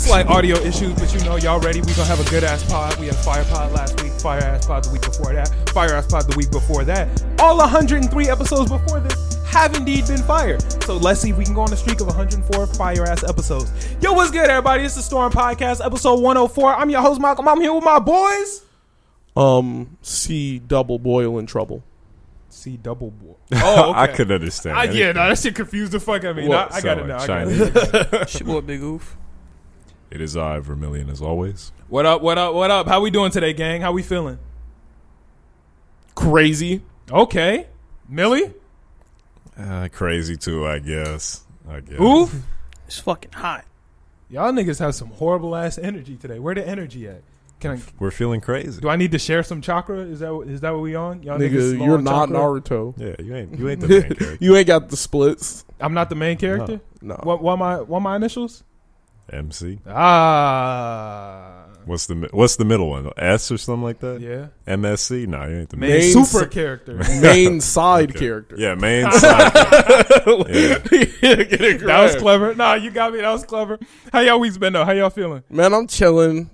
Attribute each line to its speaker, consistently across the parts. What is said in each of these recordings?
Speaker 1: Slight audio issues, but you know y'all ready. We gonna have a good ass pod. We had fire pod last week, fire ass pod the week before that, fire ass pod the week before that. All 103 episodes before this have indeed been fire. So let's see if we can go on a streak of 104 fire ass episodes. Yo, what's good, everybody? It's the Storm Podcast, episode 104. I'm your host, Malcolm. I'm here with my boys.
Speaker 2: C double boil in trouble.
Speaker 1: C double boil. Oh, okay.
Speaker 3: I could understand.
Speaker 1: Yeah, no, that shit confused the fuck out of me. No, I got it now.
Speaker 4: Shit, what big oof.
Speaker 3: It is I, Vermilion, as always.
Speaker 1: What up, what up, what up? How we doing today, gang? How we feeling?
Speaker 2: Crazy.
Speaker 1: Okay. Millie?
Speaker 3: Crazy too, I guess.
Speaker 1: Oof.
Speaker 4: It's fucking hot.
Speaker 1: Y'all niggas have some horrible ass energy today. Where the energy at?
Speaker 3: We're feeling crazy.
Speaker 1: Do I need to share some chakra? Is that what we on? Y'all
Speaker 2: nigga,
Speaker 1: niggas
Speaker 2: you're not
Speaker 1: chakra?
Speaker 2: Naruto.
Speaker 3: Yeah, you ain't the main character.
Speaker 2: You ain't got the splits.
Speaker 1: I'm not the main character?
Speaker 2: No.
Speaker 1: What my initials?
Speaker 3: MC.
Speaker 1: Ah.
Speaker 3: What's the middle one? S or something like that?
Speaker 1: Yeah.
Speaker 3: MSC? No, you ain't the
Speaker 1: main super character.
Speaker 2: Main side character.
Speaker 3: Yeah, main side character. Yeah.
Speaker 1: That was clever. Nah, you got me. That was clever. How y'all weeks been though? How y'all feeling?
Speaker 2: Man, I'm chilling,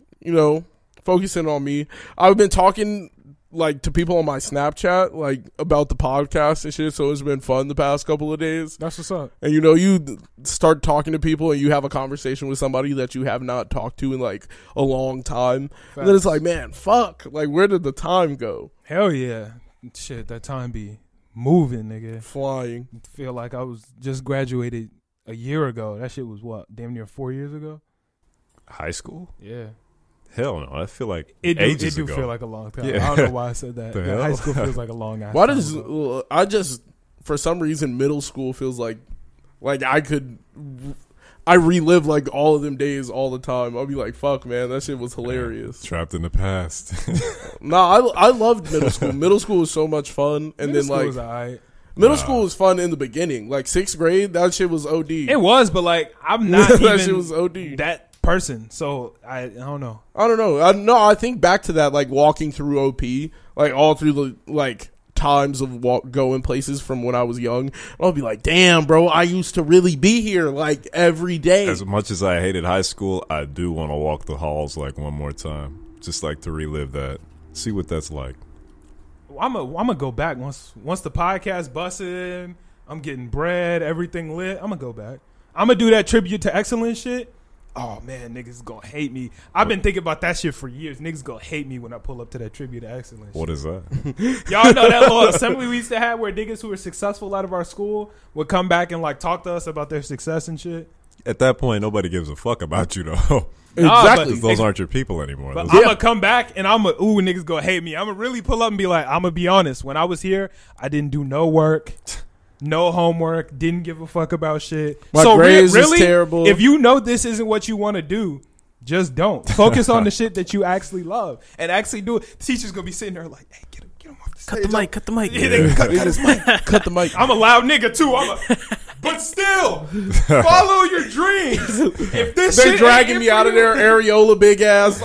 Speaker 2: focusing on me. I've been talking to people on my Snapchat about the podcast and shit, so it's been fun the past couple of days.
Speaker 1: That's what's up.
Speaker 2: And you start talking to people and you have a conversation with somebody that you have not talked to in a long time. Facts. And then it's like, man, fuck. Where did the time go?
Speaker 1: Hell yeah. Shit, that time be moving, nigga.
Speaker 2: Flying.
Speaker 1: Feel like I was just graduated a year ago. That shit was what? Damn near 4 years ago?
Speaker 3: High school?
Speaker 1: Yeah.
Speaker 3: Hell no, I feel like
Speaker 1: ages
Speaker 3: ago.
Speaker 1: It do feel like a long time.
Speaker 3: Yeah.
Speaker 1: I don't know why I said that. High school feels like a long ass time.
Speaker 2: For some reason, middle school feels like I relive all of them days all the time. I'll be like, fuck, man, that shit was hilarious.
Speaker 3: Trapped in the past.
Speaker 2: Nah, I loved middle school. Middle school was so much fun. And
Speaker 1: middle school was alright.
Speaker 2: Middle school was fun in the beginning. 6th grade, that shit was OD.
Speaker 1: It was, but I'm not even
Speaker 2: that shit was OD.
Speaker 1: That person, so I don't know.
Speaker 2: I think back to that, walking through OP, all through the times of going places from when I was young. I'll be like, damn, bro, I used to really be here every day.
Speaker 3: As much as I hated high school, I do want to walk the halls one more time, just to relive that, see what that's like.
Speaker 1: I'm gonna go back once the podcast busted. I'm getting bread, everything lit. I'm gonna go back. I'm gonna do that tribute to excellence shit. Oh man, niggas gonna hate me. I've been thinking about that shit for years. Niggas gonna hate me when I pull up to that tribute to excellence.
Speaker 3: What is that?
Speaker 1: Y'all know that little assembly we used to have where niggas who were successful out of our school would come back and talk to us about their success and shit.
Speaker 3: At that point, nobody gives a fuck about you though.
Speaker 2: Exactly.
Speaker 3: Those aren't your people anymore.
Speaker 1: But I'm gonna come back and niggas gonna hate me. I'm gonna really pull up and be like, I'm gonna be honest. When I was here, I didn't do no work. No homework, didn't give a fuck about shit.
Speaker 2: My grades is terrible.
Speaker 1: If you know this isn't what you want to do, just don't. Focus on the shit that you actually love and actually do it. The teacher's gonna be sitting there like, hey, get him off the stage.
Speaker 4: Cut the mic.
Speaker 1: Yeah.
Speaker 2: Cut his mic. Cut the mic.
Speaker 1: I'm a loud nigga too. But still, follow your dreams. If this
Speaker 2: they're
Speaker 1: shit
Speaker 2: dragging me out of their areola, big ass.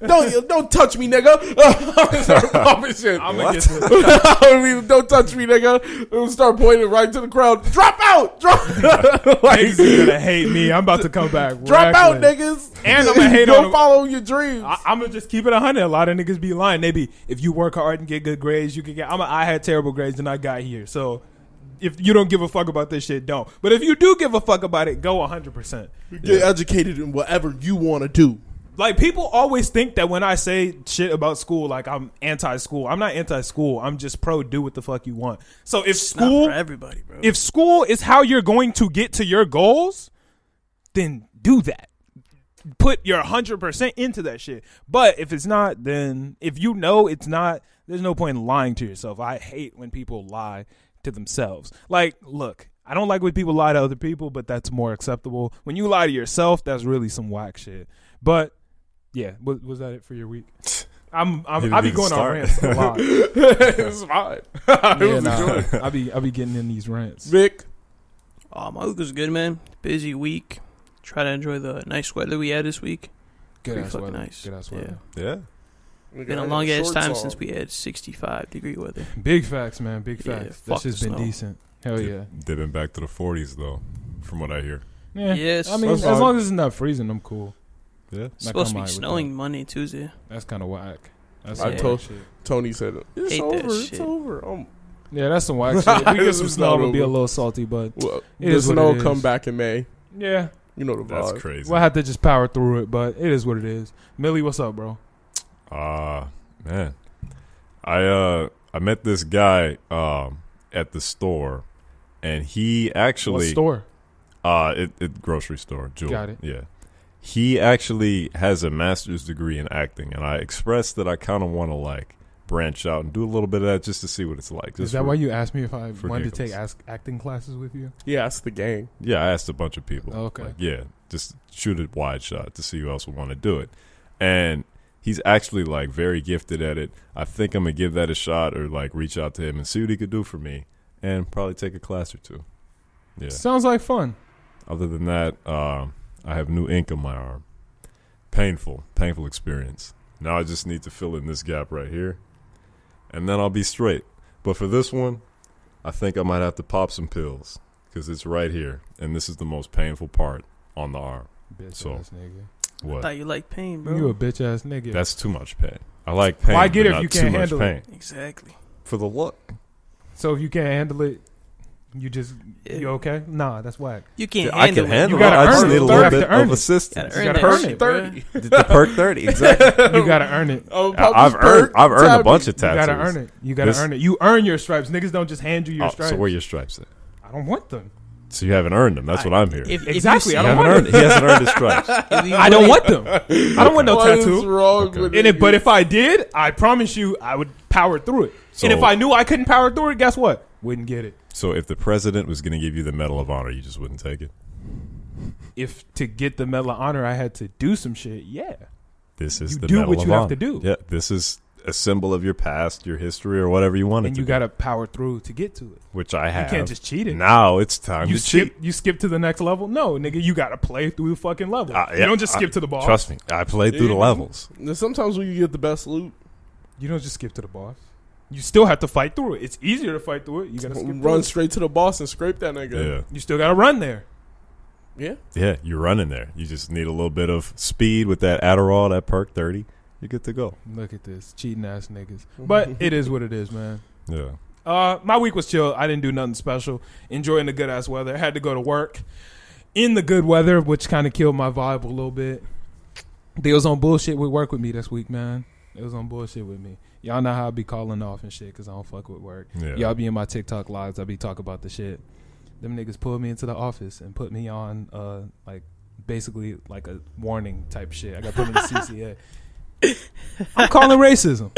Speaker 2: Don't touch me, nigga. Don't touch me, nigga. Start pointing right to the crowd. Drop out.
Speaker 1: Niggas are gonna hate me. I'm about to come back.
Speaker 2: Drop out, niggas.
Speaker 1: And I'm gonna hate on them.
Speaker 2: Follow your dreams.
Speaker 1: I'm gonna just keep it 100. A lot of niggas be lying. Maybe if you work hard and get good grades, you can get. I had terrible grades and I got here. So if you don't give a fuck about this shit, don't. But if you do give a fuck about it, go 100%.
Speaker 2: Get educated in whatever you want to do.
Speaker 1: People always think that when I say shit about school, I'm anti-school. I'm not anti-school. I'm just pro do what the fuck you want. So if school,
Speaker 4: not for everybody, bro.
Speaker 1: If school is how you're going to get to your goals, then do that. Put your 100% into that shit. But if it's not, then if you know it's not, there's no point in lying to yourself. I hate when people lie to themselves. Look, I don't like when people lie to other people, but that's more acceptable. When you lie to yourself, that's really some whack shit. But yeah, was that it for your week? I be going on rants a lot.
Speaker 2: It's fine.
Speaker 1: I be getting in these rants.
Speaker 2: Vic,
Speaker 4: my week was good, man. Busy week. Try to enjoy the nice weather we had this week.
Speaker 1: Good
Speaker 4: Pretty
Speaker 1: ass
Speaker 4: fucking
Speaker 1: weather.
Speaker 4: nice.
Speaker 1: Good ass weather.
Speaker 3: Yeah.
Speaker 4: Been a long ass time since we had 65-degree weather.
Speaker 1: Big facts, man. Big
Speaker 4: Yeah,
Speaker 1: facts.
Speaker 4: fuck
Speaker 1: That's just been
Speaker 4: snow.
Speaker 1: decent. Hell yeah.
Speaker 3: Dipping back to the 40s though, from what I hear.
Speaker 1: Yeah.
Speaker 4: Yes.
Speaker 1: I mean,
Speaker 2: That's
Speaker 1: as
Speaker 2: fine.
Speaker 1: long as it's not freezing, I'm cool.
Speaker 3: Yeah.
Speaker 4: It's supposed to
Speaker 1: I'm
Speaker 4: be
Speaker 1: alright with
Speaker 4: snowing Monday, Tuesday.
Speaker 1: That's kind of whack. That's
Speaker 2: I
Speaker 1: some
Speaker 2: told-
Speaker 1: whack shit.
Speaker 2: Tony said it's
Speaker 4: Hate
Speaker 2: over.
Speaker 4: that
Speaker 2: It's
Speaker 4: shit.
Speaker 2: over.
Speaker 1: Yeah, that's some whack shit. If we get some
Speaker 2: It's
Speaker 1: snow,
Speaker 2: not
Speaker 1: it'll be a
Speaker 2: over.
Speaker 1: little salty, but
Speaker 2: Well,
Speaker 1: It
Speaker 2: the
Speaker 1: is what
Speaker 2: snow
Speaker 1: it
Speaker 2: will come
Speaker 1: is.
Speaker 2: back in May.
Speaker 1: yeah,
Speaker 2: You know the
Speaker 3: That's
Speaker 2: vibe.
Speaker 3: crazy.
Speaker 1: we'll have to just power through it. But it is what it is. Millie, what's up, bro?
Speaker 3: Man, I met this guy at the store, and he
Speaker 1: What
Speaker 3: actually
Speaker 1: store?
Speaker 3: it grocery store. Jewel.
Speaker 1: Got it.
Speaker 3: Yeah, he actually has a master's degree in acting, and I expressed that I kind of want to like branch out and do a little bit of that just to see what it's like.
Speaker 1: Is
Speaker 3: Just
Speaker 1: that
Speaker 3: for-
Speaker 1: why you asked me if I
Speaker 3: for
Speaker 1: wanted to take
Speaker 3: giggles.
Speaker 1: acting classes with you?
Speaker 2: Yeah, it's the gang.
Speaker 3: Yeah, I asked a bunch of people.
Speaker 1: Okay.
Speaker 3: Like, yeah, just shoot a wide shot to see who else would want to do it. And he's actually like very gifted at it. I think I'm gonna give that a shot or like reach out to him and see what he could do for me and probably take a class or two. Yeah.
Speaker 1: Sounds like fun.
Speaker 3: Other than that, I have new ink on my arm. Painful experience. Now I just need to fill in this gap right here. And then I'll be straight. But for this one, I think I might have to pop some pills because it's right here. And this is the most painful part on the arm.
Speaker 1: Bitch
Speaker 3: So-
Speaker 1: ass nigga.
Speaker 3: What?
Speaker 4: Thought you like pain, bro.
Speaker 1: You a bitch ass nigga.
Speaker 3: That's too much pain. I like pain.
Speaker 1: Why get
Speaker 3: but
Speaker 1: it if
Speaker 3: not
Speaker 1: you
Speaker 3: too
Speaker 1: can't
Speaker 3: much
Speaker 1: handle it?
Speaker 3: pain.
Speaker 4: Exactly.
Speaker 3: For the look.
Speaker 1: So if you can't handle it, you just
Speaker 4: Yeah.
Speaker 1: you okay? Nah, that's whack.
Speaker 4: You can't
Speaker 3: I
Speaker 4: handle
Speaker 3: can
Speaker 4: it.
Speaker 3: handle
Speaker 1: You
Speaker 3: it.
Speaker 1: gotta
Speaker 3: I just
Speaker 1: earn
Speaker 3: need
Speaker 1: it.
Speaker 3: a
Speaker 1: You
Speaker 3: little
Speaker 1: have to
Speaker 3: bit
Speaker 1: earn
Speaker 3: of
Speaker 1: it.
Speaker 3: assistance.
Speaker 4: Gotta earn
Speaker 1: gotta
Speaker 4: that
Speaker 1: earn
Speaker 4: shit,
Speaker 1: it.
Speaker 4: bro.
Speaker 3: The perk 30, exactly.
Speaker 1: You gotta earn it.
Speaker 2: Oh,
Speaker 3: I've earned a bunch of
Speaker 1: You
Speaker 3: tattoos.
Speaker 1: gotta earn it. You gotta
Speaker 3: This-
Speaker 1: earn it. You earn your stripes. Niggas don't just hand you your
Speaker 3: Oh,
Speaker 1: stripes.
Speaker 3: so where are your stripes at?
Speaker 1: I don't want them.
Speaker 3: So you haven't earned them. That's what I'm hearing.
Speaker 4: If
Speaker 1: Exactly,
Speaker 4: You
Speaker 1: I
Speaker 3: He
Speaker 1: don't
Speaker 3: haven't
Speaker 1: want
Speaker 3: earned it. He hasn't earned his stripes.
Speaker 1: I don't want them. I don't want no
Speaker 2: What is
Speaker 1: tattoo.
Speaker 2: wrong
Speaker 3: Okay.
Speaker 2: with
Speaker 1: And
Speaker 2: it?
Speaker 1: but if I did, I promise you, I would power through it.
Speaker 3: So-
Speaker 1: and if I knew I couldn't power through it, guess what? Wouldn't get it.
Speaker 3: So if the president was going to give you the Medal of Honor, you just wouldn't take it?
Speaker 1: If to get the Medal of Honor, I had to do some shit. Yeah,
Speaker 3: This is
Speaker 1: You
Speaker 3: the
Speaker 1: do
Speaker 3: Medal
Speaker 1: what
Speaker 3: of
Speaker 1: you have
Speaker 3: Honor.
Speaker 1: to do.
Speaker 3: Yeah, this is a symbol of your past, your history, or whatever you want it
Speaker 1: and
Speaker 3: to
Speaker 1: you
Speaker 3: be,
Speaker 1: gotta power through to get to it.
Speaker 3: which I have.
Speaker 1: You can't just cheat it.
Speaker 3: Now it's time
Speaker 1: You
Speaker 3: to cheat.
Speaker 1: skip to the next level. No, nigga, you gotta play through the fucking level.
Speaker 3: Yeah,
Speaker 1: you don't just skip to the boss.
Speaker 3: Trust me, I played through the
Speaker 2: Yeah.
Speaker 3: levels.
Speaker 2: Sometimes when you get the best loot,
Speaker 1: You don't just skip to the boss. You still have to fight through it. It's easier to fight through it. You gotta skip through
Speaker 2: run
Speaker 1: it.
Speaker 2: straight to the boss and scrape that nigga.
Speaker 3: Yeah.
Speaker 1: You still gotta run there.
Speaker 2: Yeah.
Speaker 3: Yeah, you're running there. You just need a little bit of speed with that Adderall, that perk 30. You're good to go.
Speaker 1: Look at this cheating ass niggas. But it is what it is, man.
Speaker 3: Yeah.
Speaker 1: My week was chill. I didn't do nothing special. Enjoying the good ass weather. I had to go to work in the good weather, which kind of killed my vibe a little bit. They was on bullshit with work with me this week, man. They was on bullshit with me. Y'all know how I be calling off and shit because I don't fuck with work.
Speaker 3: Yeah.
Speaker 1: Y'all be in my TikTok lives. I be talking about the shit. Them niggas pulled me into the office and put me on like basically like a warning type shit. I got put in the CCA. I'm calling racism.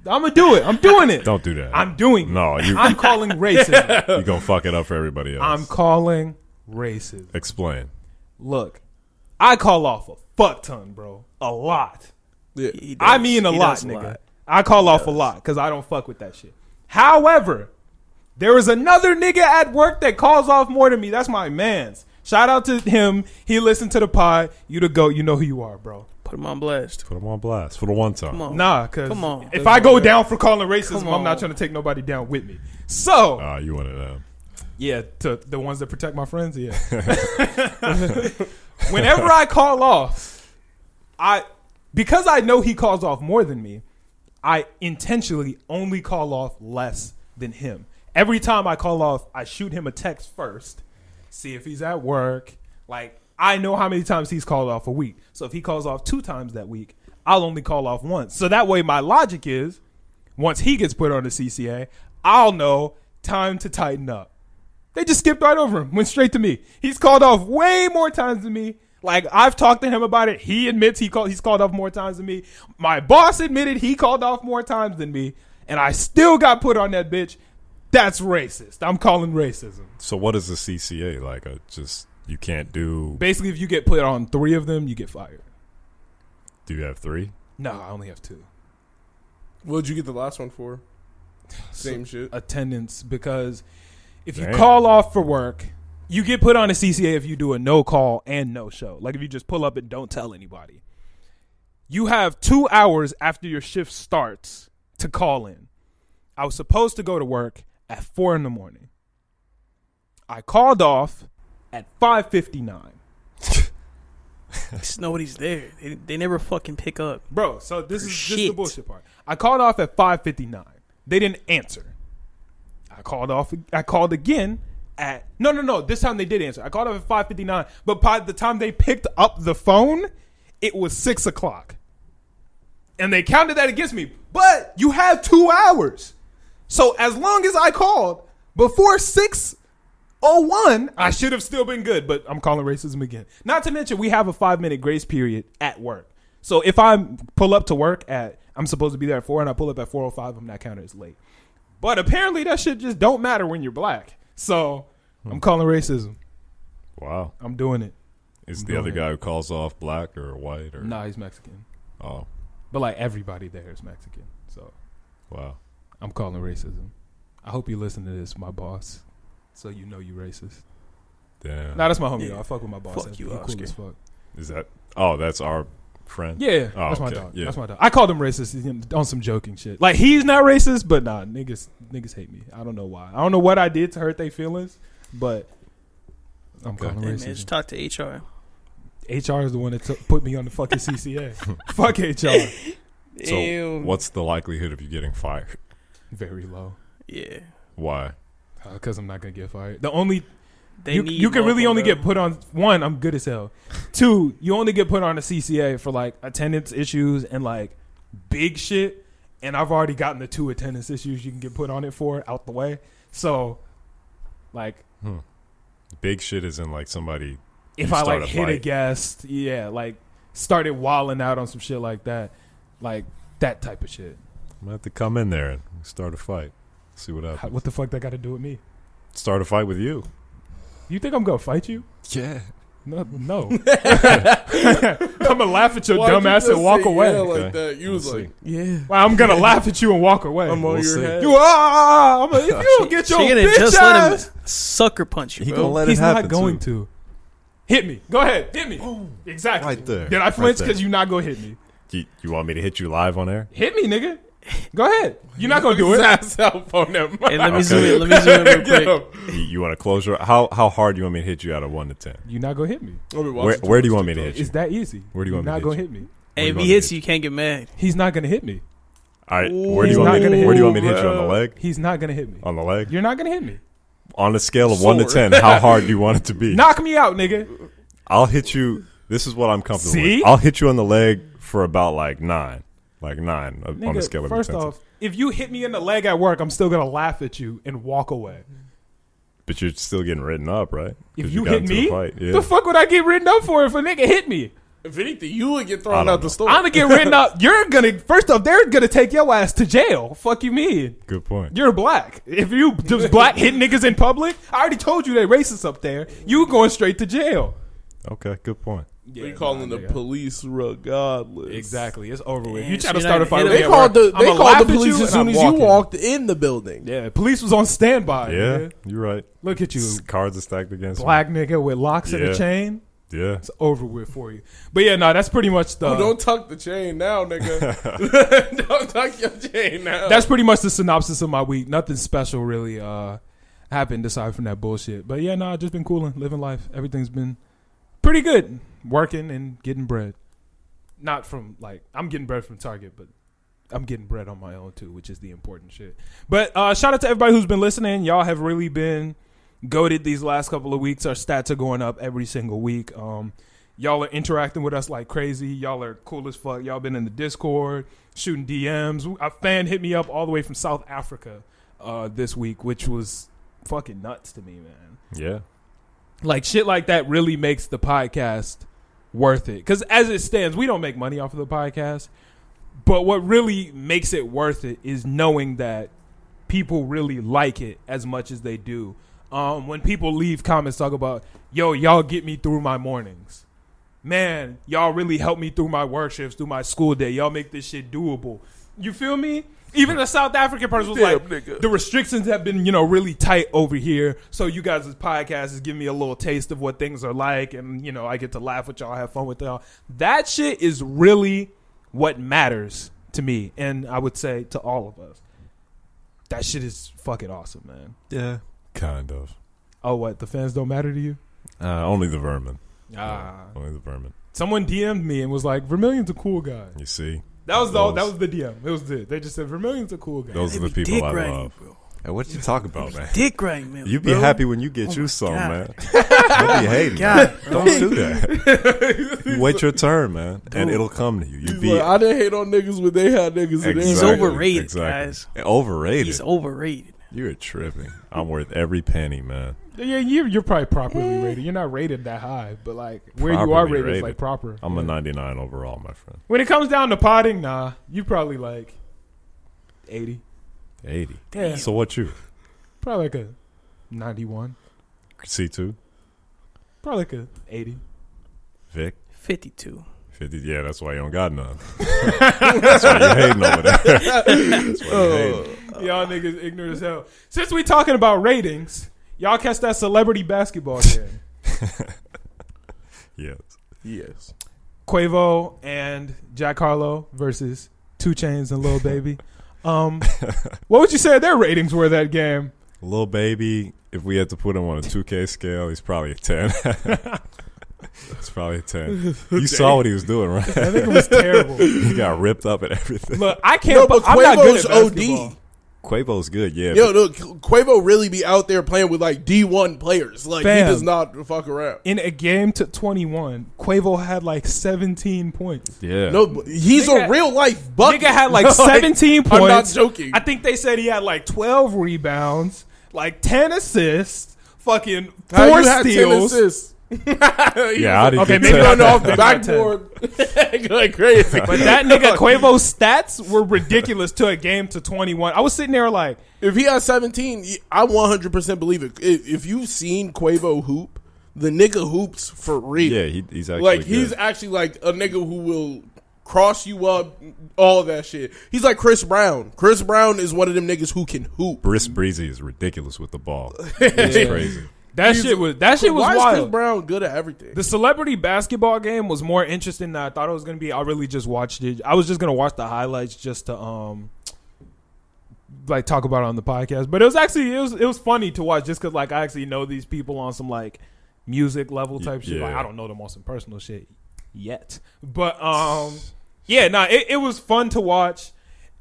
Speaker 1: I'm gonna do it. I'm doing it.
Speaker 3: Don't do that.
Speaker 1: I'm doing it.
Speaker 3: No,
Speaker 1: I'm calling racism.
Speaker 3: you're going to fuck it up for everybody else.
Speaker 1: I'm calling racism.
Speaker 3: Explain.
Speaker 1: Look, I call off a fuck ton, bro. A lot.
Speaker 2: Yeah.
Speaker 4: He
Speaker 1: I
Speaker 4: does-
Speaker 1: mean a
Speaker 4: he
Speaker 1: lot,
Speaker 4: does
Speaker 1: nigga.
Speaker 4: lot.
Speaker 1: I call off a lot because I don't fuck with that shit. However, there is another nigga at work that calls off more than me. That's my mans. Shout out to him. He listened to the pod. You the GOAT. You know who you are, bro.
Speaker 4: Put him on blast.
Speaker 3: Put them on blast for the one time.
Speaker 4: Come on.
Speaker 1: Nah, because
Speaker 4: Come on.
Speaker 1: if I go down for calling racism,
Speaker 4: Come
Speaker 1: I'm not
Speaker 4: on.
Speaker 1: trying to take nobody down with me. So,
Speaker 3: You wanted them.
Speaker 1: yeah, to the ones that protect my friends, yeah. Whenever I call off, because I know he calls off more than me, I intentionally only call off less than him. Every time I call off, I shoot him a text first, see if he's at work. Like, I know how many times he's called off a week. So if he calls off 2 times that week, I'll only call off once. So that way my logic is, once he gets put on the CCA, I'll know time to tighten up. They just skipped right over him, went straight to me. He's called off way more times than me. Like, I've talked to him about it. He admits he's called off more times than me. My boss admitted he called off more times than me. And I still got put on that bitch. That's racist. I'm calling racism.
Speaker 3: So what is the CCA? Like, you can't do...
Speaker 1: Basically, if you get put on 3 of them, you get fired.
Speaker 3: Do you have 3?
Speaker 1: No, I only have 2.
Speaker 2: What'd you get the last one for? Same shit.
Speaker 1: Attendance, because if you
Speaker 3: Damn.
Speaker 1: call off for work, you get put on a CCA if you do a no call and no show. Like if you just pull up and don't tell anybody. You have 2 hours after your shift starts to call in. I was supposed to go to work at 4 a.m. I called off at 5:59.
Speaker 4: Nobody's there. They never fucking pick up.
Speaker 1: Bro, so this is the
Speaker 4: Shit.
Speaker 1: bullshit part. I called off at 5:59. They didn't answer. I called again at no. This time they did answer. I called off at 5:59, but by the time they picked up the phone, it was 6 o'clock, and they counted that against me. But you have 2 hours, so as long as I called before 6:01, I should have still been good. But I'm calling racism again. Not to mention we have a 5-minute grace period at work. So if I pull up to work I'm supposed to be there at 4 and I pull up at 4:05, I'm not counted as late. But apparently that shit just don't matter when you're black. So I'm calling racism.
Speaker 3: Wow.
Speaker 1: I'm doing it.
Speaker 3: Is the other guy who calls off black or white or?
Speaker 1: Nah, he's Mexican.
Speaker 3: Oh.
Speaker 1: But like everybody there is Mexican. So
Speaker 3: Wow.
Speaker 1: I'm calling racism. I hope you listen to this, my boss. So you know you racist.
Speaker 3: Damn.
Speaker 1: Nah, that's my homie
Speaker 4: Yeah.
Speaker 1: though. I fuck with my boss.
Speaker 4: Fuck you,
Speaker 1: He
Speaker 4: Oscar.
Speaker 1: cool as fuck.
Speaker 3: Is that? Oh, that's our friend.
Speaker 1: Yeah,
Speaker 3: Oh,
Speaker 1: that's my
Speaker 3: okay.
Speaker 1: dog.
Speaker 3: Yeah.
Speaker 1: That's my dog. I called him racist on some joking shit. Like he's not racist, but nah, niggas hate me. I don't know why. I don't know what I did to hurt their feelings, but I'm calling
Speaker 4: Hey, man,
Speaker 1: racism.
Speaker 4: just talk to HR.
Speaker 1: HR is the one that put me on the fucking CCA. Fuck HR.
Speaker 3: So
Speaker 4: Ew.
Speaker 3: what's the likelihood of you getting fired?
Speaker 1: Very low.
Speaker 4: Yeah.
Speaker 3: Why?
Speaker 1: Because I'm not gonna get fired. The only
Speaker 4: They need
Speaker 1: you can really
Speaker 4: motherfucker.
Speaker 1: only get put on one. I'm good as hell. 2, you only get put on a CCA for like attendance issues and like big shit. And I've already gotten the 2 attendance issues you can get put on it for out the way. So, like,
Speaker 3: Big shit isn't like somebody.
Speaker 1: if
Speaker 3: you
Speaker 1: I
Speaker 3: start
Speaker 1: like
Speaker 3: a
Speaker 1: hit a
Speaker 3: fight.
Speaker 1: guest, yeah, like started wilding out on some shit like that type of shit.
Speaker 3: I'm gonna have to come in there and start a fight. See what happens.
Speaker 1: What the fuck that got to do with me?
Speaker 3: Start a fight with you.
Speaker 1: You think I'm gonna fight you?
Speaker 3: Yeah.
Speaker 1: No. I'm gonna laugh at your
Speaker 2: Why'd
Speaker 1: dumb
Speaker 2: you
Speaker 1: ass
Speaker 2: just
Speaker 1: and walk
Speaker 2: say
Speaker 1: away.
Speaker 2: yeah
Speaker 3: Okay.
Speaker 2: like that? You was
Speaker 3: We'll
Speaker 2: like,
Speaker 3: see.
Speaker 2: yeah.
Speaker 1: Well, I'm gonna laugh at you and walk away.
Speaker 2: I'm on
Speaker 3: We'll
Speaker 2: your
Speaker 3: see.
Speaker 2: head.
Speaker 1: You I'm like, if you don't get your
Speaker 4: She gonna
Speaker 1: bitch
Speaker 4: just let him
Speaker 1: ass,
Speaker 4: sucker punch you,
Speaker 3: He
Speaker 4: bro.
Speaker 3: gonna let
Speaker 1: he's
Speaker 3: it
Speaker 1: not
Speaker 3: happen.
Speaker 1: going
Speaker 3: too.
Speaker 1: to. Hit me. Go ahead. Hit me. Exactly.
Speaker 3: Right there.
Speaker 1: Did I
Speaker 3: Right
Speaker 1: flinch
Speaker 3: there.
Speaker 1: because you're not gonna hit me?
Speaker 3: You want me to hit you live on air?
Speaker 1: Hit me, nigga. Go ahead. You're not gonna do it.
Speaker 2: His cell phone him.
Speaker 4: Hey, let me
Speaker 3: Okay.
Speaker 4: zoom in. Let me zoom in real quick.
Speaker 3: You want to close your? How hard do you want me to hit you out of 1 to 10?
Speaker 1: You're not gonna hit me.
Speaker 3: Where do you want me to hit you?
Speaker 1: It's that easy.
Speaker 3: Where do you want me
Speaker 1: You're
Speaker 3: to
Speaker 1: not gonna
Speaker 3: hit
Speaker 1: hit me.
Speaker 4: Hey, if
Speaker 3: do you
Speaker 4: he
Speaker 3: want
Speaker 4: hits
Speaker 3: me
Speaker 4: you, you can't get mad.
Speaker 1: He's not gonna hit me.
Speaker 3: All right. Where do
Speaker 1: He's
Speaker 3: you want
Speaker 1: not
Speaker 3: me?
Speaker 1: gonna hit
Speaker 3: Where do you want
Speaker 1: me.
Speaker 3: me to hit you on the leg?
Speaker 1: He's not gonna hit me.
Speaker 3: On the leg?
Speaker 1: You're not gonna hit me.
Speaker 3: On a scale of 1 to 10, how hard do you want it to be?
Speaker 1: Knock me out, nigga.
Speaker 3: I'll hit you. This is what I'm comfortable
Speaker 1: See?
Speaker 3: with. I'll hit you on the leg for about like 9. Like 9 on
Speaker 1: Nigga,
Speaker 3: the scale of
Speaker 1: first
Speaker 3: intensity.
Speaker 1: off, if you hit me in the leg at work, I'm still gonna laugh at you and walk away.
Speaker 3: But you're still getting written up, right?
Speaker 1: If
Speaker 3: 'Cause
Speaker 1: you
Speaker 3: got
Speaker 1: hit
Speaker 3: into a
Speaker 1: me,
Speaker 3: fight. Yeah.
Speaker 1: the fuck would I get written up for if a nigga hit me?
Speaker 2: If anything, you would get
Speaker 3: I
Speaker 2: thrown
Speaker 3: don't
Speaker 2: out the
Speaker 3: know.
Speaker 2: store.
Speaker 1: I'm gonna get written up. You're gonna first off, they're gonna take your ass to jail. Fuck you mean?
Speaker 3: Good point.
Speaker 1: You're black. If you just black hit niggas in public, I already told you they racist up there. You going straight to jail.
Speaker 3: Okay, good point.
Speaker 2: They calling the police regardless.
Speaker 1: Exactly. It's over with.
Speaker 4: Damn,
Speaker 1: You try
Speaker 4: so
Speaker 1: to
Speaker 4: you're
Speaker 1: start
Speaker 4: not
Speaker 1: a fight.
Speaker 4: gonna
Speaker 1: with
Speaker 2: They
Speaker 1: me at
Speaker 2: called
Speaker 1: work,
Speaker 2: the they
Speaker 1: I'ma
Speaker 2: called
Speaker 1: laugh
Speaker 2: the
Speaker 1: at
Speaker 2: police
Speaker 1: you
Speaker 2: as
Speaker 1: and
Speaker 2: soon
Speaker 1: I'm
Speaker 2: as you
Speaker 1: walking.
Speaker 2: walked in the building.
Speaker 1: Yeah, police was on standby.
Speaker 3: Yeah,
Speaker 1: nigga.
Speaker 3: you're right.
Speaker 1: Look at you,
Speaker 3: Cards are stacked against
Speaker 1: black nigga with locks and
Speaker 3: Yeah.
Speaker 1: a chain.
Speaker 3: me. Yeah.
Speaker 1: It's over with for you. But yeah, no, that's pretty much the.
Speaker 2: Oh, don't tuck the chain now, nigga. Don't tuck your chain now.
Speaker 1: That's pretty much the synopsis of my week. Nothing special really happened aside from that bullshit. But yeah, no, I've just been cooling, living life. Everything's been pretty good. Working and getting bread. Not from like I'm getting bread from Target, but I'm getting bread on my own too, which is the important shit. But shout out to everybody who's been listening. Y'all have really been goated these last couple of weeks. Our stats are going up every single week. Y'all are interacting with us like crazy. Y'all are cool as fuck. Y'all been in the Discord, shooting DMs. A fan hit me up all the way from South Africa this week, which was fucking nuts to me, man.
Speaker 3: Yeah.
Speaker 1: Like, shit like that really makes the podcast worth it. Because as it stands, we don't make money off of the podcast. But what really makes it worth it is knowing that people really like it as much as they do. When people leave comments talk about, yo, y'all get me through my mornings. Man, y'all really help me through my work shifts, through my school day. Y'all make this shit doable. You feel me? Even the South African person was
Speaker 2: Damn,
Speaker 1: like,
Speaker 2: nigga.
Speaker 1: the restrictions have been, really tight over here. So you guys' podcast is giving me a little taste of what things are like. And, I get to laugh with y'all, have fun with y'all. That shit is really what matters to me. And I would say to all of us. That shit is fucking awesome, man.
Speaker 3: Yeah. Kind of.
Speaker 1: Oh, what? The fans don't matter to you?
Speaker 3: Only the vermin.
Speaker 1: Only
Speaker 3: the vermin.
Speaker 1: Someone DM'd me and was like, Vermilion's a cool guy.
Speaker 3: You see?
Speaker 1: That was the DM. It was it. They just said Vermilion's a cool guy.
Speaker 3: Those are the people I love. Hey, what you talk about, man?
Speaker 4: Dick right, man.
Speaker 3: You be happy when you get you some, man. Don't be hating.
Speaker 4: God,
Speaker 3: Don't do that. You wait your turn, man, and it'll come to you. You be.
Speaker 2: I didn't hate on niggas when they had niggas.
Speaker 3: Exactly.
Speaker 4: He's overrated, guys.
Speaker 3: Overrated.
Speaker 4: He's overrated.
Speaker 3: You're tripping. I'm worth every penny, man.
Speaker 1: Yeah, you're probably properly rated. You're not rated that high, but like where you are rated is like proper.
Speaker 3: I'm a 99 overall, my friend.
Speaker 1: When it comes down to potting, nah, you probably like 80.
Speaker 3: 80.
Speaker 1: Yeah.
Speaker 3: So what you?
Speaker 1: Probably like a 91.
Speaker 3: C2?
Speaker 1: Probably like a 80.
Speaker 3: Vic?
Speaker 4: 52.
Speaker 3: 50. Yeah, that's why you don't got none. That's why you're hating over there. That's why you're hating.
Speaker 1: Y'all niggas ignorant as hell. Since we talking about ratings, y'all catch that celebrity basketball game.
Speaker 2: Yes.
Speaker 1: Quavo and Jack Harlow versus 2 Chainz and Lil Baby. What would you say their ratings were that game?
Speaker 3: Lil Baby, if we had to put him on a 2K scale, he's probably a 10. It's probably a 10. You saw what he was doing, right?
Speaker 1: I think it was terrible.
Speaker 3: He got ripped up and everything.
Speaker 1: Look, I can't.
Speaker 2: But
Speaker 1: I'm not good at
Speaker 2: Quavo's
Speaker 1: basketball.
Speaker 2: OD.
Speaker 3: Quavo's good, yeah.
Speaker 2: Yo, look, Quavo really be out there playing with like D1 players. Like
Speaker 1: Fam.
Speaker 2: he does not fuck around.
Speaker 1: In a game to 21, Quavo had like 17 points.
Speaker 3: Yeah.
Speaker 2: No, but he's
Speaker 1: Nigga-
Speaker 2: a real life bucket.
Speaker 1: Nigga had like 17 points.
Speaker 2: I'm not joking.
Speaker 1: I think they said he had like 12 rebounds, like 10 assists, fucking 4
Speaker 2: How you had 10
Speaker 1: steals.
Speaker 2: assists?
Speaker 3: Yeah, how did
Speaker 1: Okay,
Speaker 3: you
Speaker 1: maybe
Speaker 3: tell?
Speaker 2: Running off the
Speaker 1: Maybe not 10.
Speaker 2: backboard like crazy.
Speaker 1: But that nigga Quavo's stats were ridiculous to a game to 21. I was sitting there like,
Speaker 2: If he has 17, I 100% believe it. If you've seen Quavo hoop, the nigga hoops for real.
Speaker 3: Yeah, he's actually
Speaker 2: like
Speaker 3: good.
Speaker 2: he's actually like a nigga who will cross you up, all that shit. He's like Chris Brown. Chris Brown is one of them niggas who can hoop.
Speaker 3: Brisk Breezy is ridiculous with the ball. It's crazy.
Speaker 1: that shit was
Speaker 2: Why is Chris
Speaker 1: wild.
Speaker 2: Brown good at everything?
Speaker 1: The celebrity basketball game was more interesting than I thought it was going to be. I really just watched it. I was just going to watch the highlights just to like talk about it on the podcast. But it was actually it was funny to watch just because like I actually know these people on some like music level type shit.
Speaker 3: Yeah.
Speaker 1: Like I don't know them on some personal shit yet. But yeah, nah, it was fun to watch.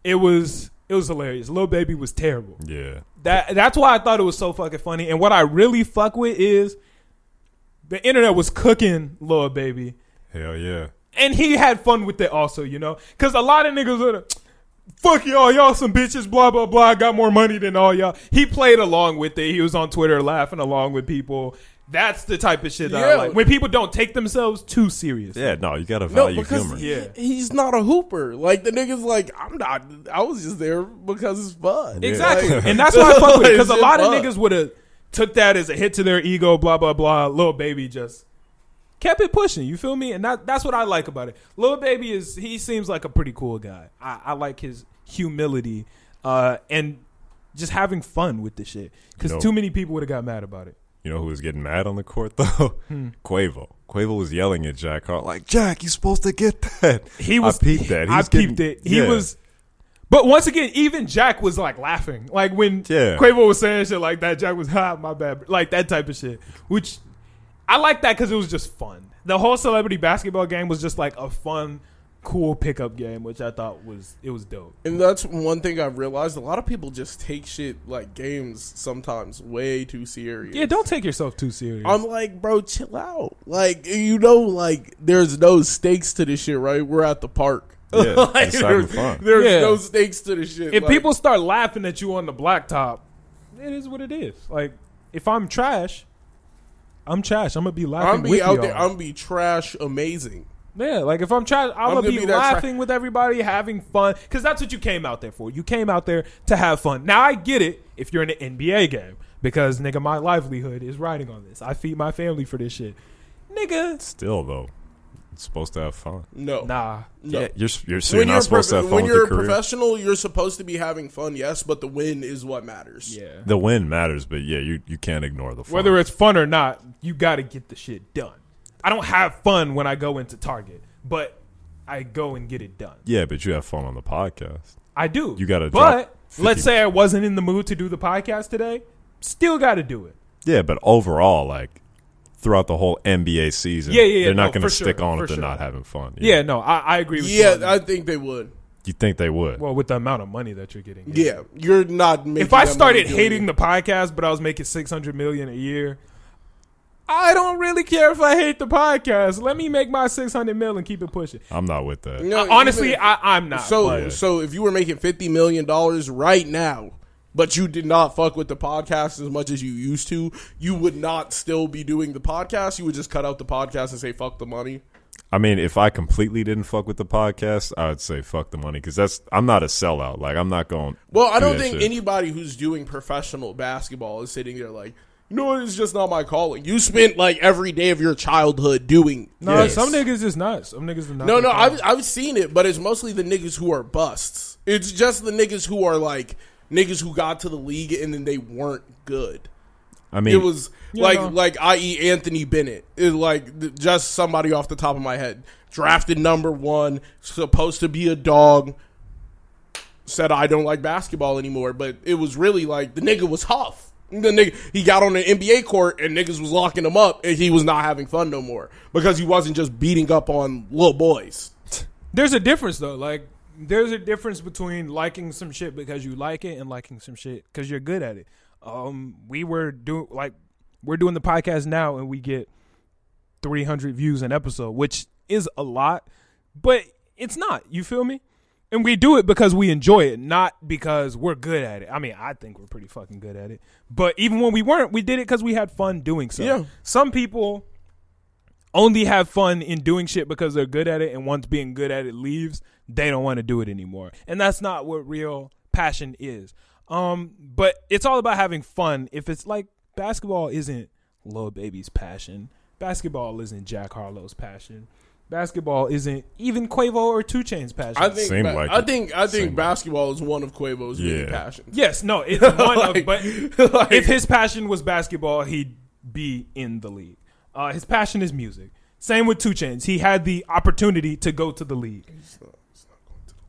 Speaker 1: It was hilarious. Lil Baby was terrible.
Speaker 3: Yeah.
Speaker 1: That's why I thought it was so fucking funny. And what I really fuck with is the internet was cooking Lil Baby.
Speaker 3: Hell yeah.
Speaker 1: And he had fun with it also, you know? Because a lot of niggas were fuck y'all some bitches, blah, blah, blah. I got more money than all y'all. He played along with it. He was on Twitter laughing along with people. That's the type of shit that I like. When people don't take themselves too serious.
Speaker 3: Yeah, no, you gotta value
Speaker 2: because
Speaker 3: humor.
Speaker 2: he's not a hooper. Like the nigga's like, I'm not. I was just there because it's fun.
Speaker 3: Yeah.
Speaker 1: Exactly.
Speaker 2: Like,
Speaker 1: And that's why I fuck with it. Because a
Speaker 2: it's
Speaker 1: lot of
Speaker 2: fun.
Speaker 1: niggas would have took that as a hit to their ego, blah, blah, blah. Lil Baby just kept it pushing. You feel me? And that's what I like about it. Lil Baby he seems like a pretty cool guy. I like his humility and just having fun with the shit. Because too many people would have got mad about it.
Speaker 3: You know who was getting mad on the court though? Quavo. Quavo was yelling at Jack Hart like, "Jack, you're supposed to get that." I peeped that.
Speaker 1: I peeped it. He was. But once again, even Jack was like laughing. Like when Quavo was saying shit like that, Jack was, my bad. Like that type of shit. Which I like that because it was just fun. The whole celebrity basketball game was just like a fun, cool pickup game, which I thought was dope.
Speaker 2: And that's one thing I've realized. A lot of people just take shit like games sometimes way too serious.
Speaker 1: Yeah, don't take yourself too serious.
Speaker 2: I'm like, bro, chill out. Like, you know, like there's no stakes to this shit, right? We're at the park.
Speaker 3: Yeah,
Speaker 2: like,
Speaker 3: just having fun.
Speaker 2: There's no stakes to this shit.
Speaker 1: If
Speaker 2: like,
Speaker 1: people start laughing at you on the blacktop, it is what it is. Like, if I'm trash, I'm trash. I'm gonna be laughing.
Speaker 2: I'm be
Speaker 1: with
Speaker 2: out
Speaker 1: y'all.
Speaker 2: there, I'm be trash amazing.
Speaker 1: Yeah, like if I'm trying, I'm gonna be
Speaker 2: that
Speaker 1: laughing with everybody, having fun, because that's what you came out there for. You came out there to have fun. Now I get it if you're in an NBA game, because nigga, my livelihood is riding on this. I feed my family for this shit, nigga.
Speaker 3: Still though, it's supposed to have fun.
Speaker 2: No,
Speaker 1: Nah.
Speaker 3: Yeah, you're not supposed to have fun
Speaker 2: when
Speaker 3: with
Speaker 2: you're
Speaker 3: your
Speaker 2: a
Speaker 3: career.
Speaker 2: professional, you're supposed to be having fun, yes, but the win is what matters.
Speaker 1: Yeah.
Speaker 3: The win matters, but yeah, you can't ignore the fun.
Speaker 1: Whether it's fun or not, you got to get the shit done. I don't have fun when I go into Target, but I go and get it done.
Speaker 3: Yeah, but you have fun on the podcast.
Speaker 1: I do.
Speaker 3: You got to.
Speaker 1: But let's say I wasn't in the mood to do the podcast today, still got to do it.
Speaker 3: Yeah, but overall, like throughout the whole NBA season.
Speaker 1: Yeah.
Speaker 3: They're not going to
Speaker 1: for
Speaker 3: stick
Speaker 1: sure,
Speaker 3: on
Speaker 1: for
Speaker 3: if they're
Speaker 1: sure.
Speaker 3: not having fun.
Speaker 1: Yeah, no, I agree with you.
Speaker 2: Yeah, I think they would.
Speaker 3: You think they would?
Speaker 1: Well, with the amount of money that you're getting.
Speaker 2: Yeah, you're not making.
Speaker 1: If I
Speaker 2: that
Speaker 1: started
Speaker 2: money doing
Speaker 1: hating the podcast, but I was making $600 million a year, I don't really care if I hate the podcast. Let me make my $600 million and keep it pushing.
Speaker 3: I'm not with that.
Speaker 2: No,
Speaker 1: Honestly,
Speaker 2: even-
Speaker 1: I'm not.
Speaker 2: So if you were making $50 million right now, but you did not fuck with the podcast as much as you used to, you would not still be doing the podcast. You would just cut out the podcast and say fuck the money.
Speaker 3: I mean, if I completely didn't fuck with the podcast, I would say fuck the money because I'm not a sellout. Like, I'm not going.
Speaker 2: Well, I don't
Speaker 3: that
Speaker 2: think
Speaker 3: shit.
Speaker 2: anybody who's doing professional basketball is sitting there like, you know what, it's just not my calling. You spent like every day of your childhood doing.
Speaker 1: No,
Speaker 2: this.
Speaker 1: some niggas is not. Some niggas are not.
Speaker 2: No, I've seen it, but it's mostly the niggas who are busts. It's just the niggas who are like niggas who got to the league and then they weren't good.
Speaker 3: I mean,
Speaker 2: It was like i.e. Anthony Bennett. It like just somebody off the top of my head. Drafted number 1, supposed to be a dog. Said I don't like basketball anymore, but it was really like the nigga was Huff. The nigga, he got on the NBA court and niggas was locking him up and he was not having fun no more because he wasn't just beating up on little boys.
Speaker 1: There's a difference though. Like, there's a difference between liking some shit because you like it and liking some shit because you're good at it. We're doing the podcast now and we get 300 views an episode, which is a lot, but it's not. You feel me? And we do it because we enjoy it, not because we're good at it. I mean, I think we're pretty fucking good at it. But even when we weren't, we did it because we had fun doing so.
Speaker 2: Yeah.
Speaker 1: Some people only have fun in doing shit because they're good at it, and once being good at it leaves, they don't want to do it anymore. And that's not what real passion is. But it's all about having fun. If it's like basketball isn't Lil Baby's passion, basketball isn't Jack Harlow's passion, basketball isn't even Quavo or 2 Chainz's passion.
Speaker 3: I think
Speaker 2: basketball is one of Quavo's main passions.
Speaker 1: Yes, no, it's one of. But if his passion was basketball, he'd be in the league. His passion is music. Same with 2 Chainz. He had the opportunity to go to the league.
Speaker 2: He's not going to the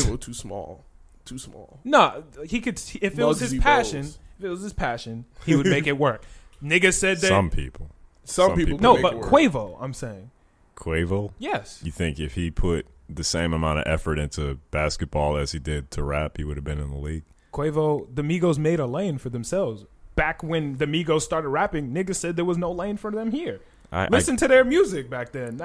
Speaker 2: league. Quavo too small. Too small.
Speaker 1: No, he could. If it was his passion, he would make it work. Niggas said that.
Speaker 3: Some people.
Speaker 2: Some people.
Speaker 1: No,
Speaker 2: can
Speaker 1: but
Speaker 2: make it work.
Speaker 1: Quavo, I'm saying.
Speaker 3: Quavo?
Speaker 1: Yes.
Speaker 3: You think if he put the same amount of effort into basketball as he did to rap, he would have been in the league?
Speaker 1: Quavo, the Migos made a lane for themselves. Back when the Migos started rapping, niggas said there was no lane for them here. Listen to their music back then.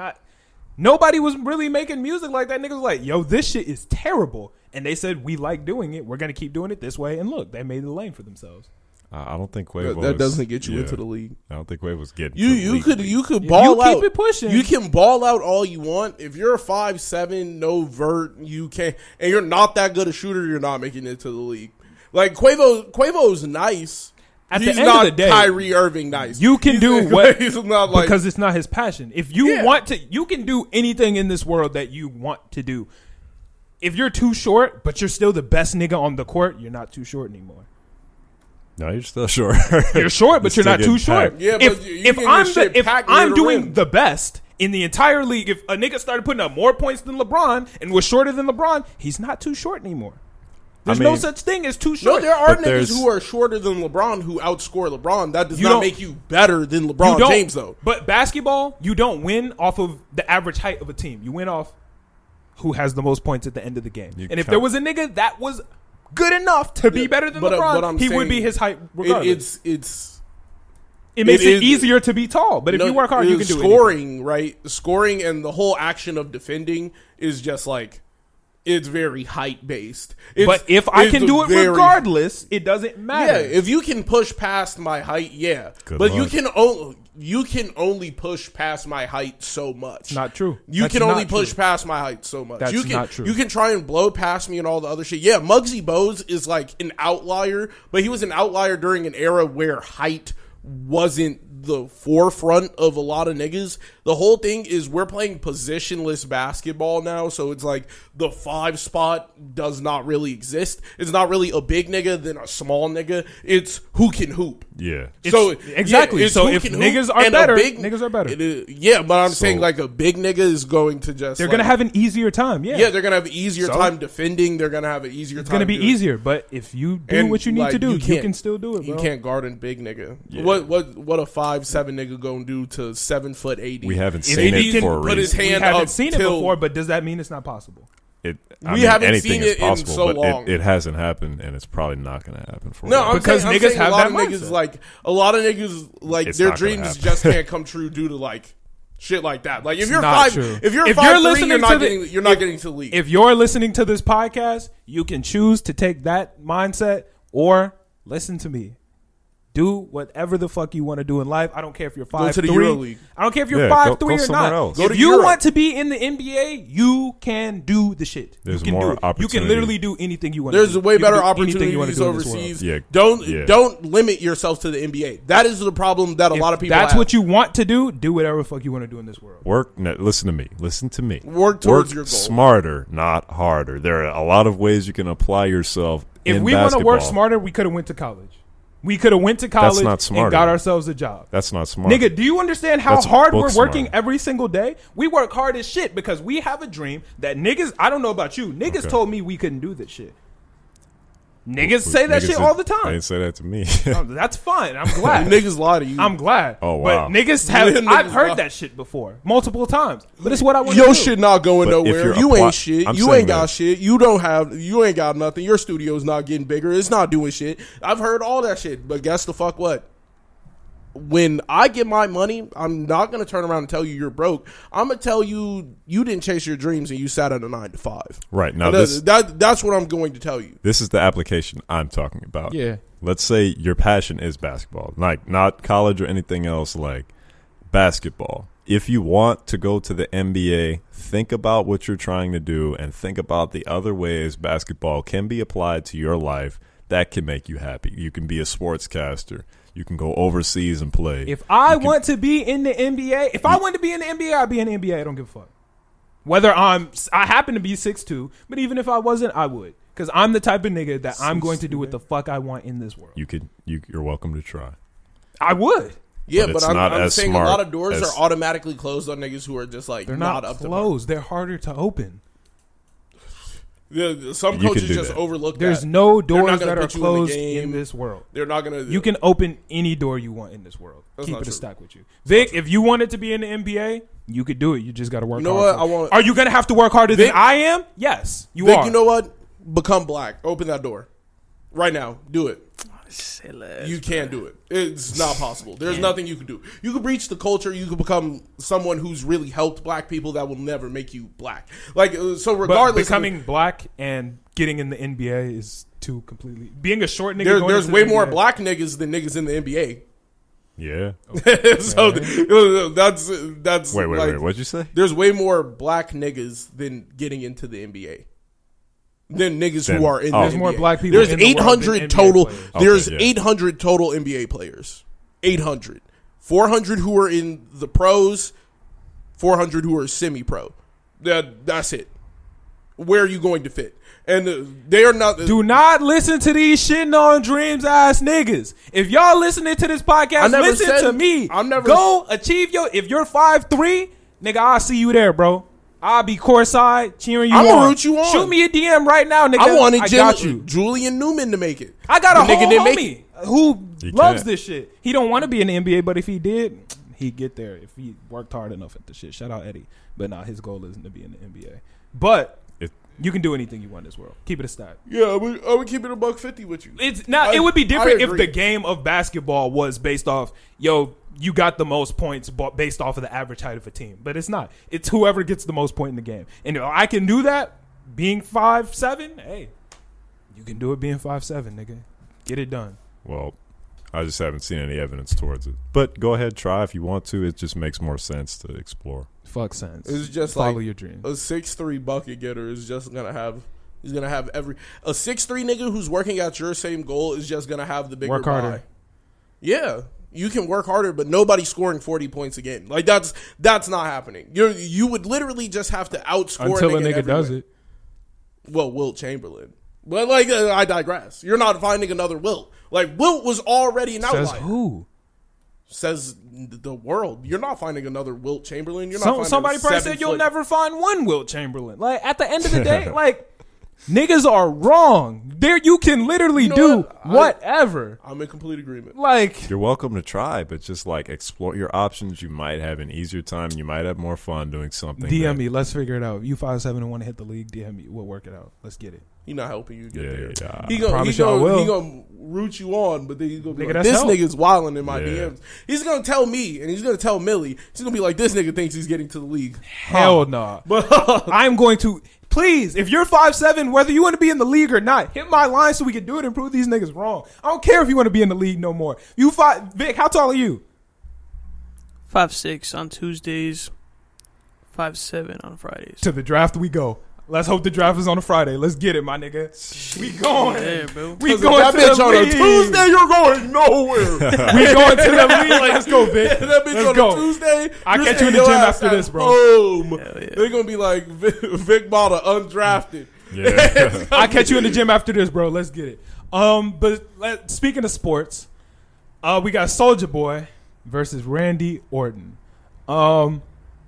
Speaker 1: Nobody was really making music like that. Niggas was like, yo, this shit is terrible. And they said, we like doing it. We're going to keep doing it this way. And look, they made a lane for themselves.
Speaker 3: I don't think Quavo.
Speaker 2: That doesn't get you into the league.
Speaker 3: I don't think Quavo's getting.
Speaker 2: You could ball out.
Speaker 1: Keep it pushing.
Speaker 2: You can ball out all you want. If you're a 5'7", no vert, you can, and you're not that good a shooter, you're not making it to the league. Like Quavo's nice. He's
Speaker 1: the end
Speaker 2: not
Speaker 1: of the day,
Speaker 2: Kyrie Irving nice.
Speaker 1: You can do what
Speaker 2: he's not like,
Speaker 1: because it's not his passion. If you want to, you can do anything in this world that you want to do. If you're too short, but you're still the best nigga on the court, you're not too short anymore.
Speaker 3: No, you're still short.
Speaker 1: You're short, but you're not too short.
Speaker 2: Yeah, but
Speaker 1: if I'm doing the best in the entire league, if a nigga started putting up more points than LeBron and was shorter than LeBron, he's not too short anymore. There's no such thing as too short.
Speaker 2: No, there are niggas who are shorter than LeBron who outscore LeBron. That does not make you better than LeBron James, though.
Speaker 1: But basketball, you don't win off of the average height of a team. You win off who has the most points at the end of the game. And if there was a nigga that was good enough to be better than LeBron, he would be his height regardless. It makes it easier to be tall. But if you work hard, you can do it.
Speaker 2: Scoring, right? Scoring and the whole action of defending is just like, it's very height based.
Speaker 1: But if I can do it regardless, it doesn't matter.
Speaker 2: Yeah, if you can push past my height, yeah.
Speaker 3: Good
Speaker 2: but
Speaker 3: luck.
Speaker 2: you can only push past my height so much.
Speaker 1: Not true.
Speaker 2: You can only push past my height so much.
Speaker 1: That's not true.
Speaker 2: You can try and blow past me and all the other shit. Yeah, Muggsy Bogues is like an outlier, but he was an outlier during an era where height wasn't the forefront of a lot of niggas. The whole thing is we're playing positionless basketball now, so it's like the 5 spot does not really exist. It's not really a big nigga than a small nigga. It's who can hoop.
Speaker 3: Yeah.
Speaker 1: Exactly.
Speaker 2: It's
Speaker 1: so
Speaker 2: who
Speaker 1: if
Speaker 2: can
Speaker 1: niggas
Speaker 2: hoop,
Speaker 1: are better, niggas are better.
Speaker 2: Yeah, but I'm saying like a big nigga is going to just...
Speaker 1: They're going to have an easier time,
Speaker 2: Yeah, they're going to have an easier time defending. They're going to have an easier time...
Speaker 1: It's going to be easier, but if you do what you need to do, you can still do it, bro.
Speaker 2: You can't guard a big nigga.
Speaker 3: Yeah.
Speaker 2: What a 5'7" nigga gonna do to 7 foot AD?
Speaker 3: We haven't
Speaker 1: If
Speaker 3: seen
Speaker 1: he
Speaker 3: it
Speaker 1: can
Speaker 3: for a
Speaker 2: put his
Speaker 3: reason.
Speaker 2: hand
Speaker 1: We haven't
Speaker 2: up
Speaker 1: seen it
Speaker 2: till-
Speaker 1: before, but does that mean it's not possible?
Speaker 2: We haven't
Speaker 3: anything
Speaker 2: seen
Speaker 3: is
Speaker 2: it in
Speaker 3: possible,
Speaker 2: so
Speaker 3: but
Speaker 2: long.
Speaker 3: it hasn't happened, and it's probably not going to happen for
Speaker 2: No,
Speaker 3: a while.
Speaker 1: Because
Speaker 2: I'm
Speaker 1: niggas
Speaker 2: saying
Speaker 1: have
Speaker 2: a lot
Speaker 1: that
Speaker 2: of niggas
Speaker 1: mindset.
Speaker 2: like a lot of niggas like
Speaker 3: It's
Speaker 2: their
Speaker 3: not gonna
Speaker 2: dreams
Speaker 3: happen.
Speaker 2: just can't come true due to like shit like that. Like if you're
Speaker 1: not
Speaker 2: five,
Speaker 1: true.
Speaker 2: if you're
Speaker 1: If
Speaker 2: 5'3",
Speaker 1: you're
Speaker 2: you're
Speaker 1: listening
Speaker 2: not
Speaker 1: to the-
Speaker 2: getting you're not getting to the league.
Speaker 1: If you're listening to this podcast, you can choose to take that mindset or listen to me. Do whatever the fuck you want to do in life. I don't care if you're 5'3".
Speaker 2: to the EuroLeague.
Speaker 1: I don't care if you're
Speaker 3: Yeah,
Speaker 1: 5'3"
Speaker 3: go
Speaker 1: or
Speaker 3: somewhere
Speaker 1: not.
Speaker 3: else.
Speaker 2: Go
Speaker 1: If
Speaker 2: to
Speaker 1: you
Speaker 2: Europe.
Speaker 1: want to be in the NBA, you can do the shit.
Speaker 3: There's
Speaker 1: you can
Speaker 3: more
Speaker 1: do it. You can
Speaker 3: opportunity.
Speaker 1: literally do anything you want.
Speaker 2: There's
Speaker 1: to do.
Speaker 2: way
Speaker 1: You can
Speaker 2: better
Speaker 1: do anything you wanna
Speaker 2: opportunities
Speaker 1: do in this world.
Speaker 2: overseas.
Speaker 3: Yeah.
Speaker 2: Don't don't limit yourself to the NBA. That is the problem that a
Speaker 1: If
Speaker 2: lot of people
Speaker 1: that's
Speaker 2: have.
Speaker 1: what you want to do whatever the fuck you want to do in this world.
Speaker 3: Listen to me. Listen to me.
Speaker 2: Work towards your goal.
Speaker 3: Smarter, not harder. There are a lot of ways you can apply yourself.
Speaker 1: If
Speaker 3: in
Speaker 1: we want to work
Speaker 3: basketball.
Speaker 1: smarter, we could have went to college. We could have went to college
Speaker 3: not
Speaker 1: and
Speaker 3: smarter.
Speaker 1: got ourselves a job.
Speaker 3: That's not smart.
Speaker 1: Nigga, do you understand how
Speaker 3: That's
Speaker 1: hard
Speaker 3: book
Speaker 1: we're working
Speaker 3: smarter.
Speaker 1: every single day? We work hard as shit because we have a dream that niggas, I don't know about you, niggas
Speaker 3: Okay.
Speaker 1: told me we couldn't do this shit. Niggas say that
Speaker 3: Niggas
Speaker 1: shit
Speaker 3: said-
Speaker 1: all the
Speaker 3: They
Speaker 1: time.
Speaker 3: didn't say that to me.
Speaker 1: That's fine. I'm glad.
Speaker 2: Niggas lie to you.
Speaker 1: I'm glad.
Speaker 3: Oh, wow.
Speaker 1: But niggas have,
Speaker 2: Niggas
Speaker 1: I've heard
Speaker 2: lie.
Speaker 1: that shit before multiple times. But it's what I want to do.
Speaker 2: Your shit not going
Speaker 3: But if
Speaker 2: nowhere.
Speaker 3: you're
Speaker 2: You
Speaker 3: apply-
Speaker 2: ain't shit.
Speaker 3: I'm
Speaker 2: You
Speaker 3: saying
Speaker 2: ain't got
Speaker 3: that-
Speaker 2: shit. You ain't got nothing. Your studio's not getting bigger. It's not doing shit. I've heard all that shit. But guess the fuck what? When I get my money, I'm not gonna turn around and tell you you're broke. I'm gonna tell you you didn't chase your dreams and you sat at a 9 to 5.
Speaker 3: Right. Now,
Speaker 2: And that's what I'm going to tell you.
Speaker 3: this is the application I'm talking about.
Speaker 1: Yeah.
Speaker 3: Let's say your passion is basketball, like not college or anything else, like basketball. If you want to go to the NBA, think about what you're trying to do and think about the other ways basketball can be applied to your life that can make you happy. You can be a sportscaster. You can go overseas and play.
Speaker 1: If I want to be in the NBA, if I want to be in the NBA, I'd be in the NBA. I don't give a fuck. Whether I happen to be 6'2", but even if I wasn't, I would. Because I'm the type of nigga that I'm going to do what the fuck I want in this world.
Speaker 3: You're welcome to try.
Speaker 1: I would.
Speaker 2: Yeah,
Speaker 3: But
Speaker 2: but
Speaker 3: it's
Speaker 2: I'm
Speaker 3: not as
Speaker 2: saying a
Speaker 3: smart
Speaker 2: lot of doors
Speaker 3: as-
Speaker 2: are automatically closed on niggas who are just like
Speaker 1: They're
Speaker 2: not
Speaker 1: not
Speaker 2: up
Speaker 1: closed. They're harder to open.
Speaker 2: Some
Speaker 3: You
Speaker 2: coaches
Speaker 3: can do
Speaker 2: just
Speaker 3: that.
Speaker 2: overlook
Speaker 1: There's
Speaker 2: that.
Speaker 1: no
Speaker 2: They're not
Speaker 1: doors
Speaker 2: gonna
Speaker 1: that are
Speaker 2: put you in the
Speaker 1: closed
Speaker 2: game.
Speaker 1: in this world.
Speaker 2: They're not gonna.
Speaker 1: You can open any door you want in this world.
Speaker 2: That's
Speaker 1: Keep
Speaker 2: not
Speaker 1: it a
Speaker 2: true.
Speaker 1: stack with you. Vic, if you wanted to be in the NBA, you could do it. You just got to work
Speaker 2: You know
Speaker 1: hard.
Speaker 2: what?
Speaker 1: for it.
Speaker 2: I want-
Speaker 1: Are you going to have to work harder
Speaker 2: Vic-
Speaker 1: than I am? Yes, you
Speaker 2: Vic,
Speaker 1: are.
Speaker 2: you know what? Become black. Open that door. Right now. Do it. You can't do it. It's not possible. There's nothing you can do. You can breach the culture. You can become someone who's really helped black people that will never make you black. Like, so
Speaker 1: But
Speaker 2: regardless.
Speaker 1: becoming black and getting in the NBA is two completely. Being a short nigga.
Speaker 2: there's
Speaker 1: going into
Speaker 2: way
Speaker 1: the
Speaker 2: more
Speaker 1: NBA.
Speaker 2: black niggas than niggas in the NBA.
Speaker 3: Yeah.
Speaker 2: So that's
Speaker 3: Wait.
Speaker 2: like,
Speaker 3: What'd you say?
Speaker 2: There's way more black niggas than getting into the NBA. Than niggas
Speaker 3: Then-
Speaker 2: who are in
Speaker 3: oh.
Speaker 2: the
Speaker 1: There's
Speaker 2: NBA.
Speaker 1: more black people
Speaker 2: There's
Speaker 1: in the world than
Speaker 2: 800
Speaker 1: NBA
Speaker 2: total.
Speaker 1: players.
Speaker 2: There's
Speaker 3: Okay, yeah.
Speaker 2: 800 total NBA players. 800. 400 who are in the pros. 400 who are semi-pro. That's it. Where are you going to fit? And they are not.
Speaker 1: Do not listen to these shitting on dreams ass niggas. If y'all listening to this podcast,
Speaker 2: never
Speaker 1: listen
Speaker 2: said-
Speaker 1: to me.
Speaker 2: I'm never-
Speaker 1: Go achieve your. If you're 5'3", nigga, I'll see you there, bro. I'll be courtside cheering you
Speaker 2: I'ma
Speaker 1: on.
Speaker 2: root you on.
Speaker 1: Shoot me a DM right now, nigga.
Speaker 2: I wanted
Speaker 1: got you.
Speaker 2: Julian Newman to make it.
Speaker 1: I got a
Speaker 2: The nigga
Speaker 1: whole
Speaker 2: didn't make
Speaker 1: homie who
Speaker 3: He
Speaker 1: loves
Speaker 3: can't.
Speaker 1: this shit. He don't want to be in the NBA, but if he did, he'd get there if he worked hard enough at the shit. Shout out Eddie. But nah, his goal isn't to be in the NBA. But you can do anything you want in this world. Keep it a stack.
Speaker 2: Yeah, I would keep it $150 with you.
Speaker 1: It's not.
Speaker 2: I-
Speaker 1: It would be
Speaker 2: I
Speaker 1: different if
Speaker 2: agree.
Speaker 1: the game of basketball was based off, yo, you got the most points based off of the average height of a team. But it's not. It's whoever gets the most point in the game. And if I can do that being 5'7". Hey, you can do it being 5'7", nigga. Get it done.
Speaker 3: Well, I just haven't seen any evidence towards it. But go ahead, try if you want to. It just makes more sense to explore.
Speaker 1: Fuck sense.
Speaker 2: It's just
Speaker 1: follow
Speaker 2: like
Speaker 1: your dreams.
Speaker 2: a 6'3" bucket getter is just gonna have. He's gonna have a 6'3" nigga who's working at your same goal is just gonna have the bigger
Speaker 1: Work harder.
Speaker 2: buy. Yeah, you can work harder, but nobody's scoring 40 points a game. Like that's not happening. You would literally just have to outscore
Speaker 1: Until a
Speaker 2: a
Speaker 1: nigga does
Speaker 2: everywhere.
Speaker 1: it.
Speaker 2: Well, Wilt Chamberlain. But like I digress. You're not finding another Wilt. Like Wilt was already an
Speaker 1: Says
Speaker 2: outlier.
Speaker 1: who?
Speaker 2: Says the world. You're not finding another Wilt Chamberlain. You're not finding
Speaker 1: Somebody
Speaker 2: a
Speaker 1: probably said you'll
Speaker 2: 7-foot
Speaker 1: never find one Wilt Chamberlain. Like at the end of the day, like Niggas are wrong. There, you can literally
Speaker 2: You know
Speaker 1: do
Speaker 2: what?
Speaker 1: whatever.
Speaker 2: I'm in complete agreement.
Speaker 1: Like,
Speaker 3: You're welcome to try, but just like explore your options. You might have an easier time. You might have more fun doing something.
Speaker 1: DM me. Let's figure it out. You 5'7" and want to hit the league? DM me. We'll work it out. Let's get it.
Speaker 2: He not helping you get there.
Speaker 3: Yeah.
Speaker 2: He
Speaker 1: Promise y'all will.
Speaker 2: gonna root you on, but then he's gonna be
Speaker 1: Nigga,
Speaker 2: like,
Speaker 1: that's
Speaker 2: this
Speaker 1: help.
Speaker 2: nigga's wilding in my
Speaker 3: Yeah.
Speaker 2: DMs. He's gonna tell me, and he's gonna tell Millie. He's gonna be like, this nigga thinks he's getting to the league.
Speaker 1: Hell no. I'm going to. Please, if you're 5'7", whether you want to be in the league or not, hit my line so we can do it and prove these niggas wrong. I don't care if you want to be in the league no more. You Vic, how tall are you?
Speaker 4: 5'6" on Tuesdays, 5'7" on Fridays.
Speaker 1: To the draft we go. Let's hope the draft is on a Friday. Let's get it, my nigga. We going.
Speaker 4: Yeah, bro.
Speaker 1: We
Speaker 2: Because
Speaker 1: going
Speaker 2: that
Speaker 1: to
Speaker 2: bitch
Speaker 1: the
Speaker 2: on a
Speaker 1: league.
Speaker 2: Tuesday, you're going nowhere.
Speaker 1: We going to the league. Let's go, Vic.
Speaker 2: That bitch
Speaker 1: Let's
Speaker 2: on
Speaker 1: go.
Speaker 2: a Tuesday.
Speaker 1: I'll
Speaker 2: you're
Speaker 1: catch you in the
Speaker 2: staying
Speaker 1: gym
Speaker 2: your ass
Speaker 1: after
Speaker 2: at
Speaker 1: this, bro.
Speaker 2: Home.
Speaker 4: Hell yeah.
Speaker 2: They're gonna be like Vic bought an undrafted.
Speaker 3: Yeah.
Speaker 1: I'll catch you in the gym after this, bro. Let's get it. Speaking of sports, we got Soulja Boy versus Randy Orton.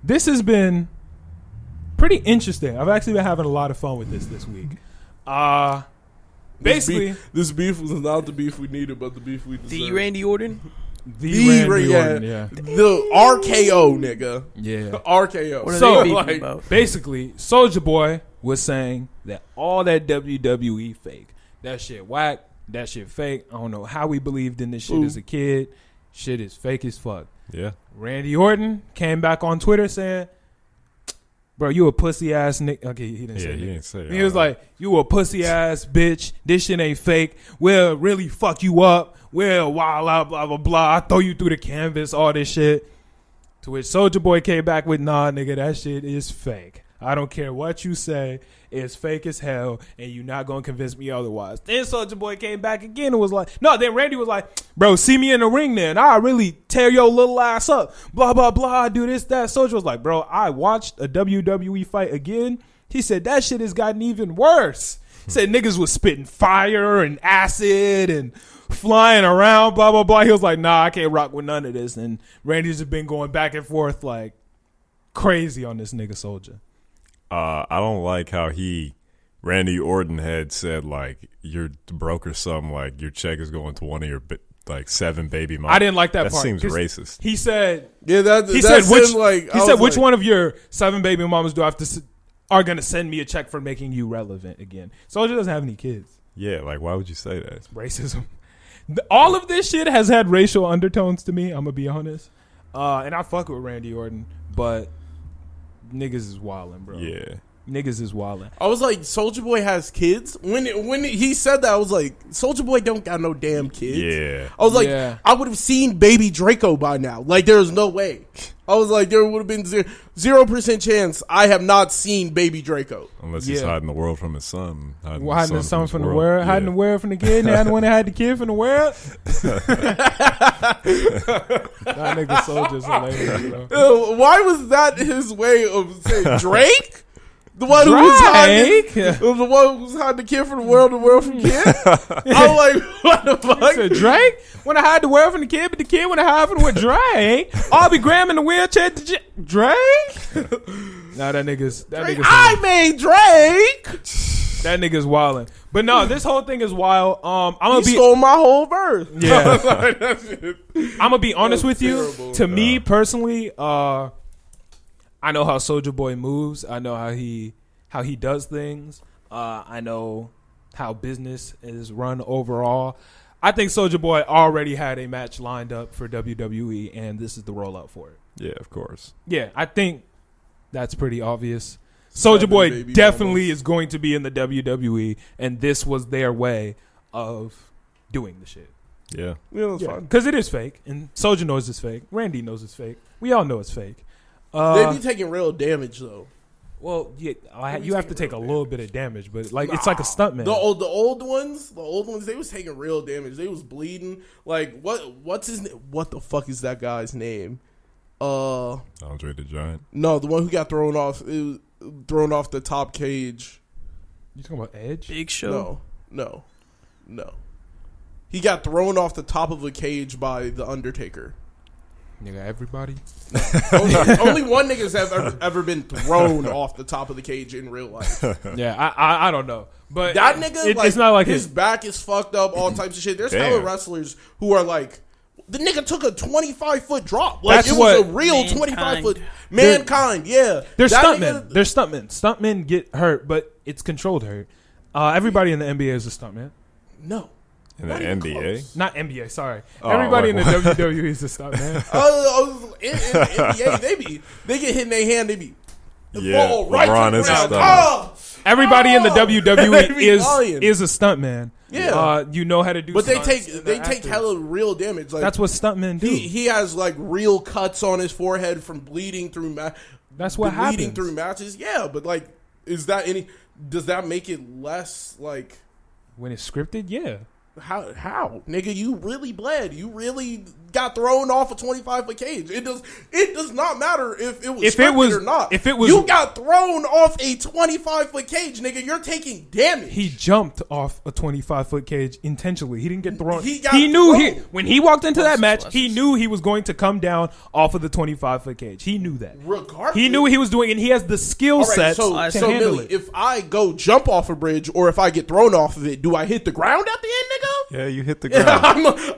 Speaker 1: This has been pretty interesting. I've actually been having a lot of fun with this week. Basically,
Speaker 2: This beef was not the beef we needed, but the beef we deserved.
Speaker 4: The Randy Orton?
Speaker 1: the Randy Orton, yeah.
Speaker 2: The RKO, nigga.
Speaker 1: Yeah.
Speaker 2: RKO.
Speaker 4: What are
Speaker 1: So,
Speaker 4: they beefing
Speaker 2: like,
Speaker 4: about?
Speaker 1: Basically, Soulja Boy was saying that all that WWE fake. That shit whack. That shit fake. I don't know how we believed in this shit
Speaker 2: Ooh.
Speaker 1: as a kid. Shit is fake as fuck.
Speaker 3: Yeah.
Speaker 1: Randy Orton came back on Twitter saying, bro, you a pussy ass nigga. Okay, he didn't
Speaker 3: Yeah,
Speaker 1: say
Speaker 3: he
Speaker 1: nigga.
Speaker 3: didn't say
Speaker 1: He was like, you a pussy ass bitch. This shit ain't fake. We'll really fuck you up. We'll wild out, blah, blah, blah. I throw you through the canvas, all this shit. To which Soulja Boy came back with, nah, nigga, that shit is fake. I don't care what you say. It's fake as hell, and you're not going to convince me otherwise. Then Soulja Boy came back again and was like, no, then Randy was like, bro, see me in the ring then. I really tear your little ass up. Blah, blah, blah. Do this, that. Soulja was like, bro, I watched a WWE fight again. He said, that shit has gotten even worse. He said niggas was spitting fire and acid and flying around, blah, blah, blah. He was like, nah, I can't rock with none of this. And Randy's just been going back and forth like crazy on this nigga Soulja.
Speaker 3: I don't like how Randy Orton had said like you're broke or something, like your check is going to one of your like 7 baby moms.
Speaker 1: I didn't like that
Speaker 3: That
Speaker 1: part.
Speaker 3: seems
Speaker 1: 'cause
Speaker 3: racist.
Speaker 1: He said,
Speaker 2: yeah,
Speaker 1: he
Speaker 2: that
Speaker 1: said which
Speaker 2: seemed like
Speaker 1: he said which one of your 7 baby mamas do I have to are gonna send me a check for making you relevant again? Soulja doesn't have any kids.
Speaker 3: Yeah, like why would you say that?
Speaker 1: It's racism. All of this shit has had racial undertones to me. I'm gonna be honest, and I fuck with Randy Orton, but niggas is wildin', bro.
Speaker 3: Yeah.
Speaker 1: Niggas is wildin'.
Speaker 2: I was like, Soulja Boy has kids. When he said that, I was like, Soulja Boy don't got no damn kids.
Speaker 3: Yeah.
Speaker 2: I was like,
Speaker 1: Yeah.
Speaker 2: I would have seen baby Draco by now. Like, there's no way. I was like, there would have been 0% chance I have not seen baby Draco.
Speaker 3: Unless he's
Speaker 1: Yeah.
Speaker 3: hiding the world from his son.
Speaker 1: Hiding the son from the
Speaker 3: his
Speaker 1: world, hiding the world from the kid, and the one that had the kid from the world. That nigga Soulja's hilarious, bro.
Speaker 2: Why was that his way of saying Drake? The one who was hiding,
Speaker 1: Drake?
Speaker 2: the one who was hiding the kid from the world from kid. I'm like, what the fuck?
Speaker 1: So Drake when I hide the world from the kid, but the kid when I hide from with Drake. I'll be Graham in the wheelchair. Drake? Nah, that nigga's
Speaker 2: I made Drake.
Speaker 1: that nigga's wildin'. But no, this whole thing is wild. I'm gonna
Speaker 2: He
Speaker 1: be
Speaker 2: stole my whole verse.
Speaker 1: Yeah.
Speaker 2: That
Speaker 1: I'm gonna be honest with you.
Speaker 2: terrible.
Speaker 1: To me personally, I know how Soulja Boy moves. I know how he does things. I know how business is run overall. I think Soulja Boy already had a match lined up for WWE, and this is the rollout for it.
Speaker 3: Yeah, of course.
Speaker 1: Yeah, I think that's pretty obvious. Soulja Boy
Speaker 2: baby
Speaker 1: definitely
Speaker 2: mamas.
Speaker 1: is going to be in the WWE, and this was their way of doing the shit.
Speaker 3: Yeah.
Speaker 2: Yeah, that's fine.
Speaker 1: Because it is fake, and Soulja knows it's fake. Randy knows it's fake. We all know it's fake.
Speaker 2: They be taking real damage though.
Speaker 1: Well, yeah,
Speaker 2: be
Speaker 1: you have to
Speaker 2: taking
Speaker 1: take a
Speaker 2: real
Speaker 1: little bit of damage, but like it's like a stunt man.
Speaker 2: The old ones, they was taking real damage. They was bleeding. Like what's his name? What the fuck is that guy's name?
Speaker 3: Andre the Giant.
Speaker 2: No, the one who got thrown off. It was thrown off the top cage.
Speaker 1: You talking about Edge?
Speaker 4: Big Show.
Speaker 2: No. He got thrown off the top of a cage by the Undertaker.
Speaker 1: Nigga, everybody.
Speaker 2: only one nigga's ever been thrown off the top of the cage in real life.
Speaker 1: Yeah, I don't know. But
Speaker 2: That nigga,
Speaker 1: it's not like
Speaker 2: his back is fucked up, all types of shit. There's hella wrestlers who are like, the nigga took a 25-foot drop. Like, it was a real 25-foot. Mankind, yeah.
Speaker 1: They're stuntmen. They're stuntmen. Stuntmen get hurt, but it's controlled hurt. Everybody in the NBA is a stuntman.
Speaker 2: No.
Speaker 3: In the NBA?
Speaker 1: Not NBA, sorry. Everybody in the WWE is a stuntman.
Speaker 2: In the NBA, they get hit in their hand, they be fall
Speaker 3: LeBron
Speaker 2: right to the
Speaker 3: is a
Speaker 2: ground.
Speaker 3: stuntman.
Speaker 1: Everybody in the WWE is a stuntman.
Speaker 2: Yeah.
Speaker 1: You know how to do
Speaker 2: but they
Speaker 1: stunts.
Speaker 2: take hella real damage. Like,
Speaker 1: that's what stuntmen do.
Speaker 2: He has like real cuts on his forehead from bleeding through
Speaker 1: that's what happens.
Speaker 2: Bleeding through matches. Yeah, but like, does that make it less like
Speaker 1: when it's scripted? Yeah.
Speaker 2: How? Nigga, you really bled. You really got thrown off a 25-foot cage. It does not matter if it was scripted or not.
Speaker 1: If it was,
Speaker 2: you got thrown off a 25-foot cage, nigga. You're taking damage.
Speaker 1: He jumped off a 25-foot cage intentionally. He didn't get thrown.
Speaker 2: He
Speaker 1: knew when he walked into that match, he knew he was going to come down off of the 25-foot cage. He knew that.
Speaker 2: Regardless,
Speaker 1: he knew what he was doing, and he has the skill set to handle
Speaker 2: Millie,
Speaker 1: it.
Speaker 2: if I go jump off a bridge or if I get thrown off of it, do I hit the ground at the end, nigga?
Speaker 3: Yeah, you hit the ground.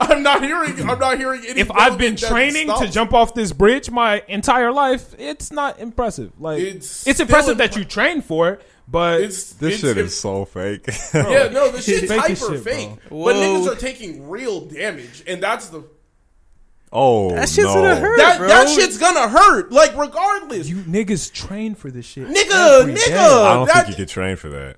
Speaker 2: I'm not hearing any.
Speaker 1: If I've been training to jump off this bridge my entire life, it's not impressive. Like, it's impressive that you trained for it, but
Speaker 3: this shit is so fake.
Speaker 2: Yeah, no, this shit's hyper fake.
Speaker 4: Bro.
Speaker 2: But niggas are taking real damage, and that's the.
Speaker 3: Oh,
Speaker 4: that shit's gonna hurt, bro.
Speaker 2: That shit's gonna hurt. Like, regardless,
Speaker 1: you niggas train for this shit,
Speaker 2: nigga.
Speaker 3: I don't think you can train for that.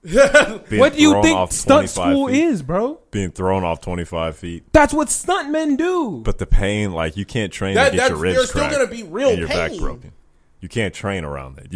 Speaker 1: What do you think stunt school is, bro?
Speaker 3: Being thrown off 25 feet.
Speaker 1: That's what stuntmen do.
Speaker 3: But the pain, like, you can't train to get your ribs cracked.
Speaker 2: There's still gonna be real
Speaker 3: and your
Speaker 2: pain.
Speaker 3: back broken. You can't train around that.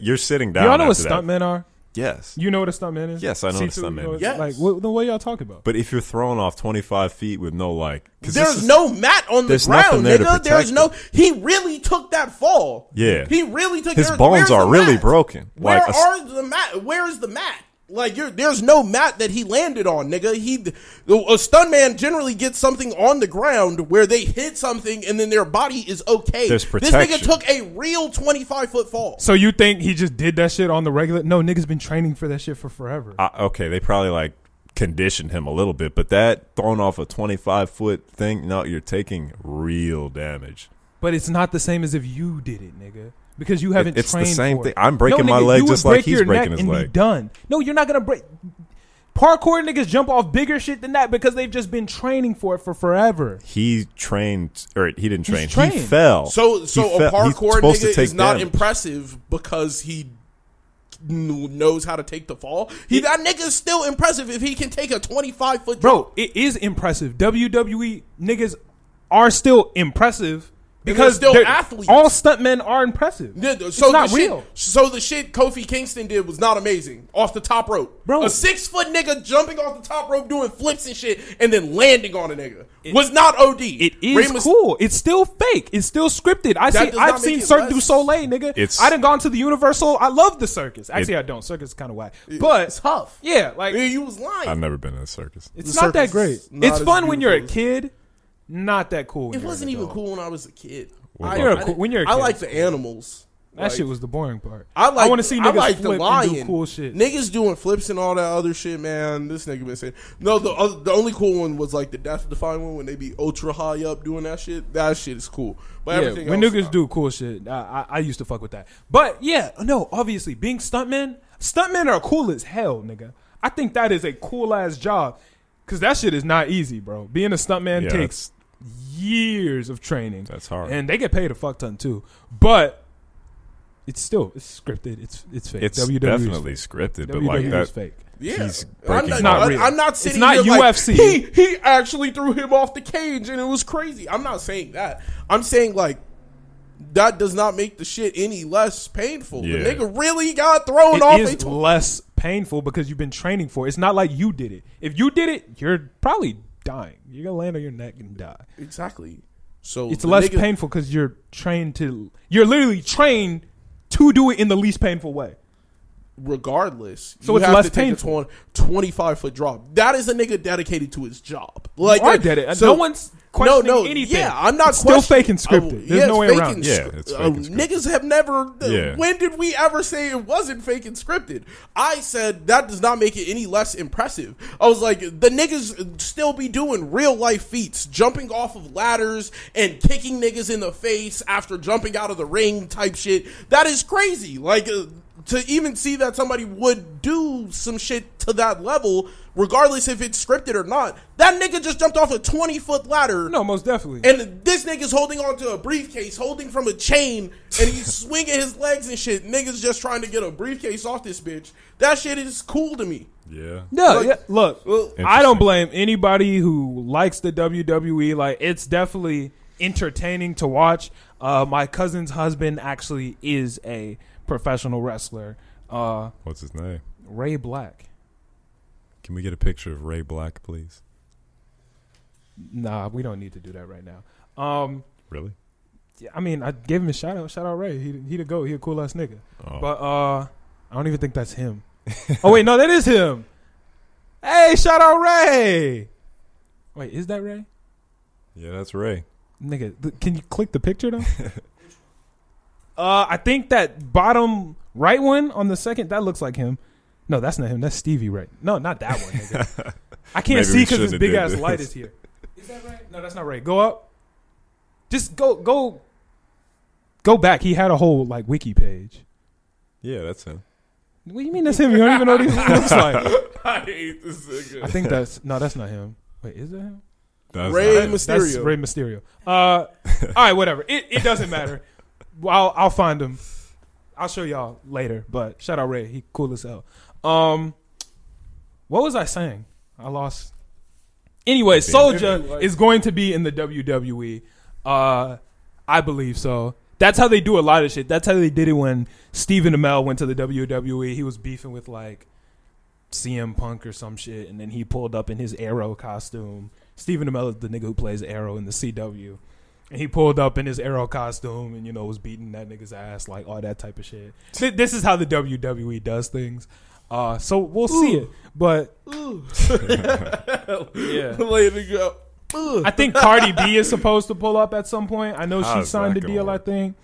Speaker 3: You're sitting down.
Speaker 1: Y'all know what
Speaker 3: after
Speaker 1: stuntmen are?
Speaker 3: Yes.
Speaker 1: You know what a stuntman is?
Speaker 3: Yes, I know what a stuntman is.
Speaker 2: Yes.
Speaker 1: Like, what y'all talking about?
Speaker 3: But if you're thrown off 25 feet with no, like...
Speaker 2: There's no mat on the ground, nigga. There's no... He really took that fall.
Speaker 3: Yeah.
Speaker 2: He really took...
Speaker 3: His bones are really broken.
Speaker 2: Where is the mat? Like, there's no mat that he landed on, nigga. A stuntman generally gets something on the ground where they hit something and then their body is okay.
Speaker 3: There's protection.
Speaker 2: This nigga took a real 25-foot fall.
Speaker 1: So you think he just did that shit on the regular? No, niggas been training for that shit for forever.
Speaker 3: Okay, they probably, like, conditioned him a little bit, but that thrown off a 25-foot thing, no, you're taking real damage.
Speaker 1: But it's not the same as if you did it, nigga. Because you haven't
Speaker 3: it's
Speaker 1: trained
Speaker 3: the same
Speaker 1: for
Speaker 3: thing.
Speaker 1: it.
Speaker 3: I'm breaking my leg just like he's breaking his leg.
Speaker 1: Be done. No, you're not gonna break. Parkour niggas jump off bigger shit than that because they've just been training for it for forever.
Speaker 3: He trained, or he didn't train.
Speaker 1: He's trained.
Speaker 3: He fell.
Speaker 2: So a parkour nigga is not
Speaker 3: damage.
Speaker 2: impressive because he knows how to take the fall. That nigga is still impressive if he can take a 25-foot jump.
Speaker 1: Bro, it is impressive. WWE niggas are still impressive. Because
Speaker 2: they're still athletes.
Speaker 1: All stuntmen are impressive.
Speaker 2: Yeah,
Speaker 1: it's not real.
Speaker 2: So the shit Kofi Kingston did was not amazing. Off the top rope.
Speaker 1: Bro.
Speaker 2: A 6-foot nigga jumping off the top rope doing flips and shit and then landing on a nigga was not OD.
Speaker 1: It is cool. It's still fake. It's still scripted. I've seen Cirque du Soleil, nigga. I done gone to the Universal. I love the circus. Actually, I don't. Circus is kind of whack. But
Speaker 2: it's tough.
Speaker 1: Yeah, like
Speaker 2: you was lying.
Speaker 3: I've never been in a circus.
Speaker 1: It's not that great. It's fun when you're a kid. Not that cool.
Speaker 2: It wasn't even cool when I was a kid.
Speaker 1: When you're a kid,
Speaker 2: I like the animals.
Speaker 1: That shit was the boring part.
Speaker 2: I want
Speaker 1: to see niggas flip and do cool shit.
Speaker 2: Niggas doing flips and all that other shit, man. This nigga been saying no. The only cool one was like the Death Defying one when they be ultra high up doing that shit. That shit is cool. But everything
Speaker 1: when
Speaker 2: else,
Speaker 1: niggas do cool shit, I used to fuck with that. But yeah, no, obviously being stuntmen are cool as hell, nigga. I think that is a cool ass job because that shit is not easy, bro. Being a stuntman takes years of training.
Speaker 3: That's hard,
Speaker 1: and they get paid a fuck ton too. But it's scripted. It's fake.
Speaker 3: It's
Speaker 1: WWE
Speaker 3: definitely scripted, but like that,
Speaker 1: is fake.
Speaker 2: Yeah,
Speaker 3: I'm
Speaker 1: not real.
Speaker 2: I'm not sitting
Speaker 1: it's not
Speaker 2: here
Speaker 1: UFC.
Speaker 2: Like, he actually threw him off the cage and it was crazy. I'm not saying that. I'm saying like that does not make the shit any less painful.
Speaker 3: Yeah.
Speaker 2: The nigga really got thrown off.
Speaker 1: It is less painful because you've been training for it. It's not like you did it. If you did it, you're probably dying. You're gonna land on your neck and die.
Speaker 2: Exactly. So
Speaker 1: it's less painful because you're literally trained to do it in the least painful way.
Speaker 2: regardless,
Speaker 1: So
Speaker 2: you
Speaker 1: it's
Speaker 2: have
Speaker 1: less
Speaker 2: to take
Speaker 1: painful.
Speaker 2: a 25-foot drop. That is a nigga dedicated to his job. Like
Speaker 1: I get it.
Speaker 2: so-
Speaker 1: No one's questioning anything.
Speaker 2: Yeah, I'm not
Speaker 1: It's still fake and
Speaker 2: questioning-
Speaker 1: scripted. There's no way
Speaker 2: it's fake
Speaker 1: around
Speaker 2: and
Speaker 1: it.
Speaker 3: Yeah, it's fake and scripted.
Speaker 2: Niggas have never.
Speaker 3: Yeah.
Speaker 2: When did we ever say it wasn't fake and scripted? I said that does not make it any less impressive. I was like, the niggas still be doing real life feats, jumping off of ladders and kicking niggas in the face after jumping out of the ring type shit. That is crazy. Like, to even see that somebody would do some shit to that level, regardless if it's scripted or not. That nigga just jumped off a 20-foot ladder.
Speaker 1: No, most definitely.
Speaker 2: And this nigga's holding on to a briefcase, holding from a chain, and he's swinging his legs and shit. Niggas just trying to get a briefcase off this bitch. That shit is cool to me.
Speaker 3: Yeah.
Speaker 1: No,
Speaker 2: Like-
Speaker 1: yeah, look,
Speaker 2: Well,
Speaker 1: I don't blame anybody who likes the WWE. Like, it's definitely entertaining to watch. My cousin's husband actually is a professional wrestler.
Speaker 3: What's his name?
Speaker 1: Ray Black.
Speaker 3: Can we get a picture of Ray Black, please?
Speaker 1: Nah, we don't need to do that right now.
Speaker 3: Really?
Speaker 1: Yeah, I mean, I gave him a shout out. Shout out Ray. He the GOAT. He a cool ass nigga.
Speaker 3: Oh.
Speaker 1: But I don't even think that's him. Oh wait, no, that is him. Hey, shout out Ray. Wait, is that Ray?
Speaker 3: Yeah, that's Ray.
Speaker 1: Nigga, can you click the picture though? I think that bottom right one on the second, that looks like him. No, that's not him. That's Stevie Ray. No, not that one, nigga. I can't
Speaker 3: Maybe
Speaker 1: see
Speaker 3: we
Speaker 1: because this
Speaker 3: shouldn't have
Speaker 1: big
Speaker 3: did
Speaker 1: ass
Speaker 3: this.
Speaker 1: light is here. Is that Ray? No, that's not Ray. Go up. Just go back. He had a whole like wiki page.
Speaker 3: Yeah, that's him.
Speaker 1: What do you mean that's him? You don't even know what he looks like.
Speaker 2: I hate this nigga.
Speaker 1: I think that's not him. Wait, is that him?
Speaker 3: That's
Speaker 2: Ray
Speaker 3: not him.
Speaker 2: Mysterio.
Speaker 1: That's Ray Mysterio. All right, whatever. It doesn't matter. Well, I'll find him. I'll show y'all later. But shout out Ray. He cool as hell. What was I saying? I lost. Anyway, Soulja is going to be in the WWE. I believe so. That's how they do a lot of shit. That's how they did it when Stephen Amell went to the WWE. He was beefing with like CM Punk or some shit, and then he pulled up in his Arrow costume. Stephen Amell is the nigga who plays Arrow in the CW. And he pulled up in his Arrow costume and, was beating that nigga's ass, like all that type of shit. This is how the WWE does things. So we'll see it. But, yeah.
Speaker 2: Let it go.
Speaker 1: I think Cardi B is supposed to pull up at some point. I know she
Speaker 3: How's
Speaker 1: signed
Speaker 3: that
Speaker 1: a deal,
Speaker 3: gonna
Speaker 1: I
Speaker 3: work?
Speaker 1: think.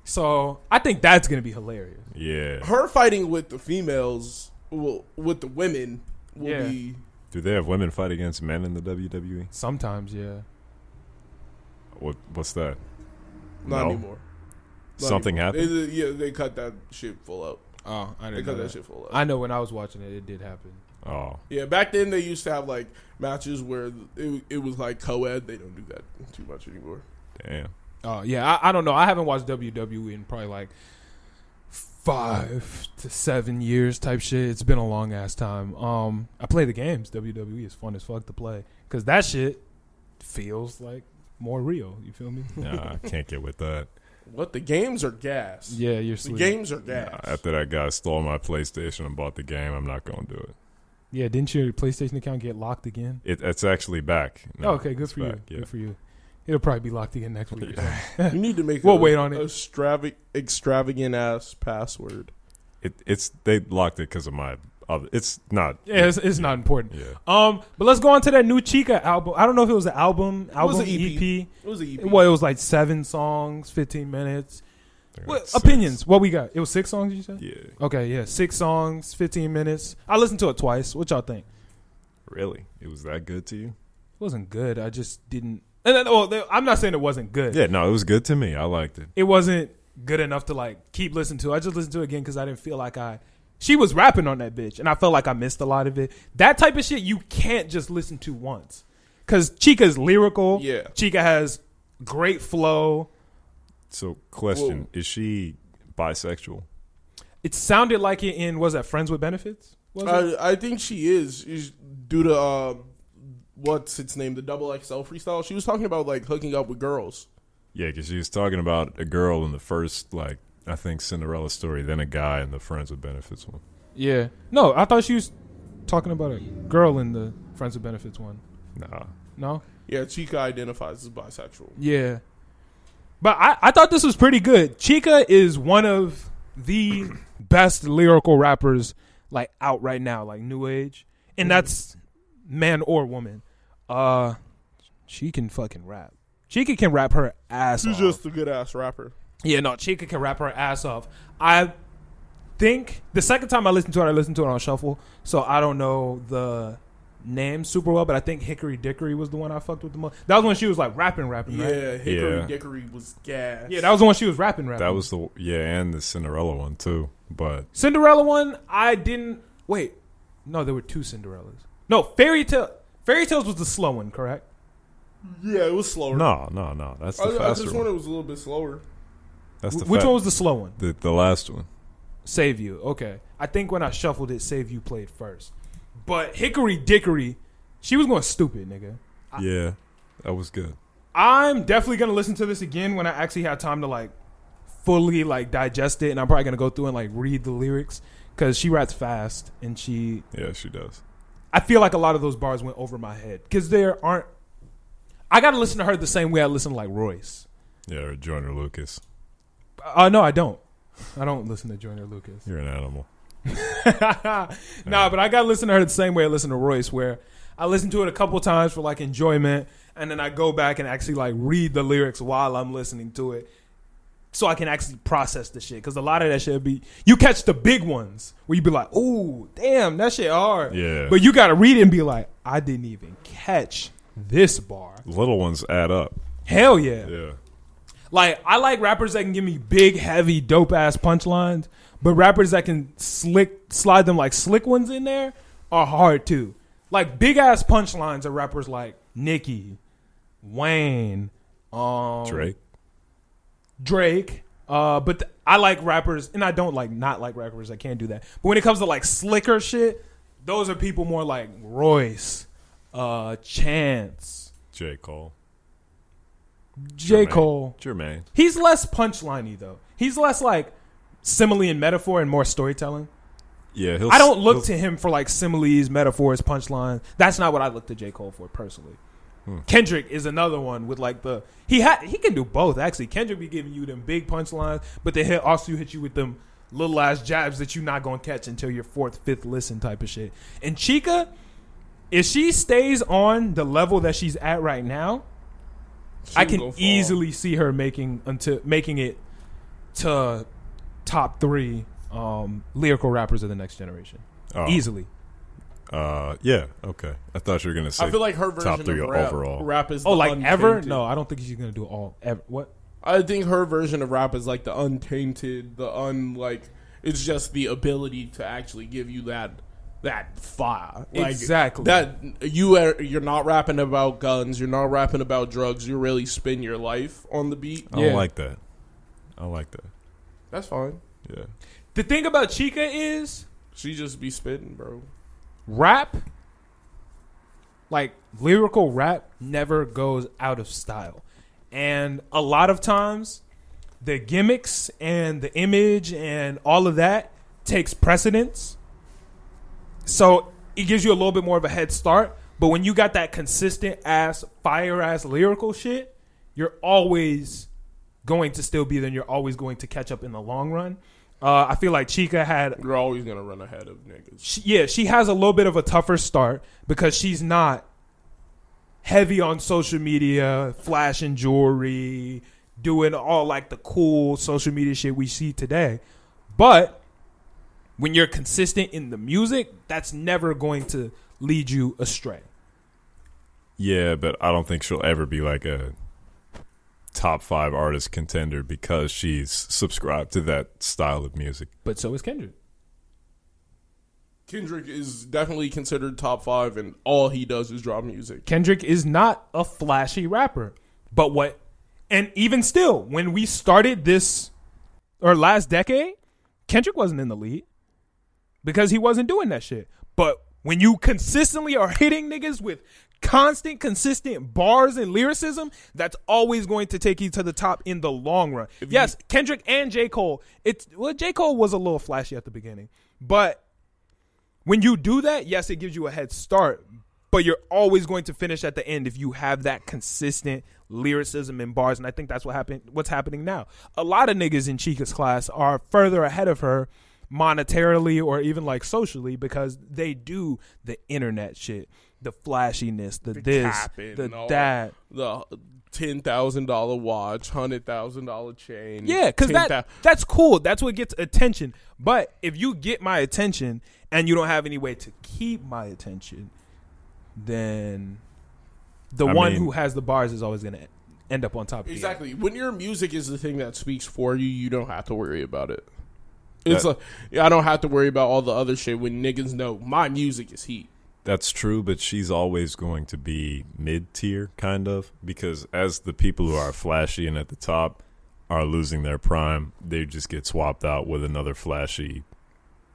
Speaker 1: So I think that's going to be hilarious.
Speaker 3: Yeah.
Speaker 2: Her fighting with the females, with the women, will
Speaker 1: Yeah.
Speaker 2: be.
Speaker 3: Do they have women fight against men in the WWE?
Speaker 1: Sometimes, yeah.
Speaker 3: What's that?
Speaker 2: Not
Speaker 3: No?
Speaker 2: anymore. Not
Speaker 3: Something
Speaker 2: anymore.
Speaker 3: happened?
Speaker 2: They cut that shit full out.
Speaker 1: Oh, I
Speaker 2: They
Speaker 1: didn't
Speaker 2: cut
Speaker 1: know
Speaker 2: that
Speaker 1: that.
Speaker 2: shit full out.
Speaker 1: I know when I was watching it, it did happen.
Speaker 3: Oh.
Speaker 2: Yeah, back then they used to have like matches where it was like co-ed. They don't do that too much anymore.
Speaker 3: Damn.
Speaker 1: Oh, yeah. I don't know. I haven't watched WWE in probably like 5 to 7 years type shit. It's been a long ass time. I play the games. WWE is fun as fuck to play because that shit feels like more real. You feel me?
Speaker 3: Nah, I can't get with that.
Speaker 2: What, the games are gas?
Speaker 1: Yeah, you're
Speaker 2: The
Speaker 1: sleep.
Speaker 2: games are gas.
Speaker 3: Nah, after that guy stole my PlayStation and bought the game, I'm not going to do it.
Speaker 1: Yeah, didn't your PlayStation account get locked again?
Speaker 3: It's actually back. No,
Speaker 1: Oh, okay, good
Speaker 3: it's
Speaker 1: for you.
Speaker 3: back, yeah.
Speaker 1: Good for you. It'll probably be locked again next week. Or something.
Speaker 2: You need to make
Speaker 1: We'll wait on it.
Speaker 2: extravagant ass password.
Speaker 3: It's they locked it because of my other. It's not.
Speaker 1: Yeah, it's not important.
Speaker 3: Yeah.
Speaker 1: But let's go on to that new Chika album. I don't know if it was an album,
Speaker 2: was an
Speaker 1: EP.
Speaker 2: EP. It was an EP.
Speaker 1: Well, it was like 7 songs, 15 minutes.
Speaker 3: I think
Speaker 1: What
Speaker 3: it's 6.
Speaker 1: opinions? What we got? It was 6 songs, you said?
Speaker 3: Yeah.
Speaker 1: Okay, yeah, 6 songs, 15 minutes. I listened to it twice. What y'all think?
Speaker 3: Really? It was that good to you?
Speaker 1: It wasn't good. I just didn't. And then, I'm not saying it wasn't good.
Speaker 3: Yeah. No, it was good to me. I liked it.
Speaker 1: It wasn't good enough to like keep listening to. I just listened to it again because I didn't feel like she was rapping on that bitch, and I felt like I missed a lot of it. That type of shit you can't just listen to once, because Chika's lyrical.
Speaker 2: Yeah.
Speaker 1: Chika has great flow.
Speaker 3: So, question:
Speaker 2: Whoa.
Speaker 3: Is she bisexual?
Speaker 1: It sounded like it in was that Friends with Benefits? Was it?
Speaker 2: I think she is. She's due to what's its name, the Double XL freestyle. She was talking about like hooking up with girls.
Speaker 3: Yeah, because she was talking about a girl in the first, like, I think Cinderella story, then a guy in the Friends with Benefits one.
Speaker 1: Yeah. No, I thought she was talking about a girl in the Friends with Benefits one.
Speaker 3: Nah.
Speaker 1: No.
Speaker 2: Yeah, Chika identifies as bisexual.
Speaker 1: Yeah. But I thought this was pretty good. Chika is one of the best lyrical rappers like out right now, like new age, and that's man or woman. She can fucking rap. Chika can rap her ass off.
Speaker 2: She's just a good ass rapper.
Speaker 1: Yeah, no, Chika can rap her ass off. I think the second time I listened to it on shuffle, so I don't know the name super well, but I think Hickory Dickory was the one I fucked with the most. That was when she was like rapping, right?
Speaker 2: Yeah, Hickory Dickory was gas.
Speaker 1: Yeah, that was the one she was rapping.
Speaker 3: That was and the Cinderella one too. But
Speaker 1: Cinderella one, I didn't wait. No, there were two Cinderellas. No, Fairy Tales was the slow one, correct?
Speaker 2: Yeah, it was slower.
Speaker 3: No. That's the faster
Speaker 2: I just
Speaker 3: one.
Speaker 2: it was a little bit slower.
Speaker 3: That's the
Speaker 1: Which one was the slow one?
Speaker 3: The last one.
Speaker 1: Save You. Okay. I think when I shuffled it, Save You played first. But Hickory Dickory, she was going stupid, nigga.
Speaker 3: Yeah, that was good.
Speaker 1: I'm definitely going to listen to this again when I actually have time to like fully like digest it. And I'm probably going to go through and like read the lyrics because she raps fast and she
Speaker 3: does.
Speaker 1: I feel like a lot of those bars went over my head because I got to listen to her the same way I listen to like Royce.
Speaker 3: Yeah, or Joyner Lucas.
Speaker 1: No, I don't. I don't listen to Joyner Lucas.
Speaker 3: You're an animal.
Speaker 1: Nah, but I got to listen to her the same way I listen to Royce, where I listen to it a couple times for like enjoyment, and then I go back and actually like read the lyrics while I'm listening to it, so I can actually process the shit. Because a lot of that shit you catch the big ones where you be like, "Ooh, damn, that shit hard."
Speaker 3: Yeah.
Speaker 1: But you got to read it and be like, "I didn't even catch this bar."
Speaker 3: Little ones add up.
Speaker 1: Hell yeah.
Speaker 3: Yeah.
Speaker 1: Like, I like rappers that can give me big, heavy, dope-ass punchlines, but rappers that can slide them like slick ones in there are hard too. Like, big-ass punchlines are rappers like Nicki, Wayne, Drake. But I like rappers, and I don't like not like rappers that can't do that. But when it comes to like slicker shit, those are people more like Royce, Chance,
Speaker 3: J. Cole.
Speaker 1: Jermaine. He's less punchliney though. He's less like simile and metaphor and more storytelling.
Speaker 3: Yeah,
Speaker 1: I don't look to him for like similes, metaphors, punchlines. That's not what I look to J. Cole for personally. Kendrick is another one with like he can do both actually. Kendrick be giving you them big punchlines, but they also hit you with them little ass jabs that you're not gonna catch until your fourth, fifth listen type of shit. And Chika, if she stays on the level that she's at right now, I can easily see her making it to top 3 lyrical rappers of the next generation. Easily.
Speaker 3: Yeah. Okay. I thought you were gonna say.
Speaker 2: I feel like her version
Speaker 3: top 3
Speaker 2: of
Speaker 3: overall.
Speaker 2: rap is
Speaker 1: like
Speaker 2: untainted.
Speaker 1: ever? No, I don't think she's gonna do all ever. What?
Speaker 2: I think her version of rap is like the untainted, it's just the ability to actually give you that fire. Like,
Speaker 1: exactly.
Speaker 2: That you're not rapping about guns, you're not rapping about drugs, you really spin your life on the beat.
Speaker 3: I don't like that. I like that.
Speaker 2: That's fine.
Speaker 3: Yeah.
Speaker 1: The thing about Chika is
Speaker 2: she just be spitting, bro.
Speaker 1: Rap, like lyrical rap, never goes out of style. And a lot of times the gimmicks and the image and all of that takes precedence. So it gives you a little bit more of a head start. But when you got that consistent ass, fire ass lyrical shit, you're always going to still be there and you're always going to catch up in the long run. I feel like Chika
Speaker 2: you're always going to run ahead of niggas.
Speaker 1: She has a little bit of a tougher start because she's not heavy on social media, flashing jewelry, doing all like the cool social media shit we see today. But when you're consistent in the music, that's never going to lead you astray.
Speaker 3: Yeah, but I don't think she'll ever be like a top 5 artist contender because she's subscribed to that style of music.
Speaker 1: But so is Kendrick.
Speaker 2: Kendrick is definitely considered top 5, and all he does is drop music.
Speaker 1: Kendrick is not a flashy rapper. And even still, when we started this, or last decade, Kendrick wasn't in the lead. Because he wasn't doing that shit. But when you consistently are hitting niggas with consistent bars and lyricism, that's always going to take you to the top in the long run. Yes, Kendrick and J. Cole. J. Cole was a little flashy at the beginning. But when you do that, yes, it gives you a head start. But you're always going to finish at the end if you have that consistent lyricism and bars, and I think that's what's happening now. A lot of niggas in Chika's class are further ahead of her monetarily or even like socially because they do the internet shit, the flashiness, the this, the that,
Speaker 2: the $10,000 watch, $100,000 chain.
Speaker 1: Yeah, because that's cool. That's what gets attention. But if you get my attention and you don't have any way to keep my attention, then the one who has the bars is always going to end up on top.
Speaker 2: Exactly. When your music is the thing that speaks for you, you don't have to worry about it. It's like, I don't have to worry about all the other shit when niggas know my music is heat.
Speaker 3: That's true, but she's always going to be mid-tier, kind of, because as the people who are flashy and at the top are losing their prime, they just get swapped out with another flashy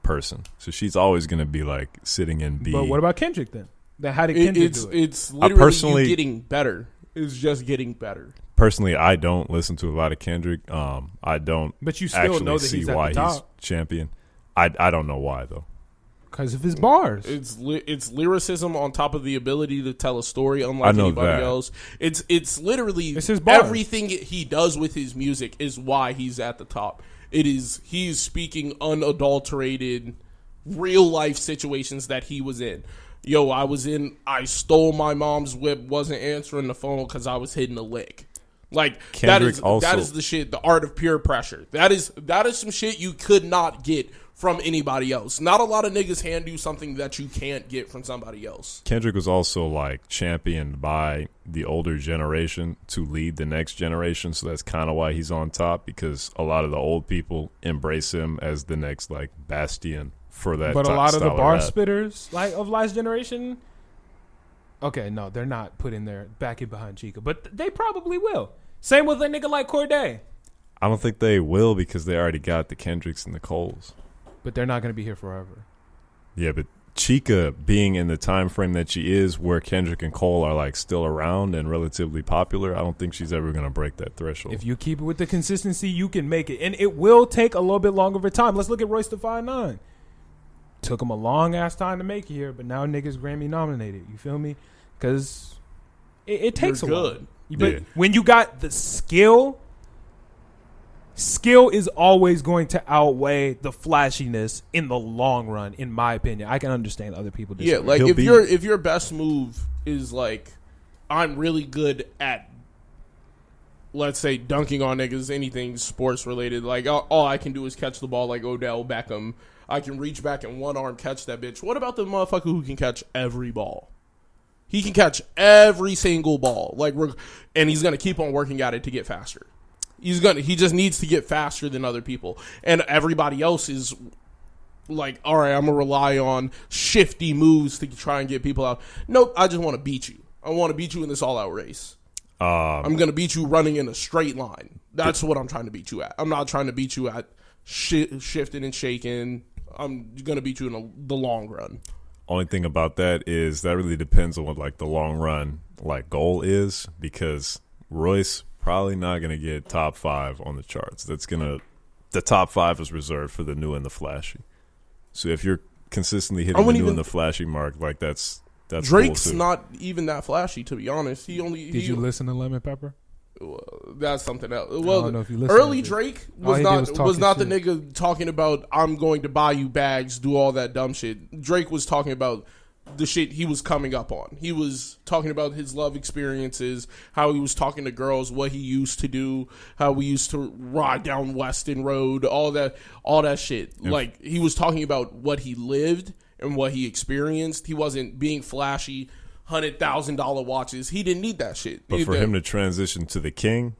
Speaker 3: person. So she's always going to be, like, sitting in B.
Speaker 1: But what about Kendrick, then? How did Kendrick do it?
Speaker 2: It's literally getting better. It's just getting better.
Speaker 3: Personally, I don't listen to a lot of Kendrick. I don't
Speaker 1: but you still
Speaker 3: actually
Speaker 1: know that
Speaker 3: see
Speaker 1: he's at
Speaker 3: why
Speaker 1: the top.
Speaker 3: he's champion. I don't know why, though.
Speaker 1: Because of his bars.
Speaker 2: It's lyricism on top of the ability to tell a story unlike anybody else. It's literally
Speaker 1: his bars.
Speaker 2: Everything he does with his music is why he's at the top. He's speaking unadulterated real life situations that he was in. Yo, I stole my mom's whip, wasn't answering the phone because I was hitting a lick. Like that is the shit, the art of peer pressure. That is some shit you could not get from anybody else. Not a lot of niggas hand you something that you can't get from somebody else.
Speaker 3: Kendrick was also like championed by the older generation to lead the next generation, so that's kind of why he's on top, because a lot of the old people embrace him as the next like bastion for that.
Speaker 1: But a lot of the bar spitters like of last generation, okay, no, they're not putting their backing behind Chika, but they probably will. Same with a nigga like Corday.
Speaker 3: I don't think they will because they already got the Kendricks and the Coles.
Speaker 1: But they're not going to be here forever.
Speaker 3: Yeah, but Chika being in the time frame that she is, where Kendrick and Cole are like still around and relatively popular, I don't think she's ever going to break that threshold.
Speaker 1: If you keep it with the consistency, you can make it. And it will take a little bit longer of a time. Let's look at Royce da 5'9". Took him a long-ass time to make it here, but now niggas Grammy nominated. You feel me? Because it takes a while. But when you got the skill is always going to outweigh the flashiness in the long run, in my opinion. I can understand other people disagree.
Speaker 2: Yeah, like if your best move is like, I'm really good at, let's say, dunking on niggas, anything sports related, like all I can do is catch the ball like Odell Beckham. I can reach back and one arm catch that bitch. What about the motherfucker who can catch every ball? He can catch every single ball, and he's gonna keep on working at it to get faster. He just needs to get faster than other people, and everybody else is like, all right, I'm gonna rely on shifty moves to try and get people out. Nope, I just want to beat you. I want to beat you in this all-out race. I'm gonna beat you running in a straight line. That's what I'm trying to beat you at. I'm not trying to beat you at shifting and shaking. I'm gonna beat you in the long run.
Speaker 3: Only thing about that is that really depends on what like the long run like goal is, because Royce probably not gonna get top 5 on the charts. The top 5 is reserved for the new and the flashy. So if you're consistently hitting the new and the flashy mark, like that's
Speaker 2: Drake's
Speaker 3: cool too.
Speaker 2: Not even that flashy, to be honest. Did
Speaker 1: you listen to Lemon Pepper?
Speaker 2: That's something else. Well,
Speaker 1: I don't know if you listened
Speaker 2: early
Speaker 1: to
Speaker 2: Drake was not the nigga talking about I'm going to buy you bags, do all that dumb shit. Drake was talking about the shit he was coming up on. He was talking about his love experiences, how he was talking to girls, what he used to do, how we used to ride down Weston Road, all that shit. Yeah. Like, he was talking about what he lived and what he experienced. He wasn't being flashy. $100,000 watches. He didn't need that shit.
Speaker 3: But for him to transition to the king,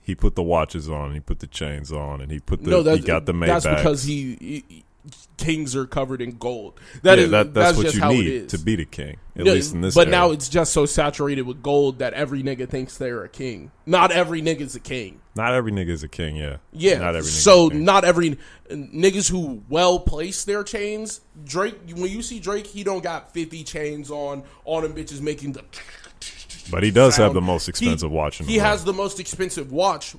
Speaker 3: he put the watches on, he put the chains on, and he got the Maybachs.
Speaker 2: That's because kings are covered in gold.
Speaker 3: That's what you need to be the king. At least in this era.
Speaker 2: Now it's just so saturated with gold that every nigga thinks they're a king. Not every nigga's a king.
Speaker 3: Not every nigga is a king, yeah.
Speaker 2: Yeah.
Speaker 3: Not every
Speaker 2: not every niggas who well place their chains. Drake, when you see Drake, he don't got 50 chains on, all them bitches making the.
Speaker 3: But he does have the most expensive watch in the world.
Speaker 2: He has the most expensive watch,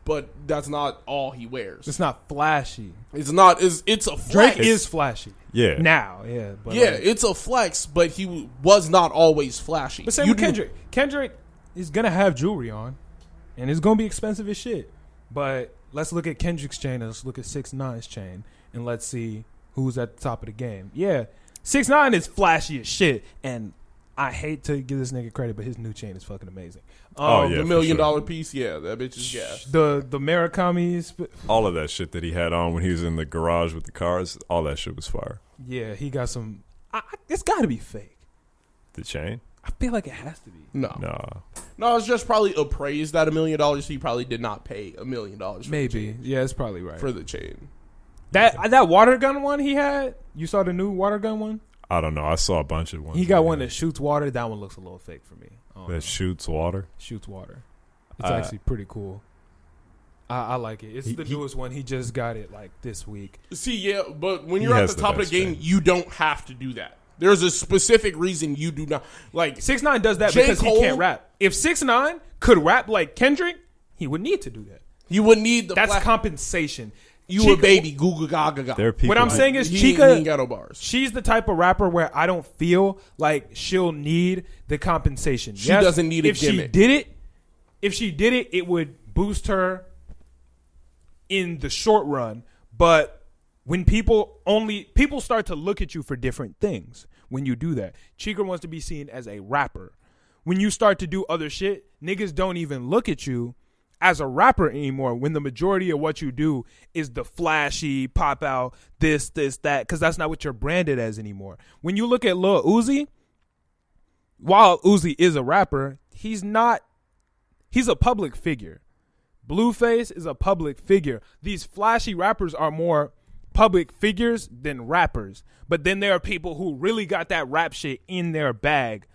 Speaker 2: but that's not all he wears.
Speaker 1: It's not flashy.
Speaker 2: It's not. It's a flex.
Speaker 1: Drake is flashy.
Speaker 3: Yeah.
Speaker 1: Now, yeah. But
Speaker 2: it's a flex, but he was not always flashy.
Speaker 1: But same with Kendrick. Kendrick is gonna have jewelry on, and it's gonna be expensive as shit. But let's look at Kendrick's chain and let's look at 6ix9ine's chain, and let's see who's at the top of the game. Yeah, 6ix9ine is flashy as shit, and I hate to give this nigga credit, but his new chain is fucking amazing.
Speaker 2: The $1 million piece, yeah, that bitch is gas.
Speaker 1: The Murakami's,
Speaker 3: all of that shit that he had on when he was in the garage with the cars, all that shit was fire.
Speaker 1: yeah, he got some. It's got to be fake.
Speaker 3: The chain?
Speaker 1: I feel like it has to be.
Speaker 2: No, it's just probably appraised at $1 million. He probably did not pay $1 million.
Speaker 1: Maybe, yeah, it's probably right
Speaker 2: for the chain.
Speaker 1: That water gun one he had. You saw the new water gun one?
Speaker 3: I don't know. I saw a bunch of ones.
Speaker 1: He got one that shoots water. That one looks a little fake for me.
Speaker 3: That shoots water?
Speaker 1: Shoots water. It's actually pretty cool. I like it. It's the newest one. He just got it like this week.
Speaker 2: See, yeah, but when you're at the top of the game, you don't have to do that. There's a specific reason you do not. Like
Speaker 1: 6ix9ine does that because he can't rap. If 6ix9ine could rap like Kendrick, he would need to do that.
Speaker 2: He would need the.
Speaker 1: That's compensation.
Speaker 2: You Chika, a baby, Google Gaga.
Speaker 1: What I'm saying is, Chika,
Speaker 2: ain't got no bars.
Speaker 1: She's the type of rapper where I don't feel like she'll need the compensation.
Speaker 2: She doesn't need a gimmick.
Speaker 1: If she did it, it would boost her in the short run. But when people start to look at you for different things when you do that. Chika wants to be seen as a rapper. When you start to do other shit, niggas don't even look at you as a rapper anymore, when the majority of what you do is the flashy, pop out, this, that, because that's not what you're branded as anymore. When you look at Lil Uzi, while Uzi is a rapper, he's a public figure. Blueface is a public figure. These flashy rappers are more public figures than rappers. But then there are people who really got that rap shit in their bag.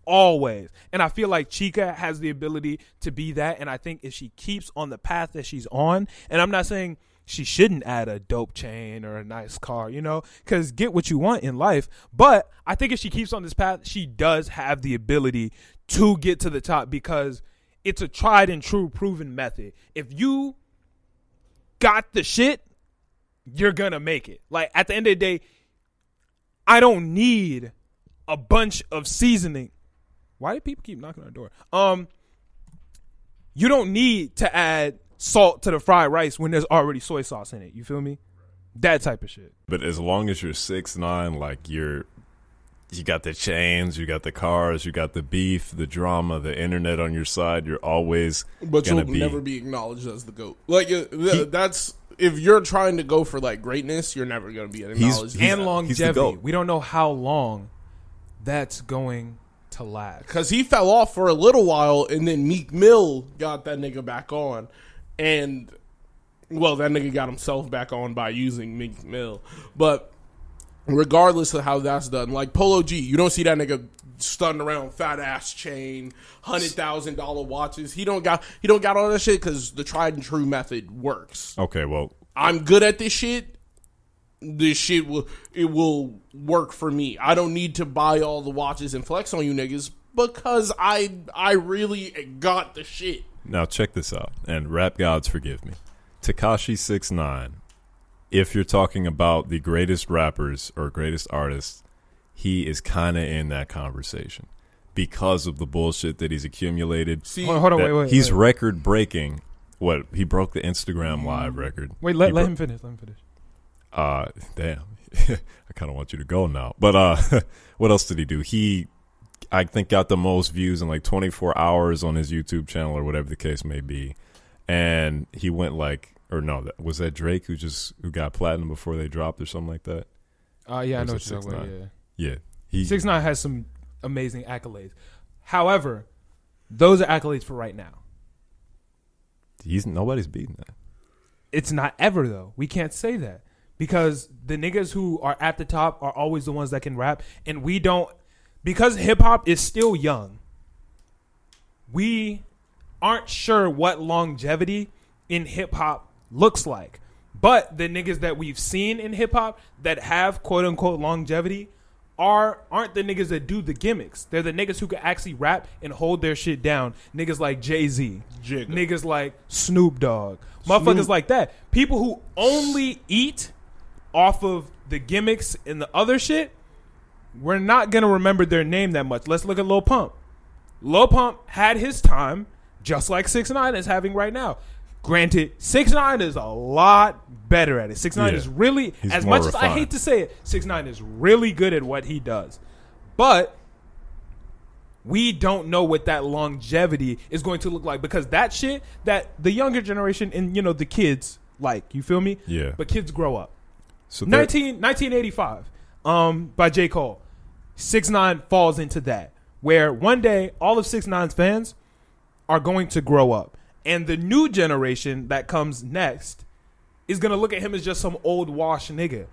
Speaker 1: Always. And I feel like Chika has the ability to be that. And I think if she keeps on the path that she's on, and I'm not saying she shouldn't add a dope chain or a nice car, because get what you want in life. But I think if she keeps on this path, she does have the ability to get to the top because it's a tried and true proven method. If you got the shit, you're going to make it. Like at the end of the day, I don't need a bunch of seasoning. Why do people keep knocking on our door? You don't need to add salt to the fried rice when there's already soy sauce in it. You feel me? That type of shit.
Speaker 3: But as long as you're 6ix9ine, like you got the chains, you got the cars, you got the beef, the drama, the internet on your side, you're always
Speaker 2: you'll never be acknowledged as the GOAT. Like that's if you're trying to go for like greatness, you're never going to be acknowledged.
Speaker 1: And longevity. We don't know how long that's going to last.
Speaker 2: Because he fell off for a little while, and then Meek Mill got that nigga back on. And, well, that nigga got himself back on by using Meek Mill. But regardless of how that's done, like Polo G, you don't see that nigga stunting around fat ass chain, $100,000 watches. He don't got all that shit because the tried and true method works.
Speaker 3: Okay, well,
Speaker 2: I'm good at this shit. This shit will work for me. I don't need to buy all the watches and flex on you niggas because I really got the shit.
Speaker 3: Now check this out, and rap gods forgive me. Tekashi 6ix9ine, if you're talking about the greatest rappers or greatest artists, he is kind of in that conversation because of the bullshit that he's accumulated.
Speaker 1: See, hold on, wait.
Speaker 3: He's record breaking. What, he broke the Instagram live record.
Speaker 1: Wait, let him finish.
Speaker 3: Damn. I kind of want you to go now. But what else did he do? He, I think, got the most views in like 24 hours on his YouTube channel or whatever the case may be. And he went was that Drake who got platinum before they dropped or something like that?
Speaker 1: Yeah, I know what you're talking about.
Speaker 3: Yeah.
Speaker 1: 6ix9ine has some amazing accolades. However, those are accolades for right now.
Speaker 3: Nobody's beating that.
Speaker 1: It's not ever, though. We can't say that. Because the niggas who are at the top are always the ones that can rap. And we don't, because hip hop is still young, we aren't sure what longevity in hip hop looks like. But the niggas that we've seen in hip hop that have quote unquote longevity aren't the niggas that do the gimmicks. They're the niggas who can actually rap and hold their shit down. Niggas like Jay-Z.
Speaker 2: Jigga.
Speaker 1: Niggas like Snoop Dogg. Motherfuckers like that. People who only eat off of the gimmicks and the other shit, we're not going to remember their name that much. Let's look at Lil Pump. Lil Pump had his time, just like 6ix9ine is having right now. Granted, 6ix9ine is a lot better at it. 6ix9ine is really,
Speaker 3: He's
Speaker 1: as
Speaker 3: more
Speaker 1: much
Speaker 3: refined.
Speaker 1: as I hate to say it, 6ix9ine is really good at what he does. But we don't know what that longevity is going to look like, because that shit that the younger generation and, you know, the kids like, you feel me?
Speaker 3: Yeah.
Speaker 1: But kids grow up.
Speaker 3: So
Speaker 1: 1985 by J. Cole. 6ix9ine falls into that, where one day all of 6ix9ine's fans are going to grow up, and the new generation that comes next is going to look at him as just some old wash nigga.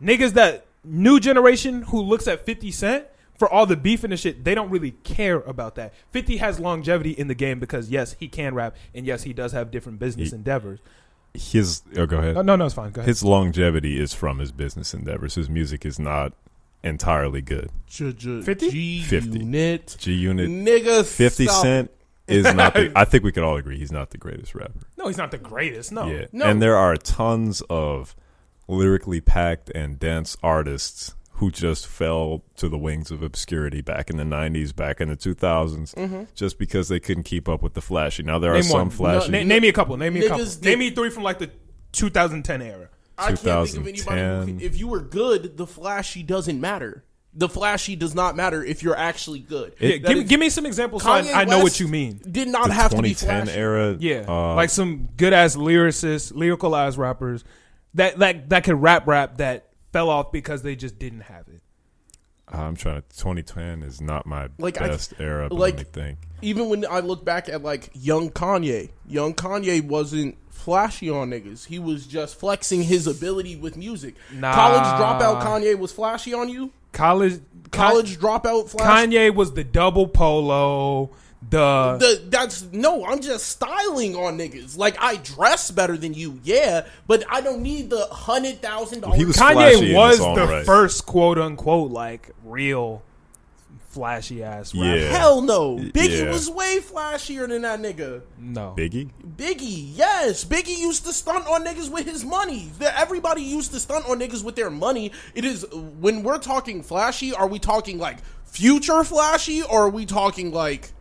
Speaker 1: Niggas, that new generation who looks at 50 Cent for all the beef and the shit, they don't really care about that. 50 has longevity in the game because, yes, he can rap, and yes, he does have different business endeavors.
Speaker 3: Go ahead.
Speaker 1: No, it's fine. Go ahead.
Speaker 3: His longevity is from his business endeavors. His music is not entirely good.
Speaker 1: 50?
Speaker 2: G-Unit.
Speaker 3: G-Unit.
Speaker 2: Nigga,
Speaker 3: 50
Speaker 2: stop.
Speaker 3: Cent is not the, I think we could all agree he's not the greatest rapper.
Speaker 1: No, he's not the greatest. No.
Speaker 3: Yeah.
Speaker 2: No.
Speaker 3: And there are tons of lyrically packed and dense artists who just fell to the wings of obscurity back in the 90s, back in the 2000s, just because they couldn't keep up with the flashy. Now, there are some flashy.
Speaker 1: Name me a couple. Name me a couple.
Speaker 2: Niggas
Speaker 1: Name me three from like the 2010 era.
Speaker 2: I can't think of anybody.
Speaker 3: 2010.
Speaker 2: If you were good, the flashy doesn't matter. The flashy does not matter if you're actually good.
Speaker 1: Give me some examples so
Speaker 2: Kanye
Speaker 1: I know what
Speaker 2: West
Speaker 1: you mean.
Speaker 2: Did not
Speaker 3: The
Speaker 2: have to be
Speaker 3: 2010
Speaker 2: flashy.
Speaker 3: era.
Speaker 1: Yeah, like some good ass lyricists, lyrical ass rappers that could rap that fell off because they just didn't have it.
Speaker 3: I'm trying to. 2010 is not my
Speaker 2: Like,
Speaker 3: best era, but
Speaker 2: like-
Speaker 3: let me think.
Speaker 2: Even when I look back at like young Kanye wasn't flashy on niggas. He was just flexing his ability with music.
Speaker 1: Nah.
Speaker 2: College dropout Kanye was flashy on you.
Speaker 1: College
Speaker 2: Dropout flashy.
Speaker 1: Kanye was the double polo.
Speaker 2: I'm just styling on niggas. Like, I dress better than you, yeah, but I don't need the $100,000.
Speaker 3: He was flashy
Speaker 1: Kanye
Speaker 3: in
Speaker 1: was
Speaker 3: his own
Speaker 1: the
Speaker 3: right.
Speaker 1: first quote unquote like real flashy ass rapper.
Speaker 3: Yeah.
Speaker 2: Hell no. Biggie
Speaker 3: Yeah.
Speaker 2: was way flashier than that nigga.
Speaker 1: No.
Speaker 3: Biggie?
Speaker 2: Biggie, yes. Biggie used to stunt on niggas with his money. Everybody used to stunt on niggas with their money. It is, when we're talking flashy, are we talking like Future flashy, or are we talking like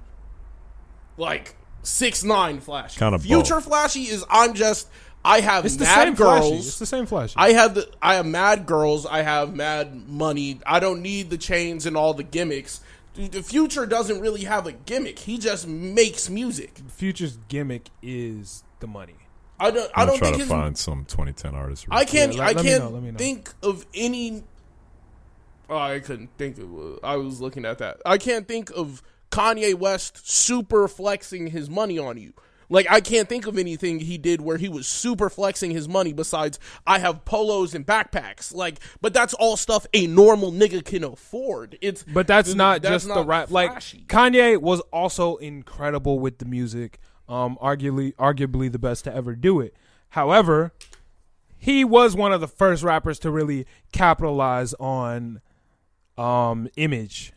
Speaker 2: 6ix9ine flashy?
Speaker 3: Kinda
Speaker 2: Future
Speaker 3: both.
Speaker 2: flashy is I have
Speaker 1: It's the
Speaker 2: mad
Speaker 1: same flashy.
Speaker 2: girls.
Speaker 1: It's the same flashy.
Speaker 2: I have mad girls. I have mad money. I don't need the chains and all the gimmicks. Dude, the Future doesn't really have a gimmick. He just makes music.
Speaker 1: Future's gimmick is the money.
Speaker 2: I don't
Speaker 3: I'm
Speaker 2: think
Speaker 3: trying to
Speaker 2: his.
Speaker 3: find some 2010 artists.
Speaker 2: I can't.
Speaker 1: Yeah,
Speaker 2: I
Speaker 1: let me
Speaker 2: can't
Speaker 1: know, let me know.
Speaker 2: think of any. Oh, I couldn't think of. I was looking at that. I can't think of Kanye West super flexing his money on you. Like, I can't think of anything he did where he was super flexing his money besides I have polos and backpacks. Like, but that's all stuff a normal nigga can afford.
Speaker 1: But that's not just the rap. Like,
Speaker 2: flashy.
Speaker 1: Kanye was also incredible with the music. Arguably the best to ever do it. However, he was one of the first rappers to really capitalize on image.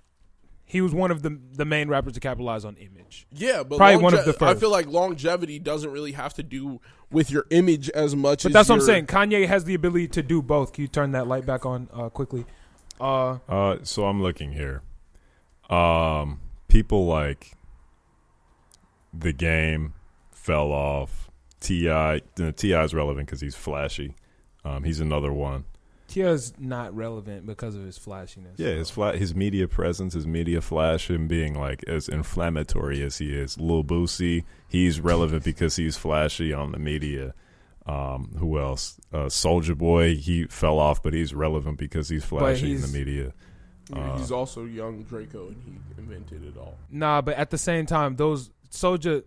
Speaker 1: He was one of the main rappers to capitalize on image.
Speaker 2: Yeah, but
Speaker 1: Probably one of the first.
Speaker 2: I feel like longevity doesn't really have to do with your image as much.
Speaker 1: But
Speaker 2: as
Speaker 1: that's what I'm
Speaker 2: your-
Speaker 1: saying. Kanye has the ability to do both. Can you turn that light back on quickly?
Speaker 3: So I'm looking here. People like The Game fell off. T.I. is relevant because he's flashy. He's another one.
Speaker 1: Tia's not relevant because of his flashiness.
Speaker 3: Yeah, his media presence, his media flash, him being like as inflammatory as he is. Lil Boosie, he's relevant because he's flashy on the media. Who else? Soulja Boy, he fell off, but he's relevant because he's flashy in the media.
Speaker 2: He's also young Draco, and he invented it all.
Speaker 1: Nah, but at the same time, those Soulja.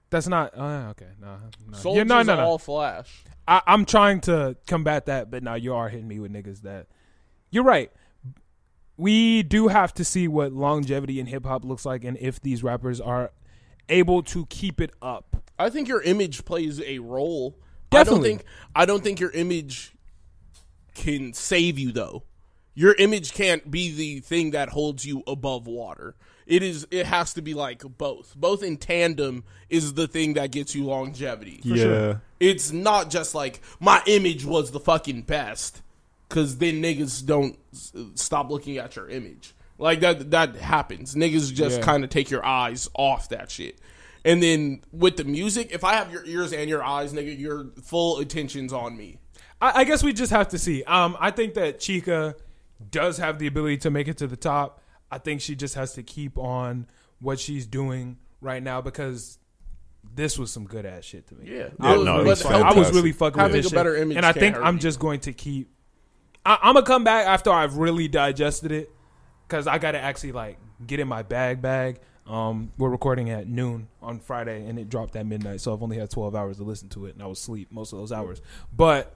Speaker 1: That's not okay. No.
Speaker 2: Soulja's
Speaker 1: No.
Speaker 2: all flash.
Speaker 1: I'm trying to combat that, but now you are hitting me with niggas that. You're right. We do have to see what longevity in hip hop looks like, and if these rappers are able to keep it up.
Speaker 2: I think your image plays a role.
Speaker 1: Definitely.
Speaker 2: I don't think your image can save you though. Your image can't be the thing that holds you above water. It has to be like both. Both in tandem is the thing that gets you longevity.
Speaker 3: Yeah.
Speaker 1: sure.
Speaker 2: It's not just like my image was the fucking best, because then niggas don't stop looking at your image. Like that happens. Niggas just kind of take your eyes off that shit. And then with the music, if I have your ears and your eyes, nigga, your full attention's on me.
Speaker 1: I guess we just have to see. I think that Chika does have the ability to make it to the top. I think she just has to keep on what she's doing right now because this was some good ass shit to me.
Speaker 2: Yeah,
Speaker 1: I was really fucking with this shit. Better image, and I think I'm just going to keep. I'm gonna come back after I've really digested it because I gotta actually like get in my bag. We're recording at noon on Friday and it dropped at midnight, so I've only had 12 hours to listen to it, and I was asleep most of those hours. But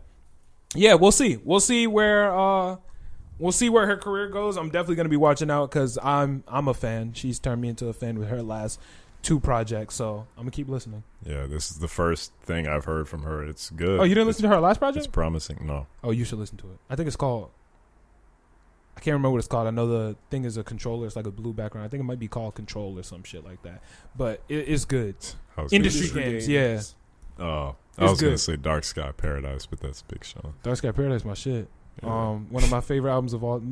Speaker 1: yeah, we'll see. We'll see where her career goes. I'm definitely gonna be watching out because I'm a fan. She's turned me into a fan with her last 2 projects, so I'm gonna keep listening.
Speaker 3: Yeah, this is the first thing I've heard from her. It's good.
Speaker 1: Oh, you didn't listen to her last project?
Speaker 3: It's promising. No.
Speaker 1: Oh, you should listen to it. I think it's called. I can't remember what it's called. I know the thing is a controller. It's like a blue background. I think it might be called Control or some shit like that. But it's good. Industry games, yeah.
Speaker 3: Oh, I was going to say Dark Sky Paradise, but that's Big Sean.
Speaker 1: Dark Sky Paradise, my shit. Yeah. One of my favorite albums of all,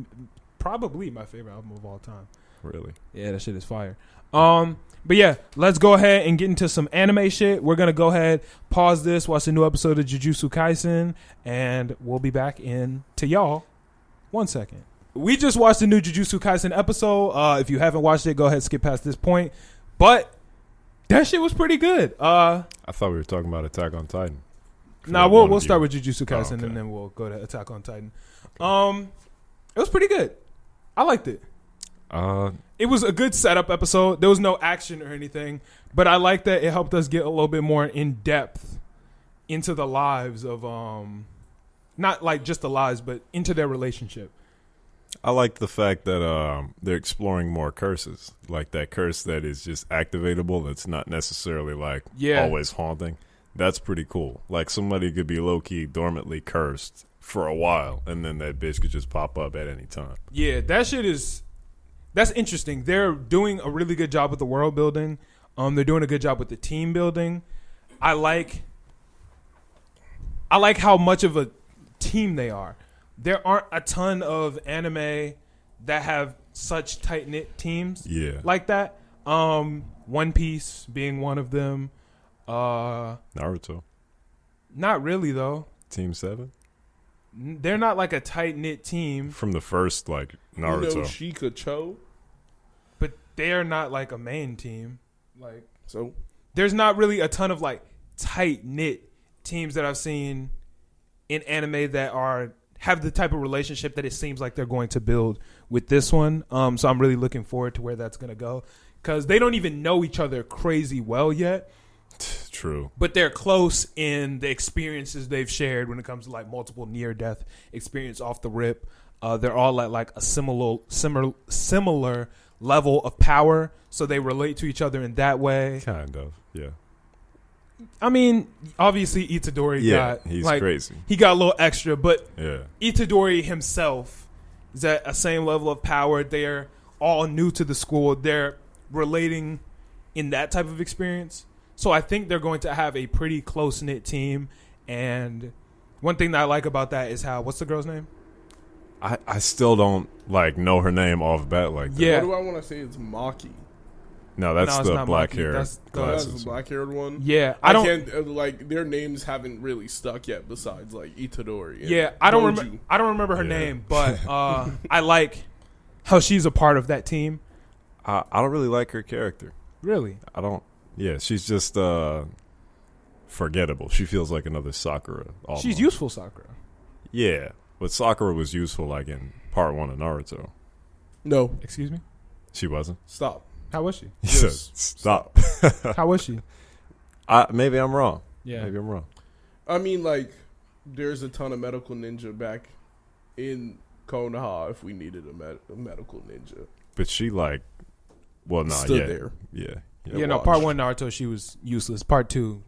Speaker 1: probably my favorite album of all time.
Speaker 3: Really?
Speaker 1: Yeah, that shit is fire. But yeah, let's go ahead and get into some anime shit. We're going to go ahead, pause this, watch a new episode of Jujutsu Kaisen, and we'll be back in to y'all 1 second. We just watched the new Jujutsu Kaisen episode. If you haven't watched it, go ahead and skip past this point. But that shit was pretty good.
Speaker 3: I thought we were talking about Attack on Titan.
Speaker 1: Nah, we'll start with Jujutsu Kaisen and then we'll go to Attack on Titan. It was pretty good. I liked it. It was a good setup episode. There was no action or anything, but I like that it helped us get a little bit more in depth into the lives of not like just the lives, but into their relationship.
Speaker 3: I like the fact that they're exploring more curses, like that curse that is just activatable. That's not necessarily like always haunting. That's pretty cool. Like somebody could be low key dormantly cursed for a while, and then that bitch could just pop up at any time. Yeah,
Speaker 1: that shit is. That's interesting. They're doing a really good job with the world building. They're doing a good job with the team building. I like how much of a team they are. There aren't a ton of anime that have such tight-knit teams like that. One Piece being one of them.
Speaker 3: Naruto.
Speaker 1: Not really, though.
Speaker 3: Team 7?
Speaker 1: They're not like a tight-knit team.
Speaker 3: From the first, like, Naruto.
Speaker 2: You know Chika Cho?
Speaker 1: But they're not like a main team. Like,
Speaker 2: so
Speaker 1: there's not really a ton of like tight-knit teams that I've seen in anime that have the type of relationship that it seems like they're going to build with this one. So I'm really looking forward to where that's going to go. Because they don't even know each other crazy well yet.
Speaker 3: True.
Speaker 1: But they're close in the experiences they've shared when it comes to like multiple near-death experience off the rip. They're all at like a similar level of power. So they relate to each other in that way.
Speaker 3: Kind of, yeah.
Speaker 1: I mean, obviously Itadori
Speaker 3: he's like, crazy.
Speaker 1: He got a little extra, but Itadori himself is at a same level of power. They're all new to the school. They're relating in that type of experience. So I think they're going to have a pretty close-knit team. And one thing that I like about that is how, what's the girl's name?
Speaker 3: I still don't like know her name off bat like that.
Speaker 2: Yeah. What do I want to say? It's Maki.
Speaker 3: No, that's the black hair.
Speaker 2: That's the black haired one.
Speaker 1: Yeah,
Speaker 2: I can't like their names haven't really stuck yet. Besides like Itadori.
Speaker 1: Yeah, I don't remember her name, but I like how she's a part of that team.
Speaker 3: I don't really like her character.
Speaker 1: Really,
Speaker 3: I don't. Yeah, she's just forgettable. She feels like another Sakura. Almost.
Speaker 1: She's useful, Sakura.
Speaker 3: Yeah, but Sakura was useful like in part 1 of Naruto.
Speaker 2: No,
Speaker 1: excuse me.
Speaker 3: She wasn't.
Speaker 2: Stop.
Speaker 1: How was she?
Speaker 3: Yes. Stop.
Speaker 1: How was she?
Speaker 3: Maybe I'm wrong.
Speaker 1: Yeah.
Speaker 3: Maybe I'm wrong.
Speaker 2: I mean, like, there's a ton of medical ninja back in Konoha if we needed a medical ninja.
Speaker 3: But she, like, well, nah,
Speaker 2: stood there.
Speaker 3: Yeah.
Speaker 1: Yeah, no, part 1 Naruto, she was useless. Part 2,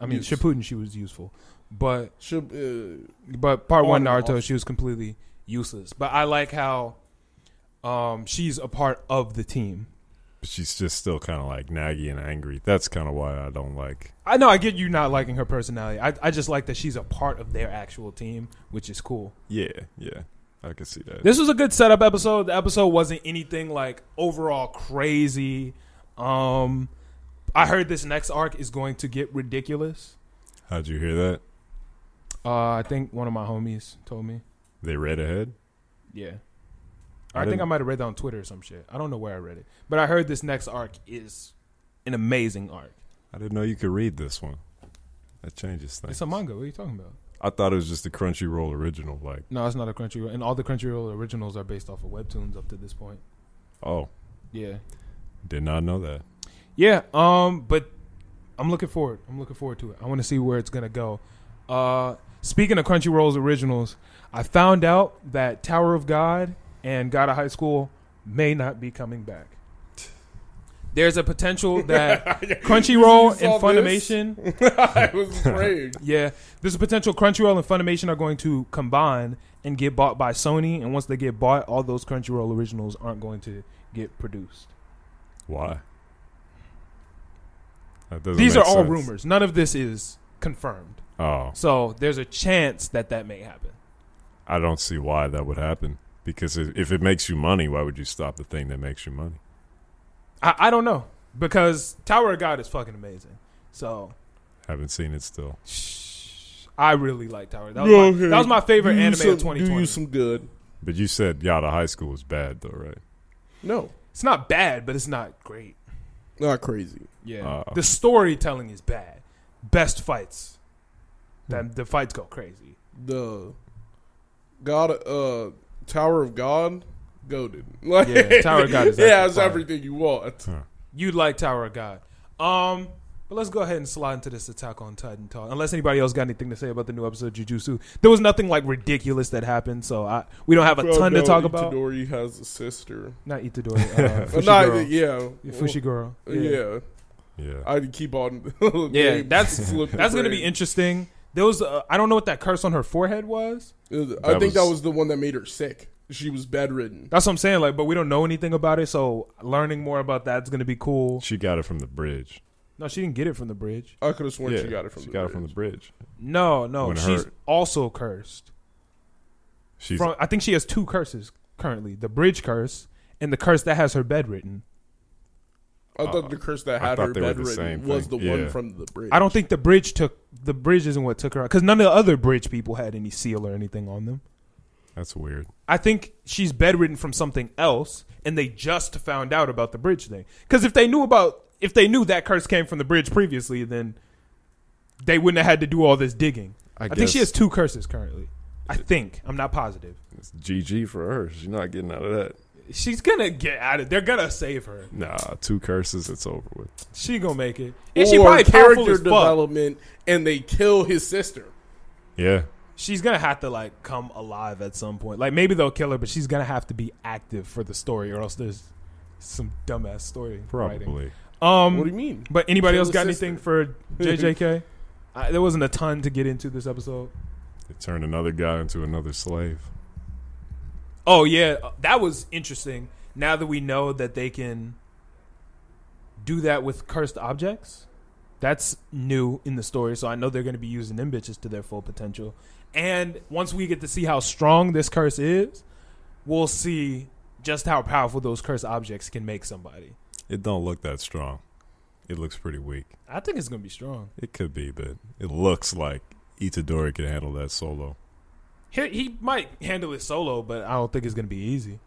Speaker 1: I mean, Shippuden, she was useful. But part 1 Naruto, she was completely useless. But I like how she's a part of the team.
Speaker 3: But she's just still kind of like naggy and angry. That's kind of why I don't like.
Speaker 1: I know, I get you not liking her personality. I just like that she's a part of their actual team, which is cool.
Speaker 3: Yeah. I can see that.
Speaker 1: This was a good setup episode. The episode wasn't anything like overall crazy. I heard this next arc is going to get ridiculous.
Speaker 3: How'd you hear that?
Speaker 1: I think one of my homies told me.
Speaker 3: They read ahead?
Speaker 1: Yeah. I think I might have read that on Twitter or some shit. I don't know where I read it. But I heard this next arc is an amazing arc.
Speaker 3: I didn't know you could read this one. That changes things.
Speaker 1: It's a manga. What are you talking about?
Speaker 3: I thought it was just a Crunchyroll original. Like,
Speaker 1: No, it's not a Crunchyroll. And all the Crunchyroll originals are based off of webtoons up to this point.
Speaker 3: oh,
Speaker 1: Yeah.
Speaker 3: did not know that.
Speaker 1: Yeah, but I'm looking forward. I'm looking forward to it. I want to see where it's going to go. Speaking of Crunchyroll's originals, I found out that Tower of God and God of High School may not be coming back. There's a potential that Crunchyroll and Funimation...
Speaker 2: I was afraid.
Speaker 1: Yeah, there's a potential Crunchyroll and Funimation are going to combine and get bought by Sony. And once they get bought, all those Crunchyroll originals aren't going to get produced.
Speaker 3: Why? That doesn't
Speaker 1: These
Speaker 3: make
Speaker 1: are all
Speaker 3: sense.
Speaker 1: rumors. None of this is confirmed.
Speaker 3: Oh,
Speaker 1: So there's a chance that may happen.
Speaker 3: I don't see why that would happen. Because if it makes you money, why would you stop the thing that makes you money?
Speaker 1: I don't know. Because Tower of God is fucking amazing. So
Speaker 3: Haven't seen it still.
Speaker 1: I really like Tower. That was my favorite anime of 2020.
Speaker 2: Do you some good.
Speaker 3: But you said Yada High School was bad, though, right?
Speaker 2: No,
Speaker 1: It's not bad, but it's not great.
Speaker 2: not crazy.
Speaker 1: Yeah. The storytelling is bad. Best fights. The fights go crazy.
Speaker 2: The Tower of God, goated. Like,
Speaker 1: Yeah, Tower of God is
Speaker 2: it
Speaker 1: actually
Speaker 2: has
Speaker 1: fire.
Speaker 2: everything you want.
Speaker 1: You'd like Tower of God. But let's go ahead and slide into this Attack on Titan talk. Unless anybody else got anything to say about the new episode of Jujutsu. There was nothing like ridiculous that happened, so we don't have a ton to talk about.
Speaker 2: Itadori has a sister.
Speaker 1: Not Itadori.
Speaker 2: Fushiguro.
Speaker 1: Fushiguro.
Speaker 2: Yeah.
Speaker 3: Yeah.
Speaker 2: I'd keep on.
Speaker 1: Yeah, that's going to be interesting. There was I don't know what that curse on her forehead was.
Speaker 2: I think that was the one that made her sick. She was bedridden.
Speaker 1: That's what I'm saying. Like, but we don't know anything about it, so learning more about that's going to be cool.
Speaker 3: She got it from the bridge.
Speaker 1: No, she didn't get it from the bridge.
Speaker 2: I could have sworn
Speaker 3: Yeah,
Speaker 2: she got it from the bridge.
Speaker 1: No,
Speaker 3: When
Speaker 1: she's also cursed.
Speaker 3: She's
Speaker 1: I think she has two curses currently: the bridge curse and the curse that has her bedridden.
Speaker 2: I thought the curse that had her bedridden was the one from the bridge.
Speaker 1: I don't think the bridge isn't what took her out, because none of the other bridge people had any seal or anything on them.
Speaker 3: That's weird.
Speaker 1: I think she's bedridden from something else, and they just found out about the bridge thing. Because if they knew that curse came from the bridge previously, then they wouldn't have had to do all this digging. I think she has two curses currently. I think. I'm not positive.
Speaker 3: It's GG for her. She's not getting out of that.
Speaker 1: She's gonna get out of. They're gonna save her.
Speaker 3: Nah, 2 curses. It's over with.
Speaker 1: She gonna make it.
Speaker 2: Or
Speaker 1: And she probably powerful
Speaker 2: character
Speaker 1: as fuck.
Speaker 2: development, and they kill his sister.
Speaker 3: Yeah.
Speaker 1: She's gonna have to like come alive at some point. Like maybe they'll kill her, but she's gonna have to be active for the story, or else there's some dumbass story
Speaker 3: Probably.
Speaker 2: What do you mean?
Speaker 1: But anybody
Speaker 2: Kill
Speaker 1: else
Speaker 2: the
Speaker 1: got
Speaker 2: sister.
Speaker 1: anything for JJK? There wasn't a ton to get into this episode.
Speaker 3: They turned another guy into another slave.
Speaker 1: Oh yeah, that was interesting. Now that we know that they can do that with cursed objects, that's new in the story. So I know they're going to be using them bitches to their full potential. And once we get to see how strong this curse is, we'll see just how powerful those cursed objects can make somebody.
Speaker 3: It don't look that strong. It looks pretty weak.
Speaker 1: I think it's going to be strong.
Speaker 3: It could be, but it looks like Itadori can handle that solo.
Speaker 1: He might handle it solo, but I don't think it's going to be easy.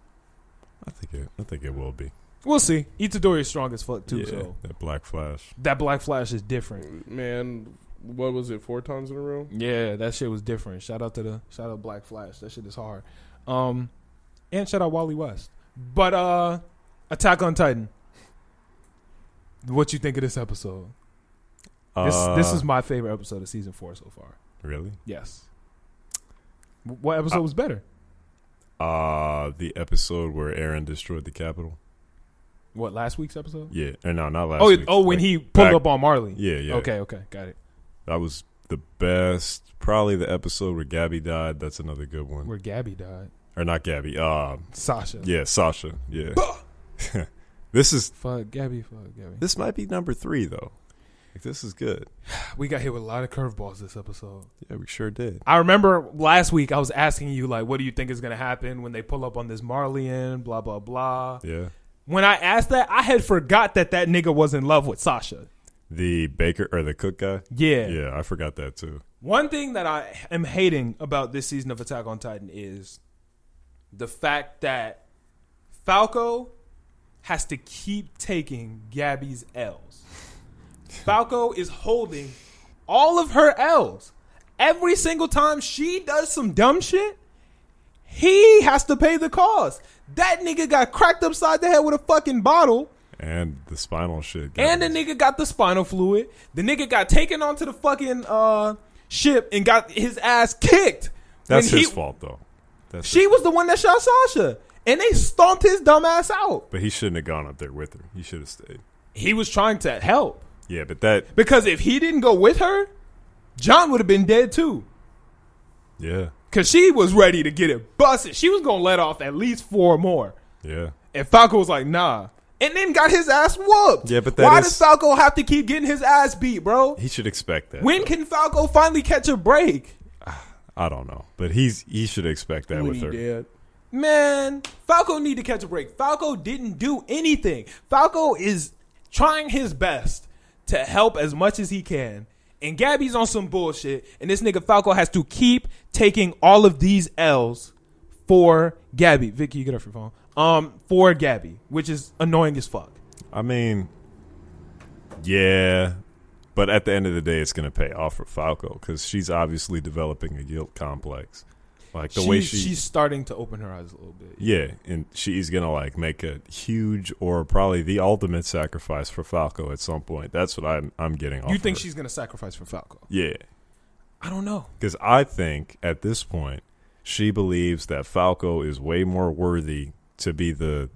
Speaker 3: I think it will be.
Speaker 1: We'll see. Itadori is strong as fuck too.
Speaker 3: Yeah,
Speaker 1: So
Speaker 3: that Black Flash.
Speaker 1: that Black Flash is different.
Speaker 2: Man, what was it? 4 times in a row?
Speaker 1: Yeah, that shit was different. Shout out Black Flash. That shit is hard. And shout out Wally West. But Attack on Titan. What you think of this episode? This is my favorite episode of season 4 so far.
Speaker 3: Really?
Speaker 1: Yes. What episode was better?
Speaker 3: The episode where Eren destroyed the Capitol.
Speaker 1: What, last week's episode?
Speaker 3: Yeah, or no, not last week.
Speaker 1: When he pulled up on Marley.
Speaker 3: Yeah.
Speaker 1: Okay, got it.
Speaker 3: That was the best. Probably the episode where Gabby died. That's another good one.
Speaker 1: Where Gabby died.
Speaker 3: Or not Gabby.
Speaker 1: Sasha.
Speaker 3: Yeah, Sasha. Yeah. This is
Speaker 1: Fuck Gabby.
Speaker 3: This might be number 3 though. Like, this is good.
Speaker 1: We got hit with a lot of curveballs this episode.
Speaker 3: Yeah, we sure did.
Speaker 1: I remember last week I was asking you, like, what do you think is going to happen when they pull up on this Marleyan, blah, blah, blah.
Speaker 3: Yeah.
Speaker 1: When I asked that, I had forgot that nigga was in love with Sasha.
Speaker 3: The baker or the cook guy?
Speaker 1: Yeah.
Speaker 3: Yeah, I forgot that too.
Speaker 1: One thing that I am hating about this season of Attack on Titan is the fact that Falco has to keep taking Gabby's L's. Falco is holding all of her L's. Every single time she does some dumb shit, he has to pay the cost. That nigga got cracked upside the head with a fucking bottle.
Speaker 3: And the spinal shit.
Speaker 1: And the nigga got the spinal fluid. The nigga got taken onto the fucking ship and got his ass kicked.
Speaker 3: That's his fault, though.
Speaker 1: She was the one that shot Sasha. And they stomped his dumb ass out.
Speaker 3: But he shouldn't have gone up there with her. He should have stayed.
Speaker 1: He was trying to help.
Speaker 3: Yeah, but that...
Speaker 1: Because if he didn't go with her, John would have been dead too.
Speaker 3: Yeah.
Speaker 1: Because she was ready to get it busted. She was going to let off at least 4 more.
Speaker 3: Yeah.
Speaker 1: And Falco was like, nah. And then got his ass whooped.
Speaker 3: Yeah, but
Speaker 1: why does Falco have to keep getting his ass beat, bro?
Speaker 3: He should expect that.
Speaker 1: When can Falco finally catch a break?
Speaker 3: I don't know. But he should expect that with her.
Speaker 2: Did.
Speaker 1: Man, Falco need to catch a break. Falco didn't do anything. Falco is trying his best to help as much as he can. And Gabby's on some bullshit. And this nigga Falco has to keep taking all of these L's for Gabby. Vicky, you get off your phone. For Gabby, which is annoying as fuck.
Speaker 3: I mean, yeah. But at the end of the day, it's going to pay off for Falco because she's obviously developing a guilt complex. Like the way
Speaker 1: she's starting to open her eyes a little bit.
Speaker 3: Yeah, and she's going to like make a huge or probably the ultimate sacrifice for Falco at some point. That's what I'm getting off
Speaker 1: You think
Speaker 3: her.
Speaker 1: she's going to sacrifice for Falco?
Speaker 3: Yeah.
Speaker 1: I don't know.
Speaker 3: Because I think at this point, she believes that Falco is way more worthy to be the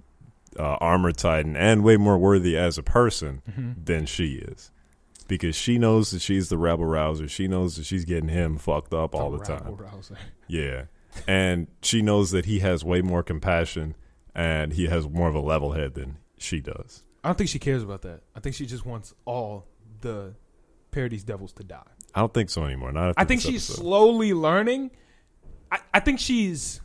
Speaker 3: armor titan and way more worthy as a person than she is. Because she knows that she's the rebel rouser. She knows that she's getting him fucked up all the time. Yeah. And she knows that he has way more compassion and he has more of a level head than she does.
Speaker 1: I don't think she cares about that. I think she just wants all the Paradise Devils to die.
Speaker 3: I don't think so anymore. Not after
Speaker 1: I think
Speaker 3: this
Speaker 1: she's
Speaker 3: episode.
Speaker 1: slowly learning. I think she's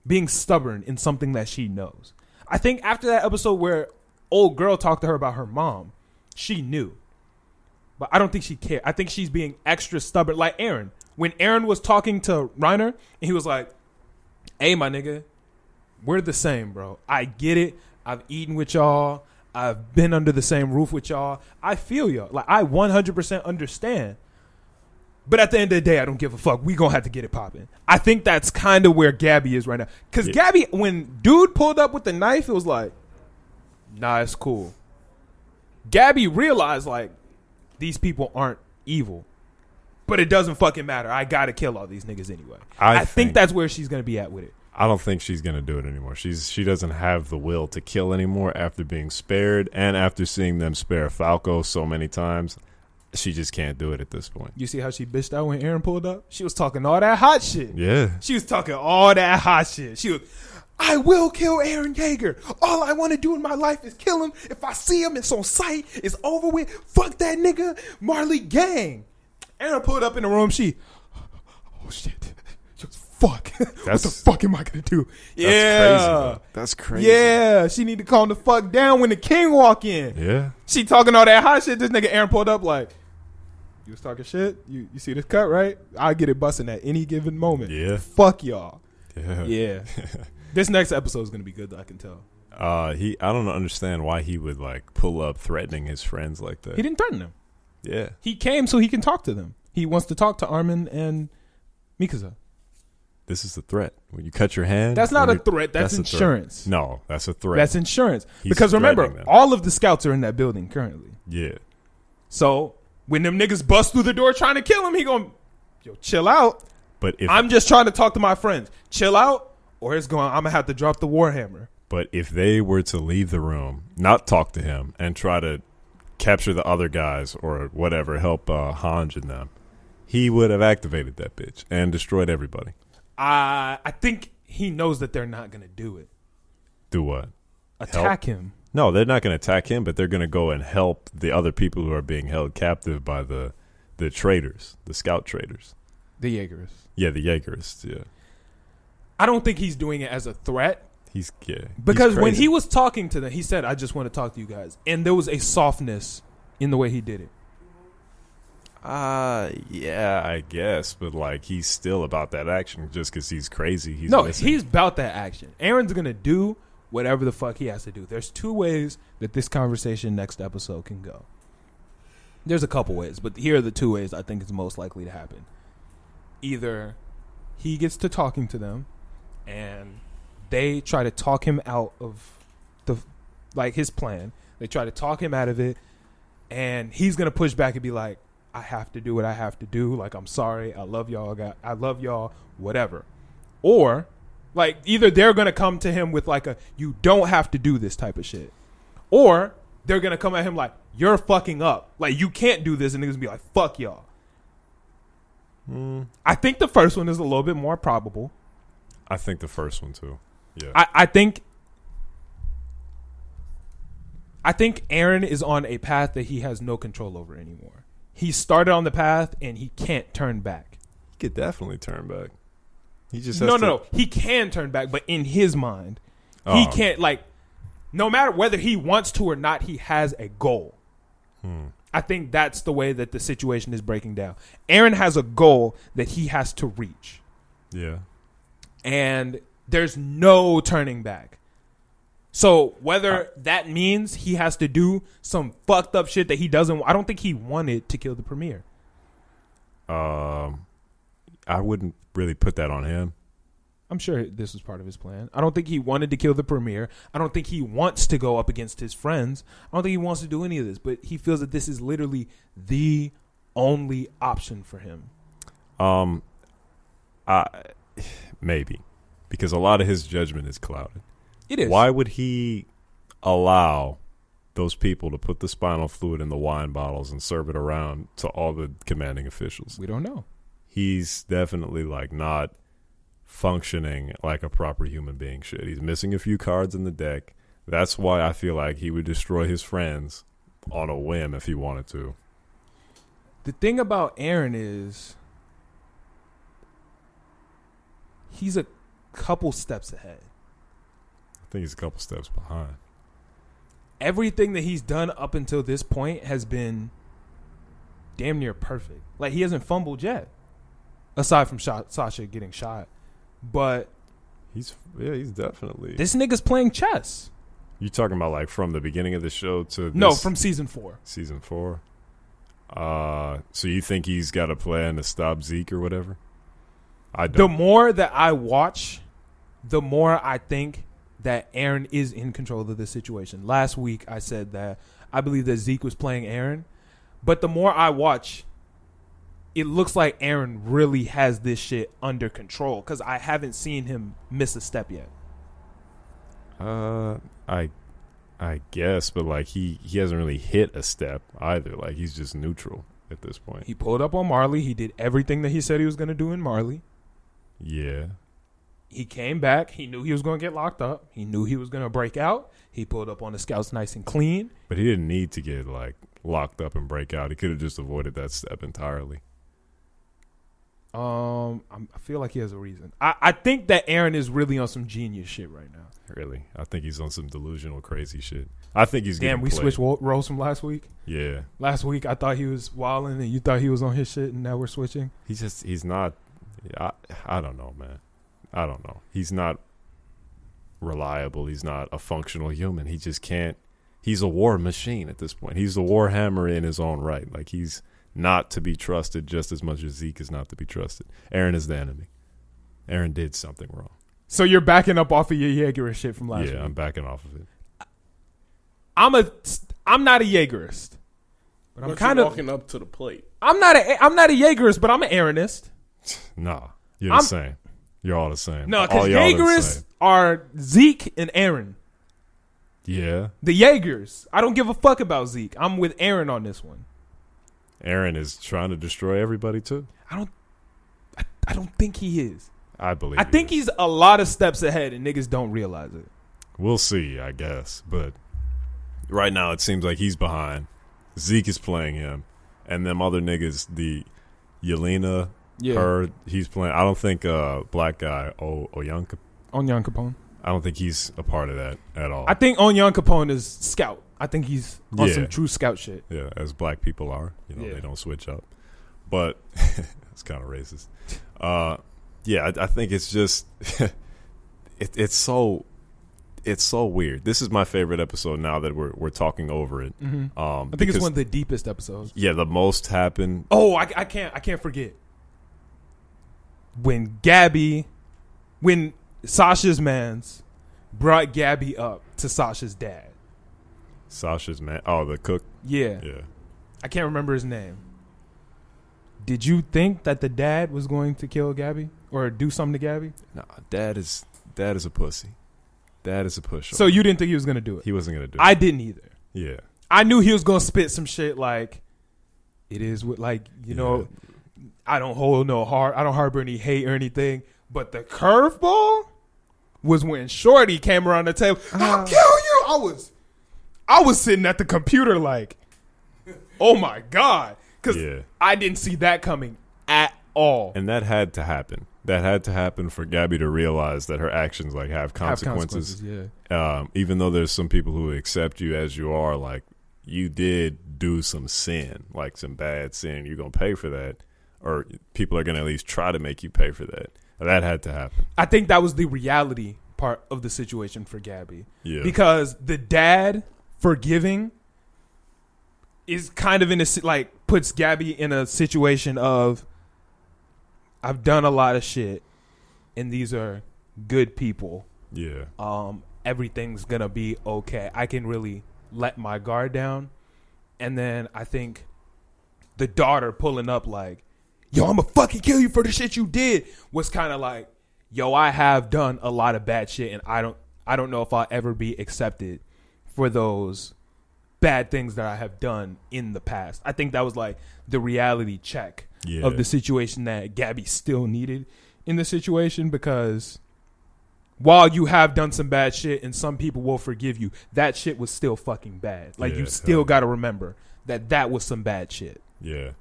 Speaker 1: being stubborn in something that she knows. I think after that episode where old girl talked to her about her mom, she knew. But I don't think she cared. I think she's being extra stubborn. Like Aaron. When Aaron was talking to Reiner, and he was like, hey, my nigga, we're the same, bro. I get it. I've eaten with y'all. I've been under the same roof with y'all. I feel y'all. Like, I 100% understand. But at the end of the day, I don't give a fuck. We gonna have to get it popping. I think that's kind of where Gabby is right now. Because Gabby, when dude pulled up with the knife, it was like, nah, it's cool. Gabby realized, like, these people aren't evil. But it doesn't fucking matter. I gotta kill all these niggas anyway. I think that's where she's gonna be at with it.
Speaker 3: I don't think she's gonna do it anymore. She doesn't have the will to kill anymore after being spared and after seeing them spare Falco so many times. She just can't do it at this point.
Speaker 1: You see how she bitched out when Aaron pulled up? She was talking all that hot shit.
Speaker 3: Yeah.
Speaker 1: She was talking all that hot shit. She was, I will kill Aaron Yeager. All I want to do in my life is kill him. If I see him, it's on sight. It's over with. Fuck that nigga. Marley gang. Aaron pulled up in the room. She, oh shit. She was, fuck. What the fuck am I going to do?
Speaker 3: That's crazy.
Speaker 1: Yeah. She need to calm the fuck down when the king walk in.
Speaker 3: Yeah.
Speaker 1: She talking all that hot shit. This nigga Aaron pulled up like, you was talking shit? You see this cut, right? I get it busting at any given moment.
Speaker 3: Yeah.
Speaker 1: Fuck y'all.
Speaker 3: Yeah.
Speaker 1: Yeah. This next episode is going to be good, though, I can tell.
Speaker 3: I don't understand why he would like pull up threatening his friends like that.
Speaker 1: He didn't threaten them.
Speaker 3: Yeah.
Speaker 1: He came so he can talk to them. He wants to talk to Armin and Mikasa.
Speaker 3: This is a threat. When you cut your hand.
Speaker 1: That's not a threat. That's insurance.
Speaker 3: No, that's a threat.
Speaker 1: That's insurance.
Speaker 3: He's
Speaker 1: because remember,
Speaker 3: threatening them.
Speaker 1: all of the scouts are in that building currently.
Speaker 3: Yeah.
Speaker 1: So when them niggas bust through the door trying to kill him, he going, yo, chill out.
Speaker 3: But if
Speaker 1: I'm just trying to talk to my friends. Chill out. Or it's going, I'm going to have to drop the Warhammer.
Speaker 3: But if they were to leave the room, not talk to him, and try to capture the other guys or whatever, help Hanj and them, he would have activated that bitch and destroyed everybody.
Speaker 1: I think he knows that they're not going to do it.
Speaker 3: Do what?
Speaker 1: Attack him.
Speaker 3: No, they're not going to attack him, but they're going to go and help the other people who are being held captive by the traders, the scout traders.
Speaker 1: The Jaegers.
Speaker 3: Yeah, the Jaegers, yeah.
Speaker 1: I don't think he's doing it as a threat.
Speaker 3: Because
Speaker 1: when he was talking to them, he said, I just want to talk to you guys. And there was a softness in the way he did it.
Speaker 3: Yeah, I guess. But, like, he's still about that action just because he's crazy. He's
Speaker 1: about that action. Aaron's going to do whatever the fuck he has to do. There's two ways that this conversation next episode can go. There's a couple ways, but here are the two ways I think is most likely to happen. Either he gets to talking to them and they try to talk him out of his plan. They try to talk him out of it, and he's going to push back and be like, I have to do what I have to do. Like, I'm sorry. I love y'all. I love y'all, whatever. Or, like, either they're going to come to him with, like, you don't have to do this type of shit. Or they're going to come at him like, you're fucking up. Like, you can't do this. And niggas be like, fuck y'all. I think the first one is a little bit more probable.
Speaker 3: I think the first one, too. Yeah.
Speaker 1: I think Aaron is on a path that he has no control over anymore. He started on the path and he can't turn back.
Speaker 3: He could definitely turn back. He just
Speaker 1: no. He can turn back, but in his mind, he can't. Like, no matter whether he wants to or not, he has a goal. I think that's the way that the situation is breaking down. Aaron has a goal that he has to reach.
Speaker 3: Yeah.
Speaker 1: And there's no turning back. So whether that means he has to do some fucked up shit that he doesn't, I don't think he wanted to kill the premier.
Speaker 3: I wouldn't really put that on him.
Speaker 1: I'm sure this was part of his plan. I don't think he wanted to kill the premier. I don't think he wants to go up against his friends. I don't think he wants to do any of this, but he feels that this is literally the only option for him.
Speaker 3: Maybe. Because a lot of his judgment is clouded.
Speaker 1: It is.
Speaker 3: Why would he allow those people to put the spinal fluid in the wine bottles and serve it around to all the commanding officials?
Speaker 1: We don't know.
Speaker 3: He's definitely like not functioning like a proper human being should. He's missing a few cards in the deck. That's why I feel like he would destroy his friends on a whim if he wanted to.
Speaker 1: The thing about Aaron is he's a couple steps ahead.
Speaker 3: I think he's a couple steps behind.
Speaker 1: Everything that he's done up until this point has been damn near perfect. Like, he hasn't fumbled yet, aside from Sasha getting shot. But
Speaker 3: he's definitely.
Speaker 1: This nigga's playing chess.
Speaker 3: You talking about like from the beginning of the show to this?
Speaker 1: No, from season 4.
Speaker 3: Season 4. So you think he's got a plan to stop Zeke or whatever? I don't.
Speaker 1: The more that I watch, the more I think that Aaron is in control of the situation. Last week I said that I believe that Zeke was playing Aaron, but the more I watch, it looks like Aaron really has this shit under control because I haven't seen him miss a step yet.
Speaker 3: I guess, but like he hasn't really hit a step either. Like, he's just neutral at this point.
Speaker 1: He pulled up on Marley. He did everything that he said he was going to do in Marley.
Speaker 3: Yeah.
Speaker 1: He came back. He knew he was going to get locked up. He knew he was going to break out. He pulled up on the scouts nice and clean.
Speaker 3: But he didn't need to get like locked up and break out. He could have just avoided that step entirely.
Speaker 1: I feel like he has a reason. I think that Aaron is really on some genius shit right now.
Speaker 3: Really? I think he's on some delusional crazy shit. I think he's getting played.
Speaker 1: Switched roles from last week?
Speaker 3: Yeah.
Speaker 1: Last week I thought he was wilding and you thought he was on his shit, and now we're switching?
Speaker 3: He's not. I don't know, man. I don't know. He's not reliable. He's not a functional human. He just can't. He's a war machine at this point. He's a war hammer in his own right. Like, he's not to be trusted just as much as Zeke is not to be trusted. Aaron is the enemy. Aaron did something wrong.
Speaker 1: So you're backing up off of your Jaegerist shit from last week?
Speaker 3: Yeah, I'm backing off of it.
Speaker 2: I'm not a Jaegerist,
Speaker 1: but I'm kind of
Speaker 2: walking up to the plate.
Speaker 1: I'm not a Jaegerist, but I'm an Aaronist.
Speaker 3: Nah, you're the same. You're all the same.
Speaker 1: No, because Jaegerists are Zeke and Aaron.
Speaker 3: Yeah.
Speaker 1: The Jaegers. I don't give a fuck about Zeke. I'm with Aaron on this one.
Speaker 3: Aaron is trying to destroy everybody too.
Speaker 1: I don't think he is.
Speaker 3: I believe.
Speaker 1: I think he's a lot of steps ahead, and niggas don't realize it.
Speaker 3: We'll see, I guess, but right now it seems like he's behind. Zeke is playing him, and them other niggas, the Yelena, he's playing. I don't think black guy
Speaker 1: Onyan Capone.
Speaker 3: I don't think he's a part of that at all.
Speaker 1: I think Onyan Capone is scout. I think he's on some true scout shit.
Speaker 3: Yeah, as black people are, they don't switch up. But it's kind of racist. I think it's just it's so weird. This is my favorite episode now that we're talking over it.
Speaker 1: Mm-hmm. I think it's one of the deepest episodes.
Speaker 3: Yeah, the most happened.
Speaker 1: Oh, I can't forget when Sasha's mans brought Gabby up to Sasha's dad.
Speaker 3: Sasha's man. Oh, the cook.
Speaker 1: Yeah. I can't remember his name. Did you think that the dad was going to kill Gabby or do something to Gabby?
Speaker 3: Nah, dad is a pussy. Dad is a pushover.
Speaker 1: So you didn't think he was going to do it?
Speaker 3: He wasn't going to do it.
Speaker 1: I didn't either.
Speaker 3: Yeah.
Speaker 1: I knew he was going to spit some shit like, it is what, like, I don't harbor any hate or anything. But the curveball was when Shorty came around the table. I'll kill you. I was sitting at the computer like, oh my God. Because I didn't see that coming at all.
Speaker 3: And that had to happen. That had to happen for Gabby to realize that her actions like have consequences. Even though there's some people who accept you as you are, like you did do some sin, like some bad sin. You're going to pay for that. Or people are going to at least try to make you pay for that. That had to happen.
Speaker 1: I think that was the reality part of the situation for Gabby.
Speaker 3: Yeah.
Speaker 1: Because the dad forgiving is kind of puts Gabby in a situation of, I've done a lot of shit and these are good people.
Speaker 3: Yeah.
Speaker 1: Everything's gonna be okay. I can really let my guard down. And then I think the daughter pulling up like, yo, I'm gonna fucking kill you for the shit you did, was kind of like, yo, I have done a lot of bad shit and I don't know if I'll ever be accepted for those bad things that I have done in the past. I think that was like the reality check of the situation that Gabby still needed in the situation, because while you have done some bad shit and some people will forgive you, that shit was still fucking bad. Like you still got to remember that was some bad shit.
Speaker 3: Yeah.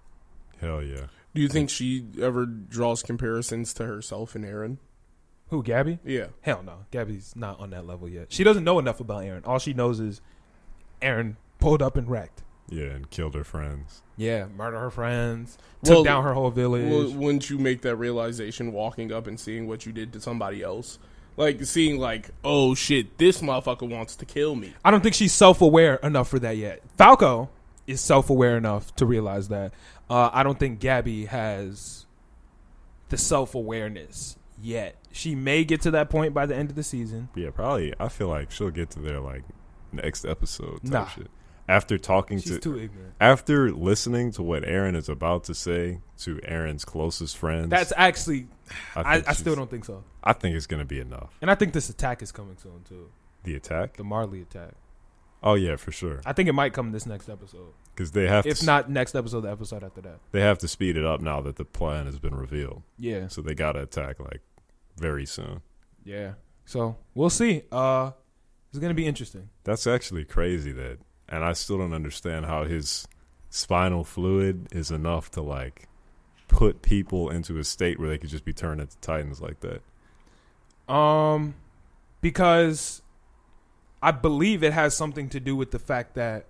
Speaker 3: Hell yeah.
Speaker 2: Do you think she ever draws comparisons to herself and Aaron?
Speaker 1: Who, Gabby?
Speaker 2: Yeah.
Speaker 1: Hell no. Gabby's not on that level yet. She doesn't know enough about Aaron. All she knows is Aaron pulled up and wrecked.
Speaker 3: Yeah, and killed her friends.
Speaker 1: Yeah, murdered her friends, took down her whole village.
Speaker 2: Wouldn't you make that realization walking up and seeing what you did to somebody else? Like, seeing like, oh shit, this motherfucker wants to kill me.
Speaker 1: I don't think she's self-aware enough for that yet. Falco is self-aware enough to realize that. I don't think Gabby has the self-awareness yet. She may get to that point by the end of the season.
Speaker 3: Yeah, probably. I feel like she'll get to there like next episode type shit. After
Speaker 1: She's too ignorant.
Speaker 3: After listening to what Aaron is about to say to Aaron's closest friends.
Speaker 1: That's actually, I still don't think so.
Speaker 3: I think it's going to be enough.
Speaker 1: And I think this attack is coming soon too.
Speaker 3: The attack?
Speaker 1: The Marley attack.
Speaker 3: Oh yeah, for sure.
Speaker 1: I think it might come this next episode.
Speaker 3: Because they have
Speaker 1: if not next episode, the episode after that.
Speaker 3: They have to speed it up now that the plan has been revealed.
Speaker 1: Yeah.
Speaker 3: So they got to attack like very soon.
Speaker 1: Yeah. So we'll see. It's going to be interesting.
Speaker 3: That's actually crazy and I still don't understand how his spinal fluid is enough to like put people into a state where they could just be turned into Titans like that.
Speaker 1: Because I believe it has something to do with the fact that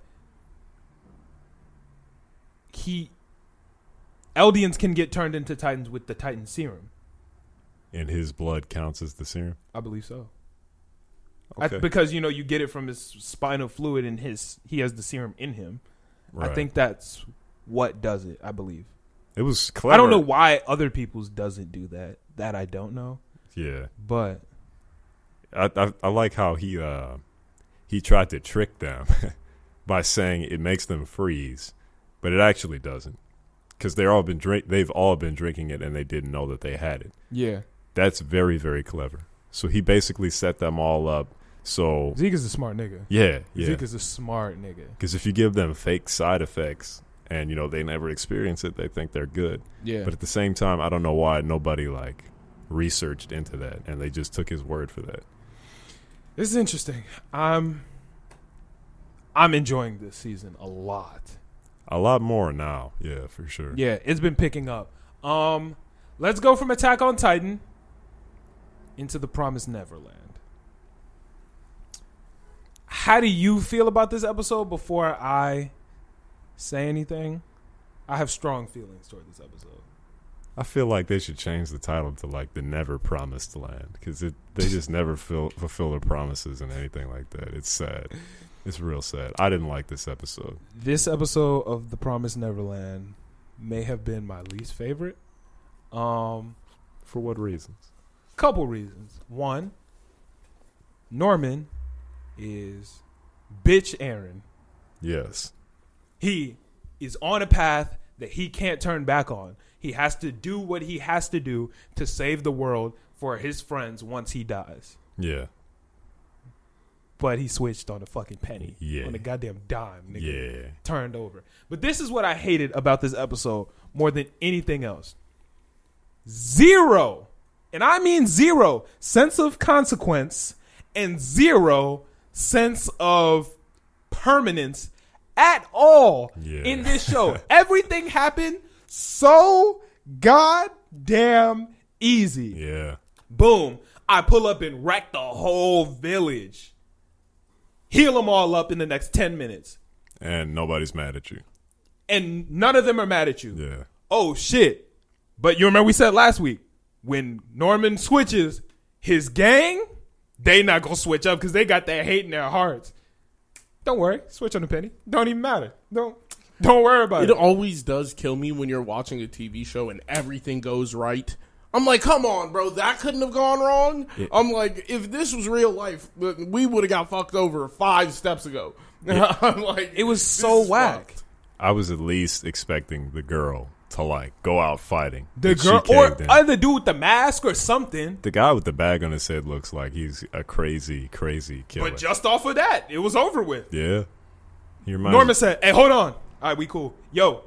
Speaker 1: Eldians can get turned into Titans with the Titan serum.
Speaker 3: And his blood counts as the serum?
Speaker 1: I believe so.
Speaker 3: Okay.
Speaker 1: Because, you get it from his spinal fluid and he has the serum in him. Right. I think that's what does it, I believe.
Speaker 3: It was clever.
Speaker 1: I don't know why other people's doesn't do that. That I don't know.
Speaker 3: Yeah.
Speaker 1: But
Speaker 3: I like how he tried to trick them by saying it makes them freeze, but it actually doesn't. Because they've all been drinking it and they didn't know that they had it.
Speaker 1: Yeah.
Speaker 3: That's very, very clever. So he basically set them all up. So
Speaker 1: Zeke is a smart nigga.
Speaker 3: Yeah.
Speaker 1: Zeke is a smart nigga.
Speaker 3: Because if you give them fake side effects and, they never experience it, they think they're good.
Speaker 1: Yeah.
Speaker 3: But at the same time, I don't know why nobody, researched into that and they just took his word for that.
Speaker 1: This is interesting. I'm enjoying this season a lot.
Speaker 3: A lot more now. Yeah, for sure.
Speaker 1: Yeah, it's been picking up. Let's go from Attack on Titan into The Promised Neverland. How do you feel about this episode before I say anything? I have strong feelings toward this episode.
Speaker 3: I feel like they should change the title to like The Never Promised Land, because they just never fulfill their promises and anything like that. It's sad. It's real sad. I didn't like this episode.
Speaker 1: This episode of The Promised Neverland may have been my least favorite.
Speaker 3: For what reasons?
Speaker 1: Couple reasons. One, Norman is bitch Aaron.
Speaker 3: Yes.
Speaker 1: He is on a path that he can't turn back on. He has to do what he has to do to save the world for his friends once he dies.
Speaker 3: Yeah.
Speaker 1: But he switched on a fucking penny.
Speaker 3: Yeah.
Speaker 1: On a goddamn dime. Nigga.
Speaker 3: Yeah.
Speaker 1: Turned over. But this is what I hated about this episode more than anything else. Zero, and I mean zero, sense of consequence and zero sense of permanence at all in this show. Everything happened so goddamn easy.
Speaker 3: Yeah.
Speaker 1: Boom. I pull up and wreck the whole village. Heal them all up in the next 10 minutes.
Speaker 3: And nobody's mad at you.
Speaker 1: And none of them are mad at you.
Speaker 3: Yeah.
Speaker 1: Oh, shit. But you remember we said last week, when Norman switches, his gang, they not going to switch up because they got that hate in their hearts. Don't worry. Switch on the penny. Don't even matter. Don't worry about it.
Speaker 2: It always does kill me when you're watching a TV show and everything goes right. I'm like, come on, bro. That couldn't have gone wrong. Yeah. I'm like, if this was real life, we would have got fucked over 5 steps ago. Yeah. I'm like,
Speaker 1: it was so whack.
Speaker 2: Fucked.
Speaker 3: I was at least expecting the girl to like go out fighting.
Speaker 1: The girl, or either dude with the mask or something.
Speaker 3: The guy with the bag on his head looks like he's a crazy, crazy killer.
Speaker 1: But just off of that, it was over with.
Speaker 3: Yeah.
Speaker 1: Norman said, "Hey, hold on. All right, we cool. Yo,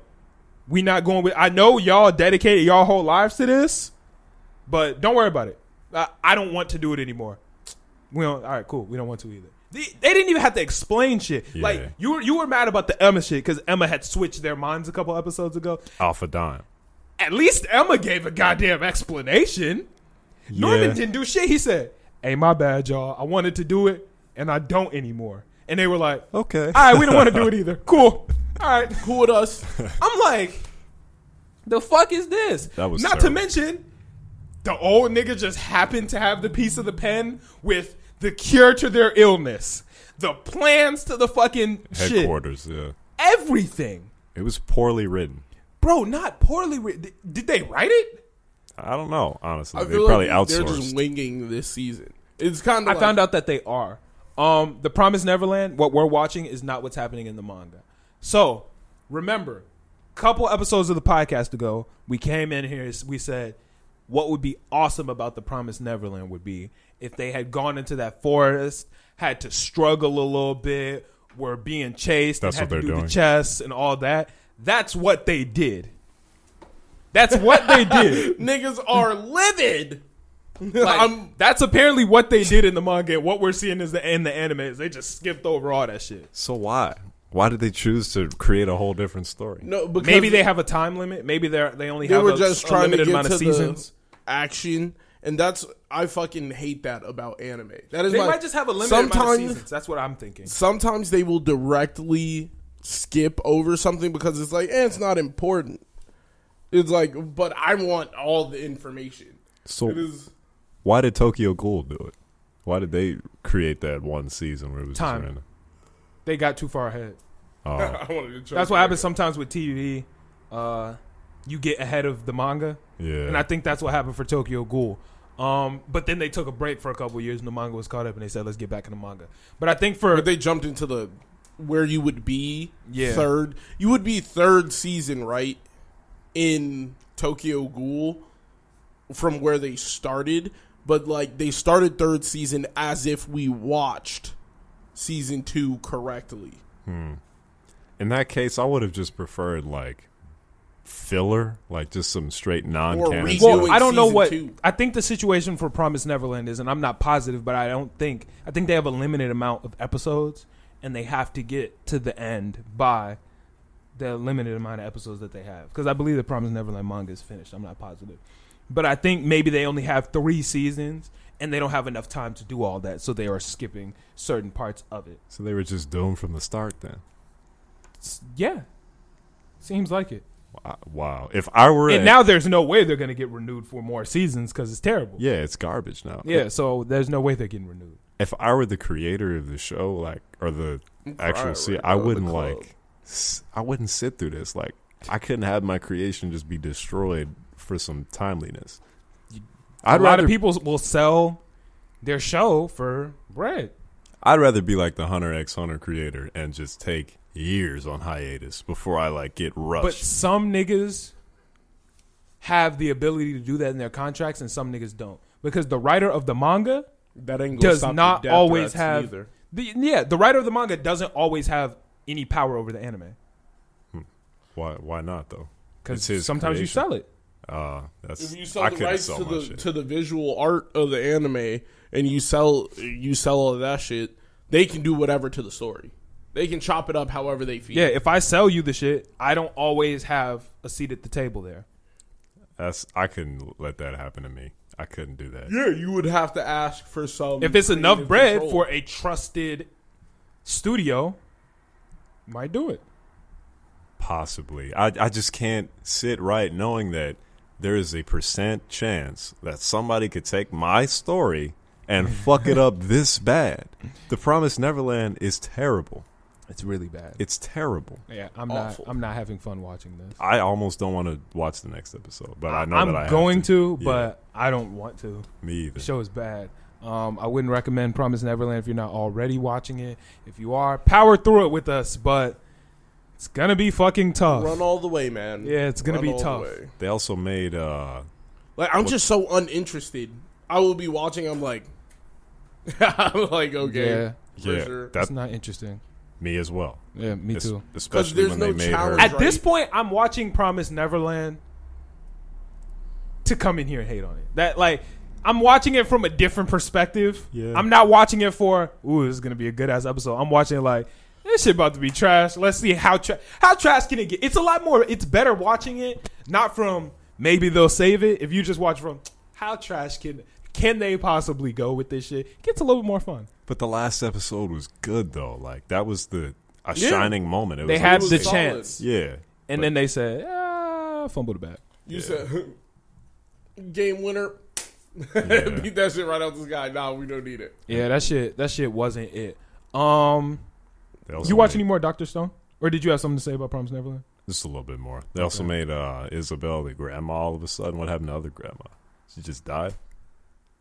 Speaker 1: we not going with. I know y'all dedicated y'all whole lives to this, but don't worry about it. I don't want to do it anymore. We don't. All right, cool. We don't want to either." They didn't even have to explain shit. Yeah. Like, you were mad about the Emma shit because Emma had switched their minds a couple episodes ago.
Speaker 3: Alpha Dime.
Speaker 1: At least Emma gave a goddamn explanation. Yeah. Norman didn't do shit. He said, "Hey, my bad, y'all. I wanted to do it, and I don't anymore." And they were like, "Okay. All right, we don't want to do it either. Cool. All right, cool with us." I'm like, the fuck is this?
Speaker 3: That was
Speaker 1: Not terrible. To mention, the old nigga just happened to have the piece of the pen with the cure to their illness, the plans to the fucking
Speaker 3: headquarters,
Speaker 1: shit. Yeah. Everything.
Speaker 3: It was poorly written.
Speaker 1: Bro, not poorly written. Did they write it?
Speaker 3: I don't know, honestly.
Speaker 2: I
Speaker 3: they probably
Speaker 2: like
Speaker 3: outsourced.
Speaker 2: They're just winging this season. It's kind of
Speaker 1: I found out that they are. The Promised Neverland, what we're watching is not what's happening in the manga. So, remember, couple episodes of the podcast ago, we came in here, we said, what would be awesome about The Promised Neverland would be if they had gone into that forest, had to struggle a little bit, were being chased,
Speaker 3: That's
Speaker 1: and had
Speaker 3: what
Speaker 1: to do
Speaker 3: doing.
Speaker 1: the chess and all that. That's what they did. That's what they did.
Speaker 2: Niggas are livid.
Speaker 1: Like, that's apparently what they did in the manga. What we're seeing is in the anime is they just skipped over all that shit.
Speaker 3: So why? Why did they choose to create a whole different story?
Speaker 2: No, because
Speaker 1: maybe they have a time limit. Maybe they only have a limited amount of seasons.
Speaker 2: Action, and I fucking hate that about anime. That is
Speaker 1: they might just have a limited amount of seasons. That's what I'm thinking.
Speaker 2: Sometimes they will directly skip over something because it's like, it's not important. It's like, but I want all the information.
Speaker 3: So why did Tokyo Ghoul do it? Why did they create that one season where it was
Speaker 1: time?
Speaker 3: Just random?
Speaker 1: They got too far ahead.
Speaker 3: Oh.
Speaker 1: That's what happens sometimes with TV. You get ahead of the manga.
Speaker 3: Yeah.
Speaker 1: And I think that's what happened for Tokyo Ghoul. But then they took a break for a couple of years and the manga was caught up and they said, let's get back in the manga. But I think
Speaker 2: but they jumped into the where you would be third. You would be third season, right? In Tokyo Ghoul from where they started. But like they started third season as if we watched season 2 correctly.
Speaker 3: In that case, I would have just preferred like filler, like just some straight non-canon.
Speaker 1: Well, I don't know what 2. I think the situation for Promised Neverland is, and I'm not positive, but I think they have a limited amount of episodes, and they have to get to the end by the limited amount of episodes that they have. Because I believe the Promised Neverland manga is finished. I'm not positive. But I think maybe they only have 3 seasons, and they don't have enough time to do all that, so they are skipping certain parts of it.
Speaker 3: So they were just doomed from the start then.
Speaker 1: Yeah. Seems like it.
Speaker 3: Wow. If I were
Speaker 1: And now there's no way they're going to get renewed for more seasons because it's terrible.
Speaker 3: Yeah, it's garbage now.
Speaker 1: Yeah, so there's no way they're getting renewed.
Speaker 3: If I were the creator of the show, like, or the actual series, I wouldn't I wouldn't sit through this. Like, I couldn't have my creation just be destroyed for some timeliness.
Speaker 1: A lot of people will sell their show for bread.
Speaker 3: I'd rather be like the Hunter x Hunter creator and just take years on hiatus before I like get rushed.
Speaker 1: But some niggas have the ability to do that in their contracts, and some niggas don't, because the writer of the manga does not always have the writer of the manga doesn't always have any power over the anime.
Speaker 3: Why not though?
Speaker 1: Because sometimes you sell it.
Speaker 3: That's
Speaker 2: if you sell the rights to the visual art of the anime and you sell all of that shit, they can do whatever to the story. They can chop it up however they feel.
Speaker 1: Yeah, if I sell you the shit, I don't always have a seat at the table there.
Speaker 3: I couldn't let that happen to me. I couldn't do that.
Speaker 2: Yeah, you would have to ask for some.
Speaker 1: If it's enough bread for a trusted studio, might do it.
Speaker 3: Possibly. I just can't sit right knowing that there is a % chance that somebody could take my story and fuck it up this bad. The Promised Neverland is terrible.
Speaker 1: It's really bad.
Speaker 3: It's terrible.
Speaker 1: Yeah, I'm not having fun watching this.
Speaker 3: I almost don't want to watch the next episode, but I know that I have
Speaker 1: going to,
Speaker 3: yeah.
Speaker 1: but I don't want to.
Speaker 3: Me either.
Speaker 1: The show is bad. I wouldn't recommend Promised Neverland if you're not already watching it. If you are, power through it with us, but it's gonna be fucking tough.
Speaker 2: Run all the way, man.
Speaker 1: Yeah, it's gonna be tough.
Speaker 3: They also made
Speaker 2: I'm just so uninterested. I will be watching. I'm like, okay,
Speaker 1: yeah,
Speaker 2: sure.
Speaker 1: That's not interesting.
Speaker 3: Me as well.
Speaker 1: Yeah, me too.
Speaker 3: Especially when they made her.
Speaker 1: At this point, I'm watching Promised Neverland to come in here and hate on it. That I'm watching it from a different perspective.
Speaker 3: Yeah.
Speaker 1: I'm not watching it for, ooh, this is gonna be a good ass episode. I'm watching it like, this shit about to be trash. Let's see how trash can it get. It's a lot more. It's better watching it not from maybe they'll save it. If you just watch from how trash can they possibly go with this shit, it gets a little bit more fun.
Speaker 3: But the last episode was good though. Like that was a shining moment. It was
Speaker 1: they had the chance.
Speaker 3: Yeah.
Speaker 1: And then they said, fumbled it back.
Speaker 2: You said game winner.
Speaker 3: Yeah.
Speaker 2: Beat that shit right out this guy. Nah, we don't need it.
Speaker 1: Yeah, that shit wasn't it. You watch any more Dr. Stone? Or did you have something to say about Promised Neverland?
Speaker 3: Just a little bit more. They also made Isabel the grandma all of a sudden. What happened to other grandma? She just died?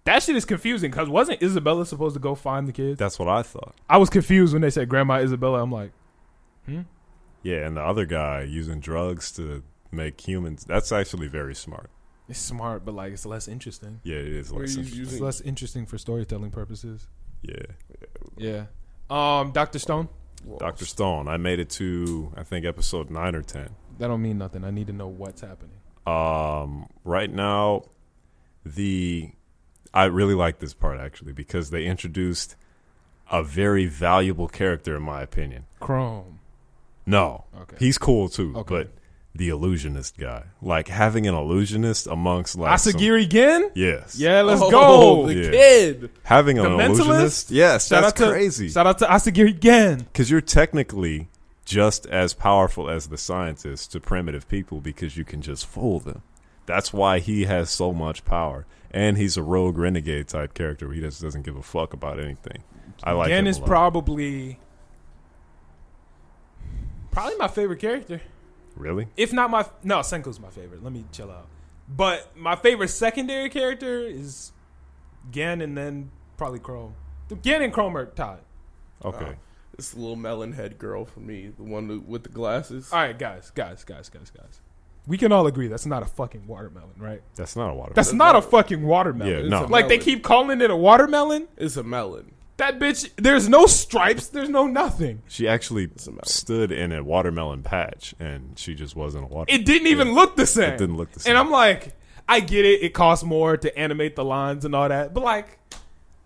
Speaker 1: That shit is confusing because wasn't Isabella supposed to go find the kids?
Speaker 3: That's what I thought.
Speaker 1: I was confused when they said Grandma Isabella. I'm like,
Speaker 3: Yeah, and the other guy using drugs to make humans. That's actually very smart.
Speaker 1: It's smart, but it's less interesting.
Speaker 3: Yeah, it is less interesting.
Speaker 1: It's less interesting for storytelling purposes.
Speaker 3: Yeah.
Speaker 1: Dr. Stone?
Speaker 3: Dr. Stone. I made it to, I think, episode 9 or 10.
Speaker 1: That don't mean nothing. I need to know what's happening.
Speaker 3: Right now, I really like this part, actually, because they introduced a very valuable character, in my opinion.
Speaker 1: Chrome.
Speaker 3: No.
Speaker 1: Okay.
Speaker 3: He's cool, too.
Speaker 1: Okay.
Speaker 3: But the illusionist guy. Having an illusionist amongst,
Speaker 1: Asagiri Gen?
Speaker 3: Yes.
Speaker 1: Yeah, let's go.
Speaker 2: The kid.
Speaker 3: Having an
Speaker 1: mentalist?
Speaker 3: illusionist? Yes, that's crazy.
Speaker 1: Shout out to Asagiri Gen.
Speaker 3: Because you're technically just as powerful as the scientists to primitive people because you can just fool them. That's why he has so much power. And he's a rogue renegade type character where he just doesn't give a fuck about anything. I like him
Speaker 1: Gen is probably my favorite character.
Speaker 3: Really?
Speaker 1: If not Senku's my favorite. Let me chill out. But my favorite secondary character is Gen and then probably Chrome. Gen and Chrome are tied.
Speaker 3: Okay.
Speaker 2: It's the little melon head girl for me, the one with the glasses.
Speaker 1: All right, guys. We can all agree that's not a fucking watermelon, right?
Speaker 3: That's not a watermelon.
Speaker 1: That's not a fucking watermelon.
Speaker 3: Yeah, no.
Speaker 1: They keep calling it a watermelon.
Speaker 2: It's a melon.
Speaker 1: That bitch, there's no stripes, there's no nothing.
Speaker 3: She actually stood in a watermelon patch, and she just wasn't a watermelon.
Speaker 1: It didn't even look the same.
Speaker 3: It didn't look the same.
Speaker 1: And I'm like, I get it. It costs more to animate the lines and all that. But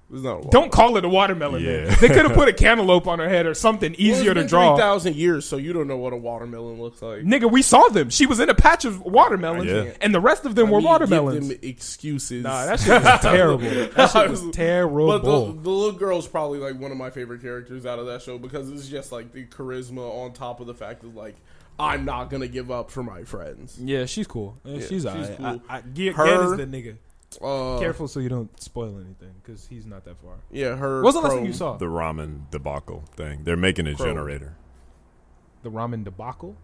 Speaker 2: It's not a watermelon.
Speaker 1: Don't call it a watermelon.
Speaker 3: Yeah.
Speaker 1: Man. They could have put a cantaloupe on her head or something easier to draw.
Speaker 2: 3,000 years, so you don't know what a watermelon looks like.
Speaker 1: Nigga, we saw them. She was in a patch of watermelons,
Speaker 3: Yeah.
Speaker 1: and the rest of them were watermelons.
Speaker 2: Give them excuses.
Speaker 1: Nah, that shit was terrible. That shit was terrible.
Speaker 2: But the little girl's probably like one of my favorite characters out of that show because it's just like the charisma on top of the fact that like I'm not gonna give up for my friends.
Speaker 1: Yeah, she's cool. She's alright.
Speaker 2: cool.
Speaker 1: Gen
Speaker 2: Her-
Speaker 1: is the nigga. Careful so you don't spoil anything because he's not that far.
Speaker 2: Yeah, her.
Speaker 1: What's the last thing you saw?
Speaker 3: The ramen debacle thing. They're making a
Speaker 2: Chrome.
Speaker 3: generator.
Speaker 1: The ramen debacle?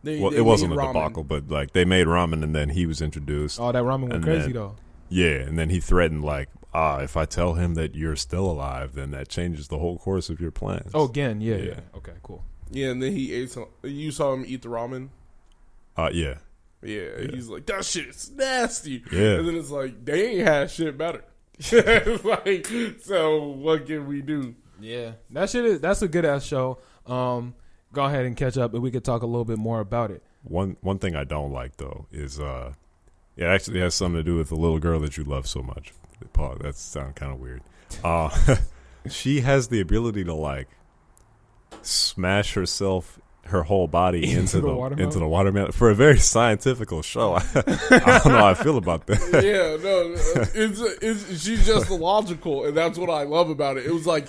Speaker 3: Well, it wasn't a debacle, but like they made ramen and then he was introduced.
Speaker 1: Oh, that ramen went
Speaker 3: And
Speaker 1: crazy
Speaker 3: then-
Speaker 1: though.
Speaker 3: Yeah, and then he threatened like, if I tell him that you're still alive, then that changes the whole course of your plans.
Speaker 1: Oh, again, yeah.
Speaker 3: Okay,
Speaker 1: cool.
Speaker 2: Yeah, and then he ate some. You saw him eat the ramen.
Speaker 3: Yeah.
Speaker 2: Yeah, he's like, that shit's nasty.
Speaker 3: Yeah.
Speaker 2: And then it's like, they ain't had shit better. It's like, so what can we do?
Speaker 1: Yeah, that's a good ass show. Go ahead and catch up, and we could talk a little bit more about it.
Speaker 3: One thing I don't like though is it actually has something to do with the little girl that you love so much. Paul, that sounds kind of weird. She has the ability to like smash her whole body into the watermelon for a very scientific show. I don't know how I feel about that.
Speaker 2: Yeah, no, she's just illogical, and that's what I love about it. It was like,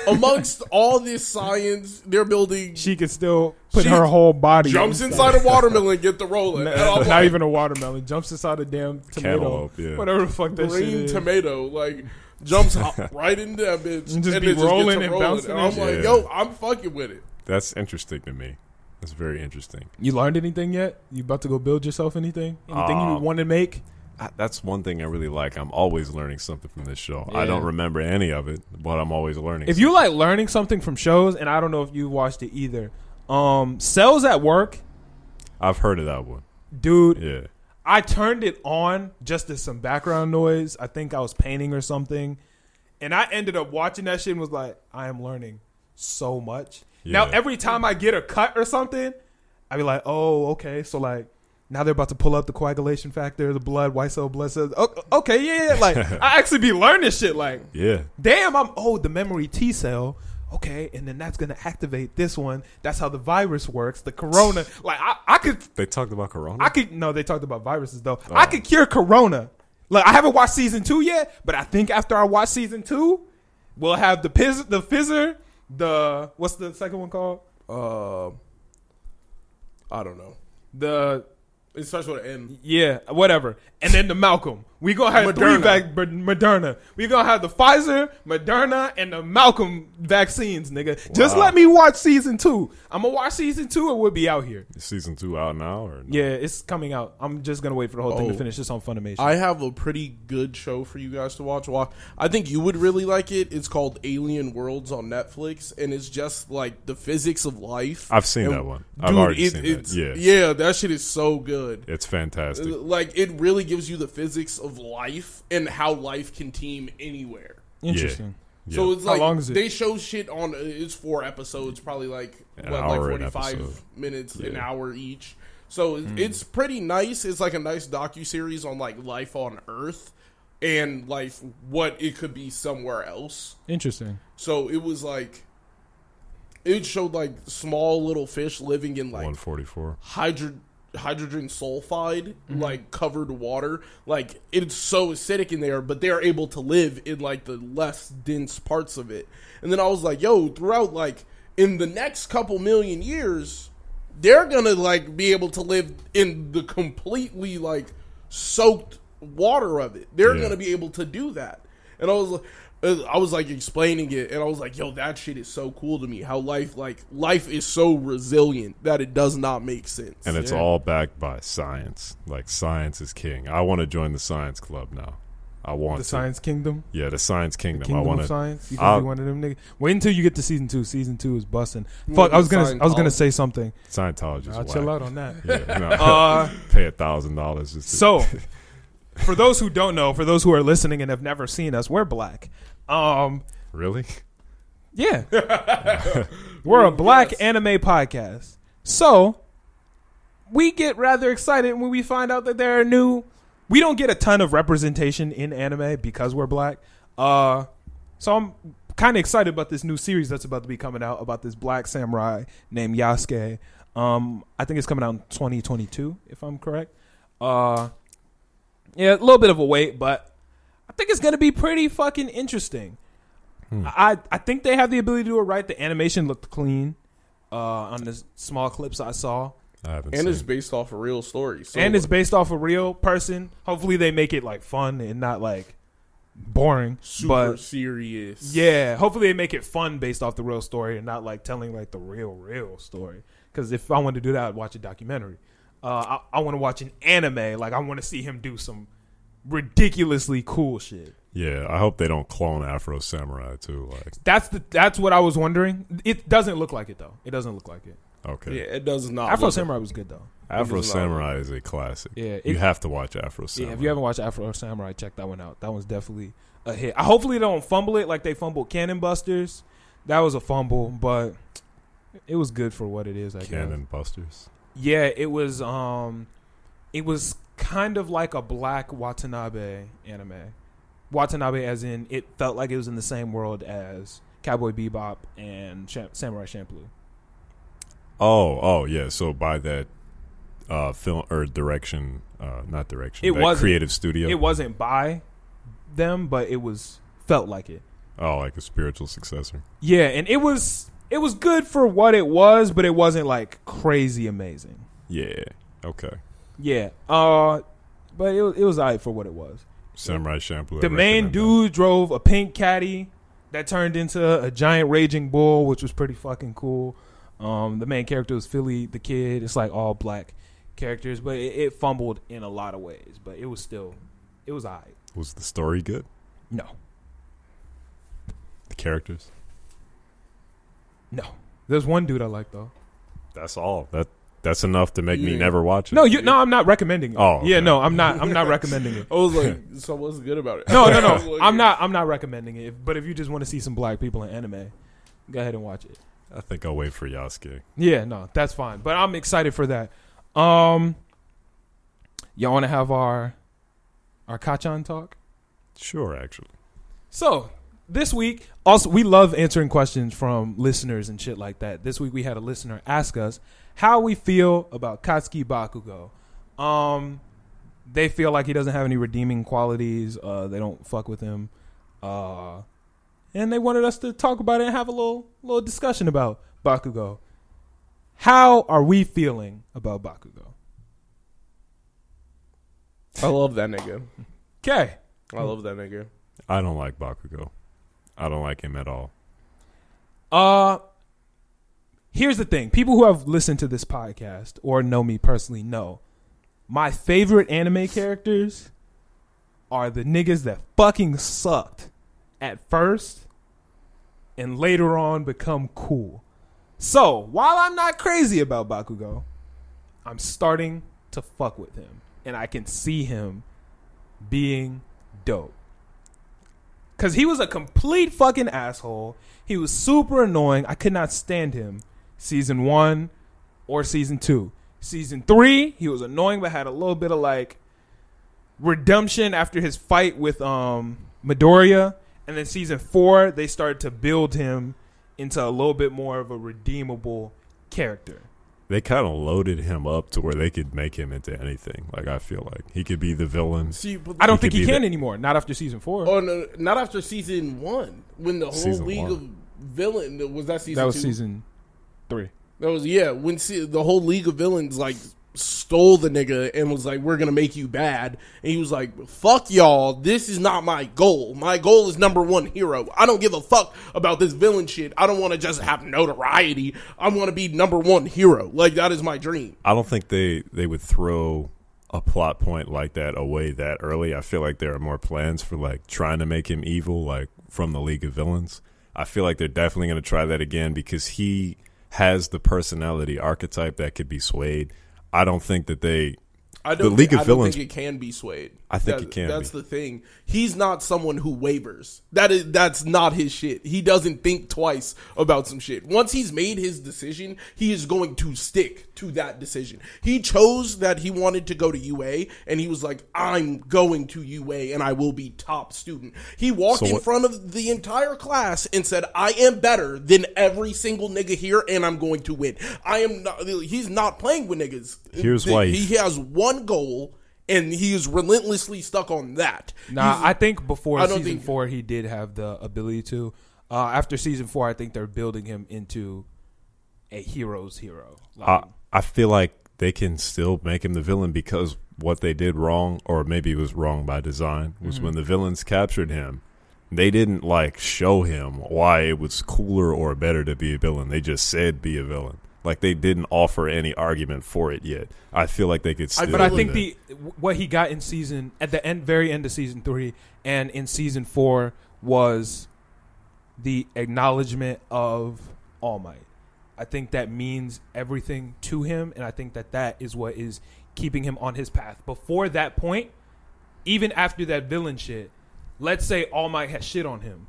Speaker 2: amongst all this science, they're building.
Speaker 1: She could still put her whole body.
Speaker 2: Jumps inside a watermelon, get the rolling.
Speaker 1: Not even a watermelon. Jumps inside a damn tomato.
Speaker 3: Cantaloupe, yeah.
Speaker 1: Whatever the fuck that shit
Speaker 2: green
Speaker 1: is.
Speaker 2: tomato, like jumps right into that bitch
Speaker 1: And just be
Speaker 2: it
Speaker 1: rolling
Speaker 2: gets
Speaker 1: and
Speaker 2: rolling.
Speaker 1: bouncing
Speaker 2: And I'm
Speaker 1: and
Speaker 2: like,
Speaker 3: shit.
Speaker 2: yo, I'm fucking with it.
Speaker 3: That's interesting to me. That's very interesting.
Speaker 1: You learned anything yet? You about to go build yourself anything? Anything you want to make?
Speaker 3: That's one thing I really like. I'm always learning something from this show. I
Speaker 1: Yeah.
Speaker 3: don't remember any of it, but I'm always learning.
Speaker 1: If you like learning something from shows, and I don't know if you watched it either, Cells at Work,
Speaker 3: I've heard of that one.
Speaker 1: dude.
Speaker 3: Yeah.
Speaker 1: I turned it on just as some background noise. I think I was painting or something. And I ended up watching that shit and was like, I am learning so much.
Speaker 3: Yeah.
Speaker 1: Now, every time I get a cut or something, I be like, oh, okay. So, like, now they're about to pull up the coagulation factor, the blood, white cell, blood cells. Okay, yeah. Like, I actually be learning shit. Like,
Speaker 3: Yeah.
Speaker 1: damn, the memory T cell. Okay, and then that's going to activate this one. That's how the virus works. The corona. Like, I could.
Speaker 3: They talked about Corona?
Speaker 1: No, they talked about viruses though. I could cure corona. Look, I haven't watched season 2 yet, but I think after I watch season 2, we'll have the fizzer, what's the second one called?
Speaker 2: I don't know. It starts with an
Speaker 1: Yeah, whatever. And then the Malcolm. We gonna have Moderna. We gonna have the Pfizer, Moderna, and the Malcolm vaccines, nigga. Just let me watch season 2. I'm gonna watch season 2 and we'll be out here.
Speaker 3: Is season 2 out now? Or no?
Speaker 1: Yeah, it's coming out. I'm just gonna wait for the whole thing to
Speaker 2: Oh.
Speaker 1: finish. It's on Funimation.
Speaker 2: I have a pretty good show for you guys to watch. I think you would really like it. It's called Alien Worlds on Netflix, and it's just like the physics of life.
Speaker 3: I've seen
Speaker 2: And,
Speaker 3: that one. I've already seen that. Yeah.
Speaker 2: Yeah, that shit is so good.
Speaker 3: It's fantastic.
Speaker 2: Like, it really gives you the physics of life and how life can team anywhere.
Speaker 1: Interesting.
Speaker 3: Yeah.
Speaker 2: So it's
Speaker 1: How
Speaker 2: like
Speaker 1: long is it?
Speaker 2: they show shit on. It's 4 episodes, probably like
Speaker 3: An
Speaker 2: like
Speaker 3: hour an
Speaker 2: 45
Speaker 3: episode.
Speaker 2: minutes, an
Speaker 3: Yeah.
Speaker 2: hour each. So it's pretty nice. It's like a nice docuseries on like life on Earth and like what it could be somewhere else.
Speaker 1: Interesting.
Speaker 2: So it was like it showed like small little fish living in like
Speaker 3: 144.
Speaker 2: hydrogen sulfide, like covered water. Like it's so acidic in there, but they're able to live in like the less dense parts of it. And then I was like, yo, throughout like in the next couple million years, they're gonna like be able to live in the completely like soaked water of it. They're
Speaker 3: Yeah.
Speaker 2: gonna be able to do that. And I was like explaining it, and I was like, yo, that shit is so cool to me. How life is so resilient that it does not make sense.
Speaker 3: And it's all backed by science. Like, science is king. I want to join the science club now. I want
Speaker 1: The
Speaker 3: to.
Speaker 1: Science Kingdom.
Speaker 3: Yeah, the science kingdom.
Speaker 1: Kingdom
Speaker 3: I want
Speaker 1: of
Speaker 3: to.
Speaker 1: Science. You gonna be one of them niggas. Wait until you get to season 2. Season 2 is busting. Fuck, I was gonna say something.
Speaker 3: Scientology is
Speaker 1: I'll
Speaker 3: whack.
Speaker 1: chill out on that.
Speaker 3: Yeah, no. Pay $1,000 just to.
Speaker 1: So, for those who don't know, for those who are listening and have never seen us, we're black.
Speaker 3: Really?
Speaker 1: Yeah, we're a black anime podcast. So, we get rather excited when we find out that there are new. We don't get a ton of representation in anime because we're black. So I'm kind of excited about this new series that's about to be coming out about this black samurai named Yasuke. I think it's coming out in 2022, if I'm correct. Yeah, a little bit of a wait, but I think it's going to be pretty fucking interesting. I think they have the ability to do it right. The animation looked clean on the small clips I saw.
Speaker 3: I haven't
Speaker 2: And
Speaker 3: seen.
Speaker 2: it's based off a real story. So
Speaker 1: And it's based off a real person. Hopefully they make it like fun and not like boring.
Speaker 2: super
Speaker 1: but
Speaker 2: serious.
Speaker 1: yeah, hopefully they make it fun based off the real story and not like telling like the real story. Because if I wanted to do that, I'd watch a documentary. I want to watch an anime. Like I want to see him do some ridiculously cool shit.
Speaker 3: Yeah, I hope they don't clone Afro Samurai too. Like,
Speaker 1: That's what I was wondering. It doesn't look like it though. It doesn't look like it.
Speaker 3: okay,
Speaker 2: Yeah, it does not.
Speaker 1: Afro
Speaker 2: look-
Speaker 1: Samurai was good though.
Speaker 3: Afro
Speaker 2: It does not.
Speaker 3: Samurai is a classic.
Speaker 1: Yeah,
Speaker 3: You have to watch Afro Samurai.
Speaker 1: Yeah, if you haven't watched Afro Samurai, check that one out. That one's definitely a hit. Hopefully they don't fumble it like they fumbled Cannon Busters. That was a fumble, but it was good for what it is, I guess.
Speaker 3: Cannon Busters.
Speaker 1: Yeah, it was kind of like a black Watanabe anime. Watanabe as in it felt like it was in the same world as Cowboy Bebop and Samurai Champloo.
Speaker 3: Oh, yeah. So by that film or direction, not direction.
Speaker 1: It
Speaker 3: that
Speaker 1: wasn't-
Speaker 3: creative studio.
Speaker 1: It wasn't by them, but it felt like it.
Speaker 3: Oh, like a spiritual successor.
Speaker 1: Yeah, and it was good for what it was, but it wasn't like crazy amazing.
Speaker 3: Yeah. Okay.
Speaker 1: Yeah. But it was alright for what it was.
Speaker 3: Samurai Champloo.
Speaker 1: The
Speaker 3: I
Speaker 1: main
Speaker 3: recommend
Speaker 1: dude drove a pink caddy that turned into a giant raging bull, which was pretty fucking cool. The main character was Philly the Kid. It's like all black characters, but it fumbled in a lot of ways. But it was alright.
Speaker 3: that. Was the story good?
Speaker 1: No.
Speaker 3: The characters?
Speaker 1: No. There's one dude I like though.
Speaker 3: That's all. That's enough to make me
Speaker 2: Yeah.
Speaker 3: never watch it.
Speaker 1: No, I'm not recommending it.
Speaker 3: Oh, okay.
Speaker 1: Yeah, no, I'm not recommending it.
Speaker 2: I was like, so what's good about it?
Speaker 1: No.
Speaker 2: I was like,
Speaker 1: I'm not recommending it. But if you just want to see some black people in anime, go ahead and watch it.
Speaker 3: I think I'll wait for Yasuke.
Speaker 1: Yeah, no, that's fine. But I'm excited for that. Y'all want to have our Kachan talk?
Speaker 3: Sure, actually.
Speaker 1: So this week, also we love answering questions from listeners and shit like that. This week we had a listener ask us how we feel about Katsuki Bakugo. They feel like he doesn't have any redeeming qualities. They don't fuck with him. And they wanted us to talk about it and have a little discussion about Bakugo. How are we feeling about Bakugo?
Speaker 2: I love that nigga.
Speaker 1: Okay.
Speaker 2: I love that nigga.
Speaker 3: I don't like Bakugo. I don't like him at all.
Speaker 1: Here's the thing. People who have listened to this podcast or know me personally know my favorite anime characters are the niggas that fucking sucked at first and later on become cool. So, while I'm not crazy about Bakugo, I'm starting to fuck with him. And I can see him being dope. Because he was a complete fucking asshole. He was super annoying. I could not stand him. Season 1 or Season 2. Season 3, he was annoying but had a little bit of like redemption after his fight with Midoriya. And then Season 4, they started to build him into a little bit more of a redeemable character.
Speaker 3: They kind of loaded him up to where they could make him into anything. Like, I feel like he could be the villain.
Speaker 2: See, but
Speaker 1: I don't think
Speaker 3: could
Speaker 1: he
Speaker 3: be
Speaker 1: can
Speaker 3: the-
Speaker 1: anymore. Not after Season 4.
Speaker 2: oh no, not after season 1 when the whole
Speaker 3: Season
Speaker 2: League
Speaker 3: 1.
Speaker 2: of Villain was that season.
Speaker 1: That was
Speaker 2: 2?
Speaker 1: Season 3.
Speaker 2: That was when the whole League of Villains like stole the nigga and was like, we're gonna make you bad, and he was like, fuck y'all, this is not my goal. My goal is #1 hero. I don't give a fuck about this villain shit. I don't want to just have notoriety. I want to be #1 hero. Like, that is my dream.
Speaker 3: I don't think they would throw a plot point like that away that early. I feel like there are more plans for like trying to make him evil, like from the League of Villains. I feel like they're definitely going to try that again because he has the personality archetype that could be swayed. I don't think that
Speaker 2: I
Speaker 3: The
Speaker 2: don't,
Speaker 3: League of
Speaker 2: I don't
Speaker 3: Villains-
Speaker 2: think it can be swayed.
Speaker 3: I think it can
Speaker 2: That's
Speaker 3: be.
Speaker 2: the thing. He's not someone who wavers. That's not his shit. He doesn't think twice about some shit. Once he's made his decision, he is going to stick to that decision. He chose that he wanted to go to UA, and he was like, I'm going to UA, and I will be top student. He walked in front of the entire class and said, I am better than every single nigga here, and I'm going to win. He's not playing with niggas.
Speaker 3: Here's why
Speaker 2: he has one goal, and he is relentlessly stuck on that.
Speaker 1: I think before season 4, he did have the ability to. After season 4, I think they're building him into a hero's hero.
Speaker 3: I feel like they can still make him the villain because what they did wrong, or maybe it was wrong by design, was when the villains captured him, they didn't like show him why it was cooler or better to be a villain. They just said be a villain. Like, they didn't offer any argument for it yet. I feel like they could still.
Speaker 1: But I think what he got in at the very end of season 3 and in season 4 was the acknowledgement of All Might. I think that means everything to him, and I think that is what is keeping him on his path. Before that point, even after that villain shit, let's say All Might has shit on him.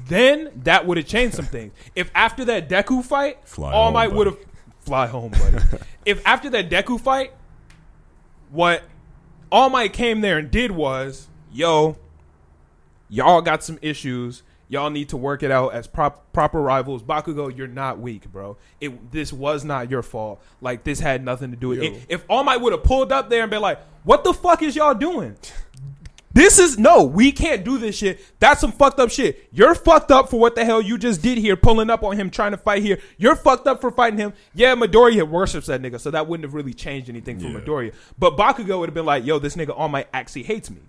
Speaker 1: Then that would have changed some things. If after that Deku fight, All Might would have fly home, buddy. If after that Deku fight, what All Might came there and did was, yo, y'all got some issues. Y'all need to work it out as proper rivals. Bakugo, you're not weak, bro. This was not your fault. Like, this had nothing to do with it. If All Might would have pulled up there and been like, what the fuck is y'all doing? We can't do this shit. That's some fucked up shit. You're fucked up for what the hell you just did here, pulling up on him, trying to fight here. You're fucked up for fighting him. Yeah, Midoriya worships that nigga, so that wouldn't have really changed anything for Midoriya. But Bakugo would have been like, yo, this nigga All Might actually hates me.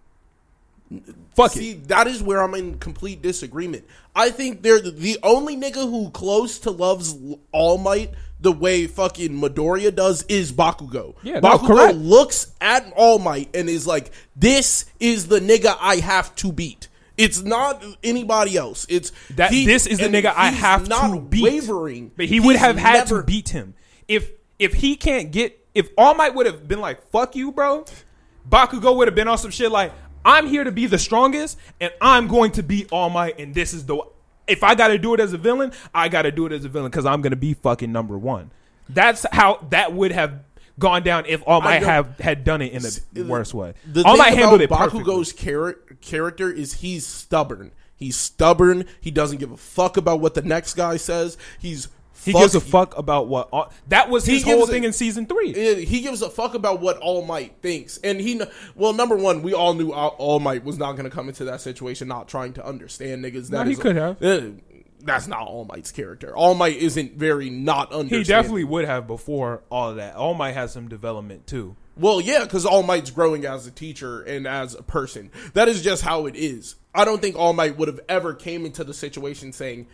Speaker 2: See, that is where I'm in complete disagreement. I think they're the only nigga who close to loves All Might the way fucking Midoriya does is Bakugo. Yeah, Bakugo looks at All Might and is like, this is the nigga I have to beat. It's not anybody else. It's that
Speaker 1: this is the nigga I have to beat.
Speaker 2: Wavering,
Speaker 1: but he would have had to beat him. If he can't get, if All Might would have been like, fuck you, bro, Bakugo would have been on some shit like, I'm here to be the strongest, and I'm going to beat All Might, and this is the. If I got to do it as a villain, I got to do it as a villain because I'm going to be fucking number one. That's how that would have gone down if All Might had done it in the worst way.
Speaker 2: All Might handled it perfectly. Bakugo's character is he's stubborn. He's stubborn. He doesn't give a fuck about what the next guy says. He gives a fuck about what. That was his whole thing in season 3. He gives a fuck about what All Might thinks, and number one, we all knew All Might was not going to come into that situation not trying to understand niggas.
Speaker 1: He could have.
Speaker 2: That's not All Might's character. All Might isn't very not understanding.
Speaker 1: He definitely would have before all of that. All Might has some development too.
Speaker 2: Well, yeah, because All Might's growing as a teacher and as a person. That is just how it is. I don't think All Might would have ever came into the situation saying,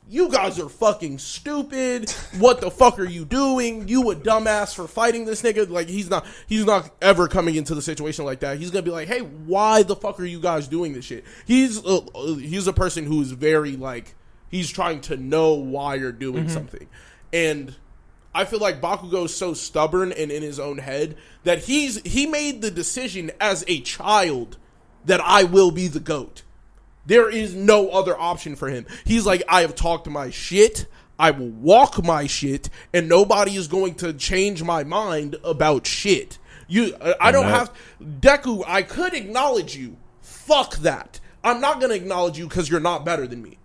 Speaker 2: you guys are fucking stupid. What the fuck are you doing? You a dumbass for fighting this nigga. Like, he's not ever coming into the situation like that. He's gonna be like, hey, why the fuck are you guys doing this shit? He's a person who is very like, he's trying to know why you're doing something. And I feel like Bakugo's so stubborn and in his own head that he made the decision as a child that I will be the GOAT. There is no other option for him. He's like, I have talked my shit. I will walk my shit, and nobody is going to change my mind about shit. I don't have Deku. I could acknowledge you. Fuck that. I'm not going to acknowledge you because you're not better than me.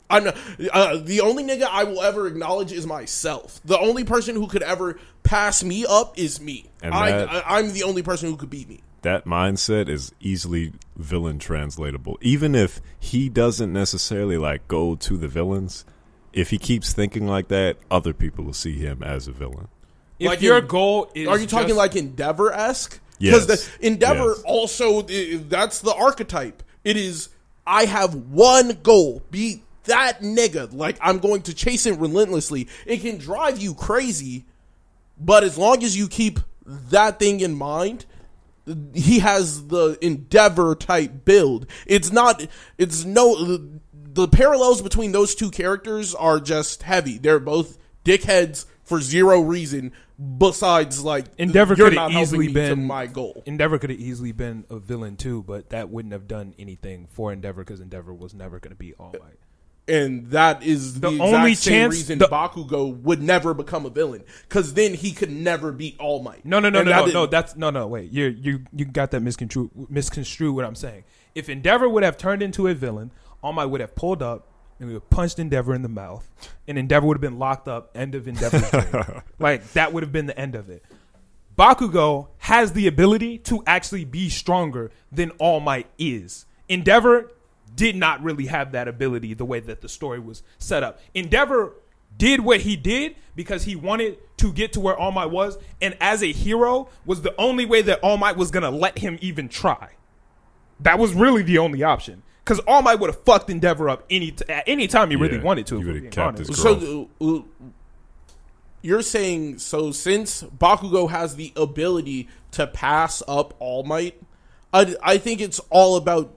Speaker 2: I'm not, the only nigga I will ever acknowledge is myself. The only person who could ever pass me up is me. I'm the only person who could beat me.
Speaker 3: That mindset is easily villain translatable. Even if he doesn't necessarily like go to the villains, if he keeps thinking like that, other people will see him as a villain.
Speaker 1: If like your goal is,
Speaker 2: are you talking like Endeavor-esque?
Speaker 3: Yes.
Speaker 2: Because Endeavor also, that's the archetype. It is, I have one goal, beat that nigga. Like, I'm going to chase it relentlessly. It can drive you crazy, but as long as you keep that thing in mind, he has the Endeavor type build. The parallels between those two characters are just heavy. They're both dickheads for zero reason, besides like
Speaker 1: Endeavor
Speaker 2: you're
Speaker 1: could have
Speaker 2: not
Speaker 1: easily
Speaker 2: helping me to
Speaker 1: been
Speaker 2: my goal.
Speaker 1: Endeavor could have easily been a villain too, but that wouldn't have done anything for Endeavor because Endeavor was never going to be All Might.
Speaker 2: And that is the
Speaker 1: only
Speaker 2: exact same
Speaker 1: chance
Speaker 2: reason Bakugo would never become a villain, because then he could never beat All Might.
Speaker 1: No. Wait, you got that misconstrued. What I'm saying, if Endeavor would have turned into a villain, All Might would have pulled up and we would have punched Endeavor in the mouth, and Endeavor would have been locked up. End of Endeavor's dream. Like that would have been the end of it. Bakugo has the ability to actually be stronger than All Might is. Endeavor did not really have that ability the way that the story was set up. Endeavor did what he did because he wanted to get to where All Might was, and as a hero was the only way that All Might was going to let him even try. That was really the only option. Because All Might would have fucked Endeavor up at any time he really wanted to.
Speaker 3: He would have capped his growth.
Speaker 2: So you're saying, so since Bakugo has the ability to pass up All Might, I think it's all about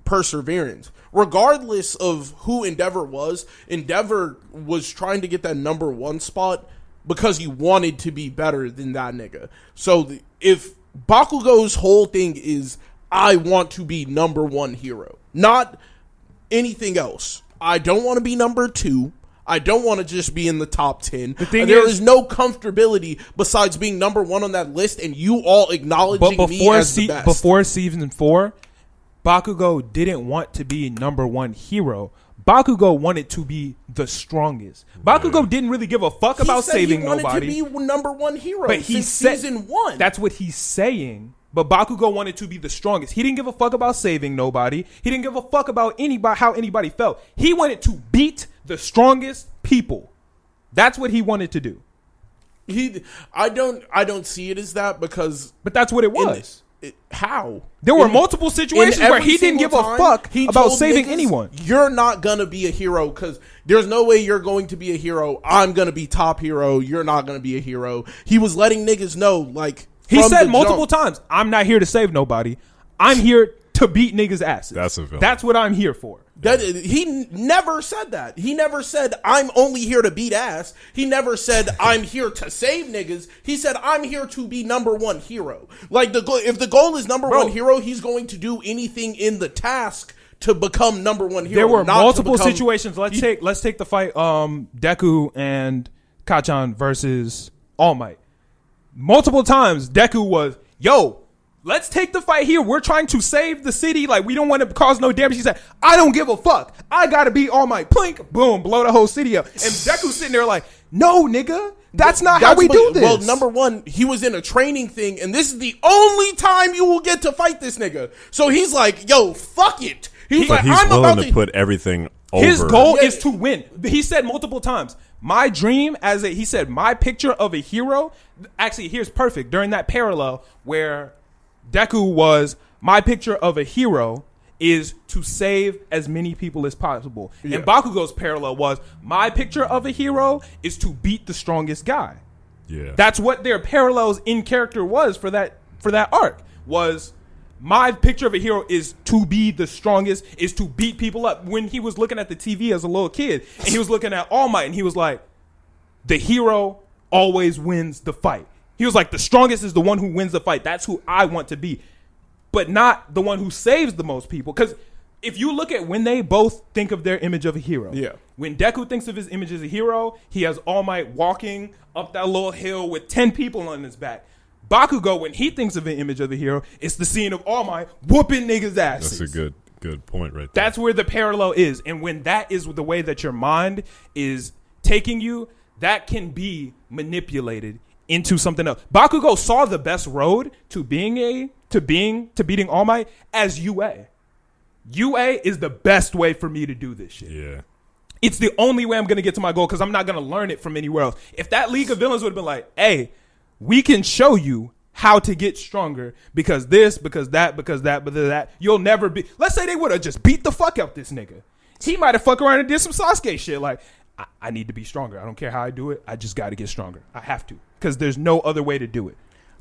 Speaker 2: perseverance. Regardless of who Endeavor was trying to get that number one spot because he wanted to be better than that nigga. So if Bakugo's whole thing is, I want to be number one hero, not anything else. I don't want to be number 2. I don't want to just be in the top 10. There is no comfortability besides being number 1 on that list and you all acknowledging me as the best.
Speaker 1: Before season 4, Bakugo didn't want to be number 1 hero. Bakugo wanted to be the strongest. Bakugo didn't really give a fuck about saving nobody.
Speaker 2: He wanted to be number 1 hero
Speaker 1: but
Speaker 2: since season 1.
Speaker 1: That's what he's saying. But Bakugo wanted to be the strongest. He didn't give a fuck about saving nobody. He didn't give a fuck about how anybody felt. He wanted to beat the strongest people. That's what he wanted to do.
Speaker 2: I don't see it as that because...
Speaker 1: But that's what it was.
Speaker 2: How?
Speaker 1: There were multiple situations where he didn't give a fuck about saving anyone.
Speaker 2: You're not going to be a hero because there's no way you're going to be a hero. I'm going to be top hero. You're not going to be a hero. He was letting niggas know, like...
Speaker 1: He said multiple times, I'm not here to save nobody. I'm here to beat niggas' asses.
Speaker 3: That's a villain.
Speaker 1: That's what I'm here for.
Speaker 2: He never said that. He never said, I'm only here to beat ass. He never said, I'm here to save niggas. He said, I'm here to be number 1 hero. Like, if the goal is number 1 hero, he's going to do anything in the task to become number 1 hero.
Speaker 1: There were multiple situations. Let's take the fight Deku and Kachan versus All Might. Multiple times, Deku was, yo, let's take the fight here. We're trying to save the city. Like, we don't want to cause no damage. He said, I don't give a fuck. I got to be All Might. Plink, boom, blow the whole city up. And Deku's sitting there like, no, nigga, that's not how we do this.
Speaker 2: Well, number 1, he was in a training thing, and this is the only time you will get to fight this nigga. So he's like, yo, fuck it. He's like,
Speaker 3: I'm willing to put everything over.
Speaker 1: His goal is to win. He said multiple times, my dream he said, my picture of a hero. Actually, here's perfect. During that parallel where Deku was, my picture of a hero is to save as many people as possible. Yeah. And Bakugo's parallel was, my picture of a hero is to beat the strongest guy.
Speaker 3: Yeah.
Speaker 1: That's what their parallels in character was for that arc. Was my picture of a hero is to be the strongest, is to beat people up. When he was looking at the TV as a little kid, and he was looking at All Might, and he was like, the hero always wins the fight. He was like, the strongest is the one who wins the fight. That's who I want to be. But not the one who saves the most people. Because if you look at when they both think of their image of a hero.
Speaker 2: Yeah.
Speaker 1: When Deku thinks of his image as a hero, he has All Might walking up that little hill with 10 people on his back. Bakugo, when he thinks of an image of the hero, it's the scene of All Might whooping niggas' asses.
Speaker 3: That's a good point right there.
Speaker 1: That's where the parallel is. And when that is the way that your mind is taking you, that can be manipulated into something else. Bakugo saw the best road to beating All Might as UA. UA is the best way for me to do this shit.
Speaker 3: Yeah.
Speaker 1: It's the only way I'm going to get to my goal because I'm not going to learn it from anywhere else. If that League of Villains would have been like, hey, we can show you how to get stronger because this, because that, you'll never be. Let's say they would have just beat the fuck out this nigga. He might have fucked around and did some Sasuke shit like, I need to be stronger. I don't care how I do it. I just got to get stronger. I have to because there's no other way to do it.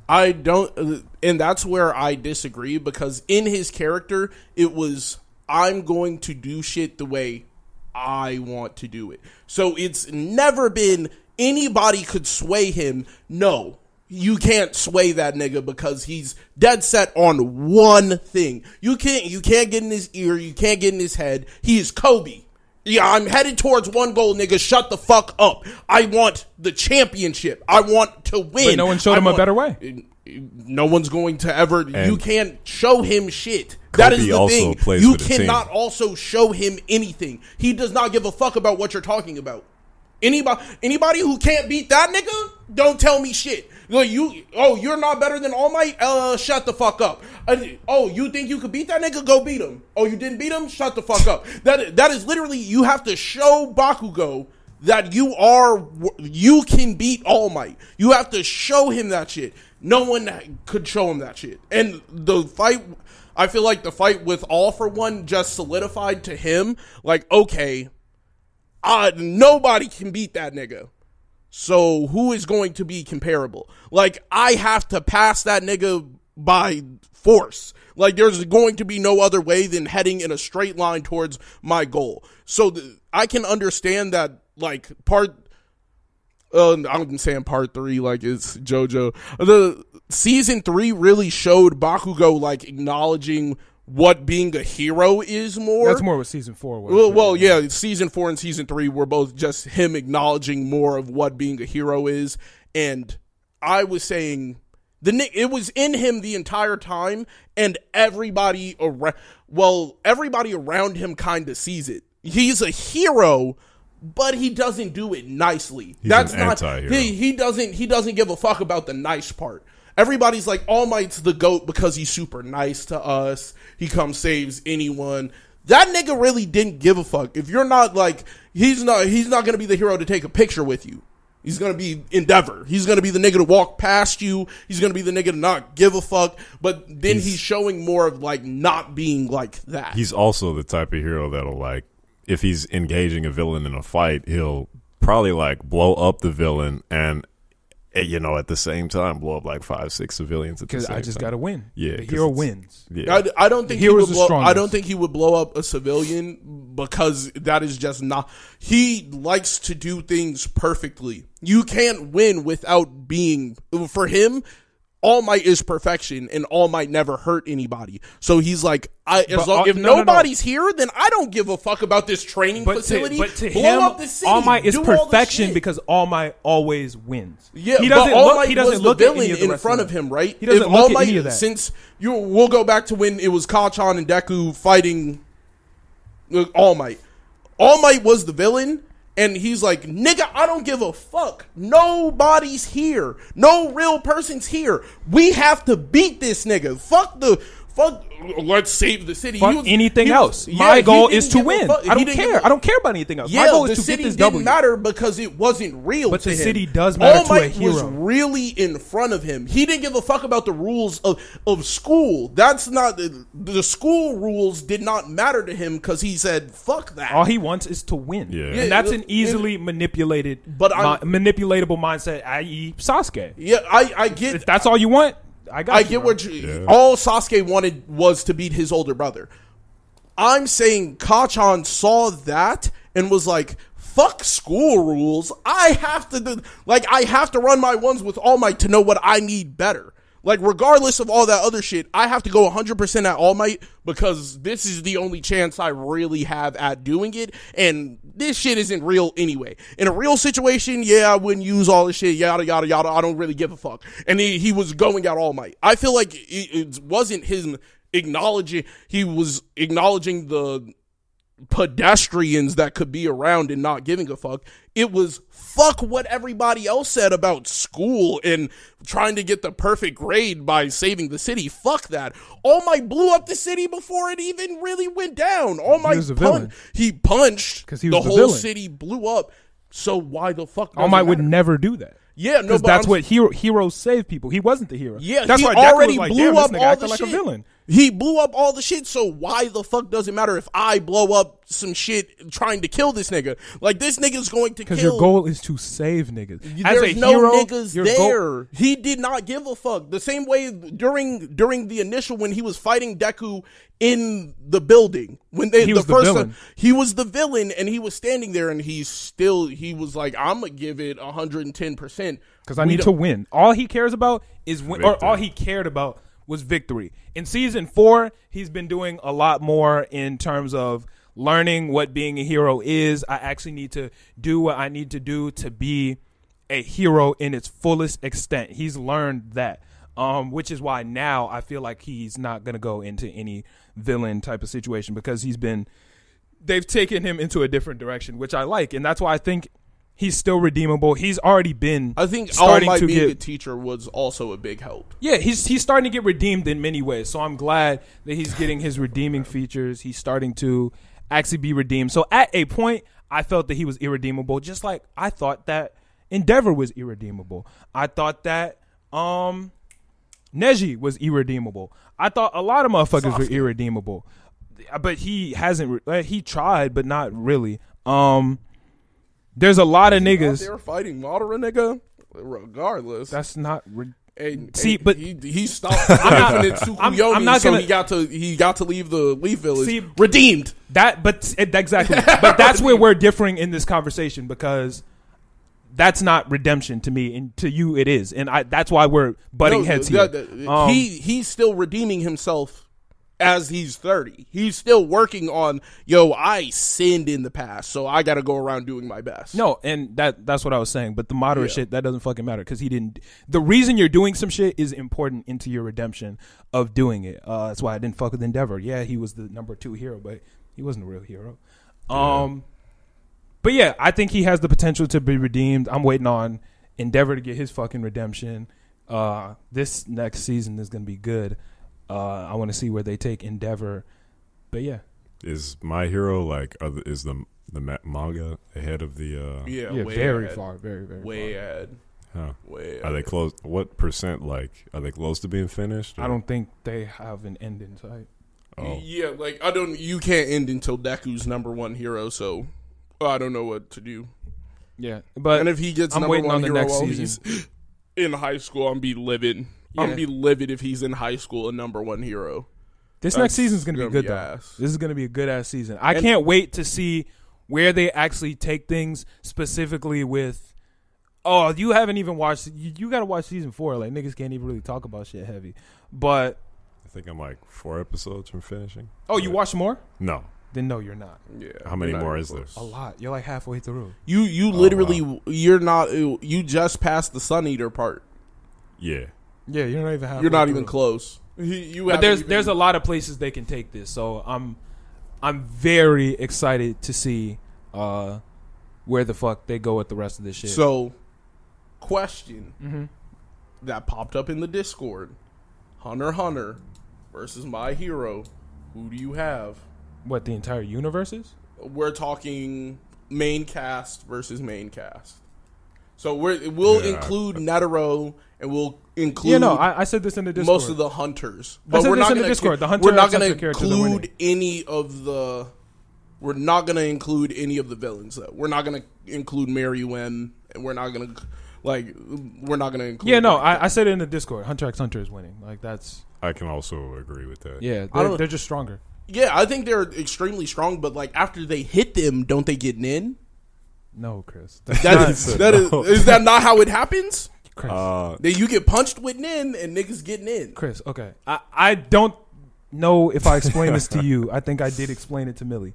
Speaker 2: I don't, and that's where I disagree because in his character, it was, I'm going to do shit the way I want to do it. So it's never been, anybody could sway him. No, you can't sway that nigga because he's dead set on one thing. You can't get in his ear. You can't get in his head. He is Kobe. Yeah, I'm headed towards one goal, nigga. Shut the fuck up. I want the championship. I want to win.
Speaker 1: But no one showed him a better way.
Speaker 2: No one's going to ever. And you can't show him shit.
Speaker 3: Kobe
Speaker 2: that is the
Speaker 3: also
Speaker 2: thing.
Speaker 3: Plays
Speaker 2: you
Speaker 3: for the
Speaker 2: cannot
Speaker 3: team.
Speaker 2: also show him anything. He does not give a fuck about what you're talking about. Anybody who can't beat that nigga, don't tell me shit. You're not better than All Might? Shut the fuck up. You think you could beat that nigga? Go beat him. Oh, you didn't beat him? Shut the fuck up. That is literally, you have to show Bakugo that you can beat All Might. You have to show him that shit. No one could show him that shit. And the fight, I feel like the fight with All For One just solidified to him, like, okay, nobody can beat that nigga. So who is going to be comparable? Like, I have to pass that nigga by force. Like, there's going to be no other way than heading in a straight line towards my goal. So I can understand that, like, I'm saying part 3 like it's JoJo. The season 3 really showed Bakugo, like, acknowledging what being a hero is more.
Speaker 1: That's more what season 4 was.
Speaker 2: Well, yeah, season 4 and season 3 were both just him acknowledging more of what being a hero is. And I was saying it was in him the entire time, and everybody around him kind of sees it. He's a hero, but he doesn't do it nicely.
Speaker 3: That's an anti-hero.
Speaker 2: He doesn't give a fuck about the nice part. Everybody's like, All Might's the GOAT because he's super nice to us. He comes, saves anyone. That nigga really didn't give a fuck. If you're not like, he's not going to be the hero to take a picture with you. He's going to be Endeavor. He's going to be the nigga to walk past you. He's going to be the nigga to not give a fuck. But then he's showing more of, like, not being like that.
Speaker 3: He's also the type of hero that'll, like, if he's engaging a villain in a fight, he'll probably, like, blow up the villain and, you know, at the same time, blow up like 5-6 civilians at the same time.
Speaker 1: Because I just got to win.
Speaker 3: Yeah,
Speaker 1: the hero wins.
Speaker 3: Yeah.
Speaker 2: I don't think
Speaker 1: I
Speaker 2: don't think he would blow up a civilian because that is just not. He likes to do things perfectly. You can't win without being. For him, All Might is perfection, and All Might never hurt anybody. So he's like, if nobody's here, then I don't give a fuck about this training facility.
Speaker 1: But to
Speaker 2: blow
Speaker 1: him,
Speaker 2: up the city,
Speaker 1: All Might is
Speaker 2: do all the
Speaker 1: perfection
Speaker 2: shit.
Speaker 1: because All Might always wins.
Speaker 2: Yeah,
Speaker 1: he doesn't
Speaker 2: but All
Speaker 1: look.
Speaker 2: Might
Speaker 1: He doesn't
Speaker 2: was
Speaker 1: look
Speaker 2: the
Speaker 1: at any
Speaker 2: villain
Speaker 1: of the
Speaker 2: in
Speaker 1: rest
Speaker 2: front
Speaker 1: of
Speaker 2: of him, right?
Speaker 1: He doesn't
Speaker 2: If
Speaker 1: look
Speaker 2: All
Speaker 1: at
Speaker 2: Might,
Speaker 1: any of that.
Speaker 2: Since we'll go back to when it was Kachan and Deku fighting All Might. All Might was the villain. And he's like, nigga, I don't give a fuck. Nobody's here. No real person's here. We have to beat this nigga. Fuck, let's save the city.
Speaker 1: Fuck anything else. My goal is to win. I don't care. I don't care about anything else.
Speaker 2: Yeah,
Speaker 1: My goal is to get this
Speaker 2: the city
Speaker 1: W.
Speaker 2: didn't matter because it wasn't real
Speaker 1: But
Speaker 2: to
Speaker 1: the
Speaker 2: him.
Speaker 1: city does matter
Speaker 2: All
Speaker 1: to a
Speaker 2: Might
Speaker 1: hero.
Speaker 2: was really in front of him. He didn't give a fuck about the rules of school. That's not the school rules did not matter to him because he said fuck that.
Speaker 1: All he wants is to win.
Speaker 3: Yeah.
Speaker 1: And that's an easily manipulatable mindset, i.e. Sasuke.
Speaker 2: Yeah, I get.
Speaker 1: If that's all you want, I get
Speaker 2: what all Sasuke wanted was to beat his older brother. I'm saying Kachan saw that and was like, fuck school rules. I have to run my ones with All Might to know what I need better. Like, regardless of all that other shit, I have to go 100% at All Might because this is the only chance I really have at doing it, and this shit isn't real anyway. In a real situation, yeah, I wouldn't use all this shit, yada, yada, yada, I don't really give a fuck. And he was going at All Might. I feel like it wasn't his acknowledging, he was acknowledging the pedestrians that could be around and not giving a fuck. It was fuck what everybody else said about school and trying to get the perfect grade by saving the city. Fuck that. All Might blew up the city before it even really went down. All Might he punched because the whole city blew up. So why the fuck?
Speaker 1: All Might would never do that.
Speaker 2: Yeah, no,
Speaker 1: because that's what heroes save people. He wasn't the hero.
Speaker 2: Yeah,
Speaker 1: that's
Speaker 2: he
Speaker 1: why
Speaker 2: already
Speaker 1: was like,
Speaker 2: blew up
Speaker 1: this nigga
Speaker 2: all
Speaker 1: acting
Speaker 2: the
Speaker 1: like
Speaker 2: shit.
Speaker 1: a villain.
Speaker 2: He blew up all the shit, so why the fuck does it matter if I blow up some shit trying to kill this nigga? Like, this nigga's going to kill.
Speaker 1: Because your goal is to save niggas.
Speaker 2: There's no niggas there. He did not give a fuck. The same way during the initial, when he was fighting Deku in the building, when he was the villain. He was the villain, and he was standing there, and he was like, I'm gonna give it 110%.
Speaker 1: Because I need to win. All he cares about is win, or all he cared about was victory. In season 4, he's been doing a lot more in terms of learning what being a hero is. I actually need to do what I need to do to be a hero in its fullest extent. He's learned that, which is why now I feel like he's not going to go into any villain type of situation, because they've taken him into a different direction, which I like. And that's why I think he's still redeemable. He's already been. I think starting to
Speaker 2: being a teacher was also a big help.
Speaker 1: Yeah, he's starting to get redeemed in many ways. So I'm glad that he's getting his redeeming features. He's starting to actually be redeemed. So at a point, I felt that he was irredeemable, just like I thought that Endeavor was irredeemable. I thought that Neji was irredeemable. I thought a lot of motherfuckers were irredeemable, but he hasn't. He tried, but not really. There's a lot of niggas.
Speaker 2: They were fighting Madara, nigga. Regardless,
Speaker 1: that's not.
Speaker 2: But he stopped infinite Tsukuyomi, so he got to leave the Leaf Village. Redeemed.
Speaker 1: Exactly. But that's where we're differing in this conversation, because that's not redemption to me, and to you it is, and that's why we're butting heads here.
Speaker 2: He's still redeeming himself. As he's 30, he's still working on, I sinned in the past, so I got to go around doing my best.
Speaker 1: No, and that's what I was saying. But the Madara shit, that doesn't fucking matter, because he didn't. The reason you're doing some shit is important into your redemption of doing it. That's why I didn't fuck with Endeavor. Yeah, he was the number 2 hero, but he wasn't a real hero. But yeah, I think he has the potential to be redeemed. I'm waiting on Endeavor to get his fucking redemption. This next season is gonna be good. I want to see where they take Endeavor, but yeah.
Speaker 3: Is My Hero is the manga ahead of the?
Speaker 1: Yeah, very ahead. Far, very
Speaker 2: way
Speaker 1: far.
Speaker 2: ahead.
Speaker 3: Huh?
Speaker 2: Way ahead.
Speaker 3: Are they close? What percent? Are they close to being finished? Or?
Speaker 1: I don't think they have an end in sight.
Speaker 2: Oh. Yeah, you can't end until Deku's number 1 hero, so I don't know what to do.
Speaker 1: Yeah, but
Speaker 2: and if he gets number 1 hero while he's in high school, I'm be livid. Yeah. I'm gonna be livid if he's in high school a number 1 hero.
Speaker 1: This next season's gonna be good though. This is gonna be a good ass season. I can't wait to see where they actually take things, specifically with. Oh, you haven't even watched. You got to watch season 4. Like, niggas can't even really talk about shit heavy. But
Speaker 3: I think I'm 4 episodes from finishing.
Speaker 1: Oh, you watched more?
Speaker 3: No.
Speaker 1: Then no, you're not.
Speaker 3: Yeah. How many more is there?
Speaker 1: A lot. You're halfway through.
Speaker 2: You literally wow. You're not. You just passed the Sun Eater part.
Speaker 3: Yeah.
Speaker 1: Yeah, you're not even halfway.
Speaker 2: You're not
Speaker 1: through.
Speaker 2: Even close.
Speaker 1: But there's a lot of places they can take this, so I'm very excited to see where the fuck they go with the rest of this shit.
Speaker 2: So, question that popped up in the Discord: Hunter x Hunter versus My Hero. Who do you have?
Speaker 1: What, the entire universes?
Speaker 2: We're talking main cast versus main cast. So we'll include Netero, and we'll include.
Speaker 1: Yeah, no, I said this in the Discord.
Speaker 2: Most of the hunters, but we're not going to include. We're not going to include any of the. We're not going to include any of the villains. Though. We're not going to include Mary Wen, and we're not going to We're not going to include.
Speaker 1: Yeah, no, I said it in the Discord. Hunter x Hunter is winning. That's.
Speaker 3: I can also agree with that.
Speaker 1: Yeah, they're just stronger.
Speaker 2: Yeah, I think they're extremely strong, but after they hit them, don't they get in?
Speaker 1: No, Chris.
Speaker 2: Is that not how it happens?
Speaker 1: Chris.
Speaker 2: That you get punched with Nin and niggas getting in.
Speaker 1: Chris, okay. I don't know if I explained this to you. I think I did explain it to Millie.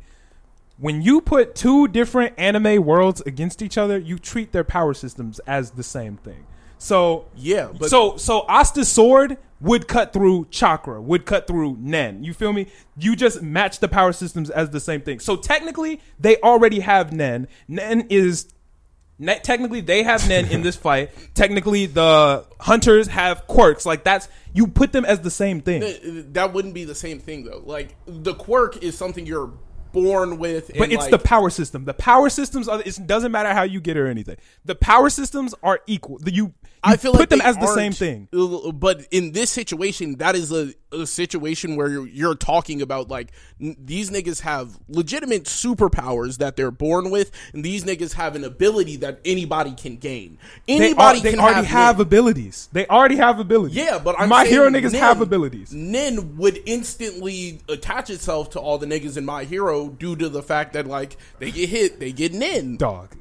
Speaker 1: When you put 2 different anime worlds against each other, you treat their power systems as the same thing. So
Speaker 2: yeah, but
Speaker 1: so Asta's sword would cut through chakra, would cut through Nen. You feel me? You just match the power systems as the same thing. So technically, they already have Nen. Technically, they have Nen in this fight. Technically, the hunters have quirks. You put them as the same thing.
Speaker 2: That wouldn't be the same thing though. The quirk is something you're born with.
Speaker 1: But it's the power system. The power systems are. It doesn't matter how you get it or anything. The power systems are equal. I feel put them as the same thing.
Speaker 2: But in this situation, that is a situation where you're talking about like these niggas have legitimate superpowers that they're born with, and these niggas have an ability that anybody can gain. They
Speaker 1: already have abilities. They already have abilities.
Speaker 2: Yeah, but
Speaker 1: My Hero niggas have abilities.
Speaker 2: Nin would instantly attach itself to all the niggas in My Hero due to the fact that like they get hit, they get Nin.
Speaker 1: Dog.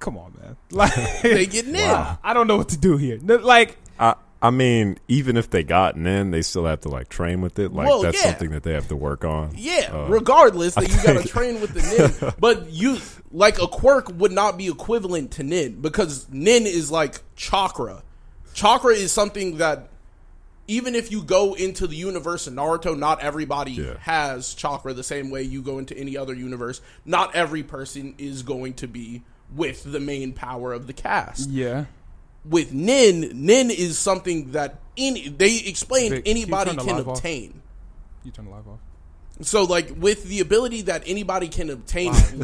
Speaker 1: Come on, man. Like
Speaker 2: they get Nin.
Speaker 1: Wow. I don't know what to do here. Like,
Speaker 3: I mean, even if they got Nin, they still have to like train with it. Like that's something that they have to work on.
Speaker 2: Yeah, regardless that you got to train with the Nin, but you like a quirk would not be equivalent to Nin because Nin is like chakra. Chakra is something that even if you go into the universe of Naruto, not everybody has chakra the same way you go into any other universe. Not every person is going to be with the main power of the cast.
Speaker 1: Yeah.
Speaker 2: With Nin is something that they explain anybody can obtain.
Speaker 1: You turn the live off.
Speaker 2: So, like, with the ability that anybody can obtain with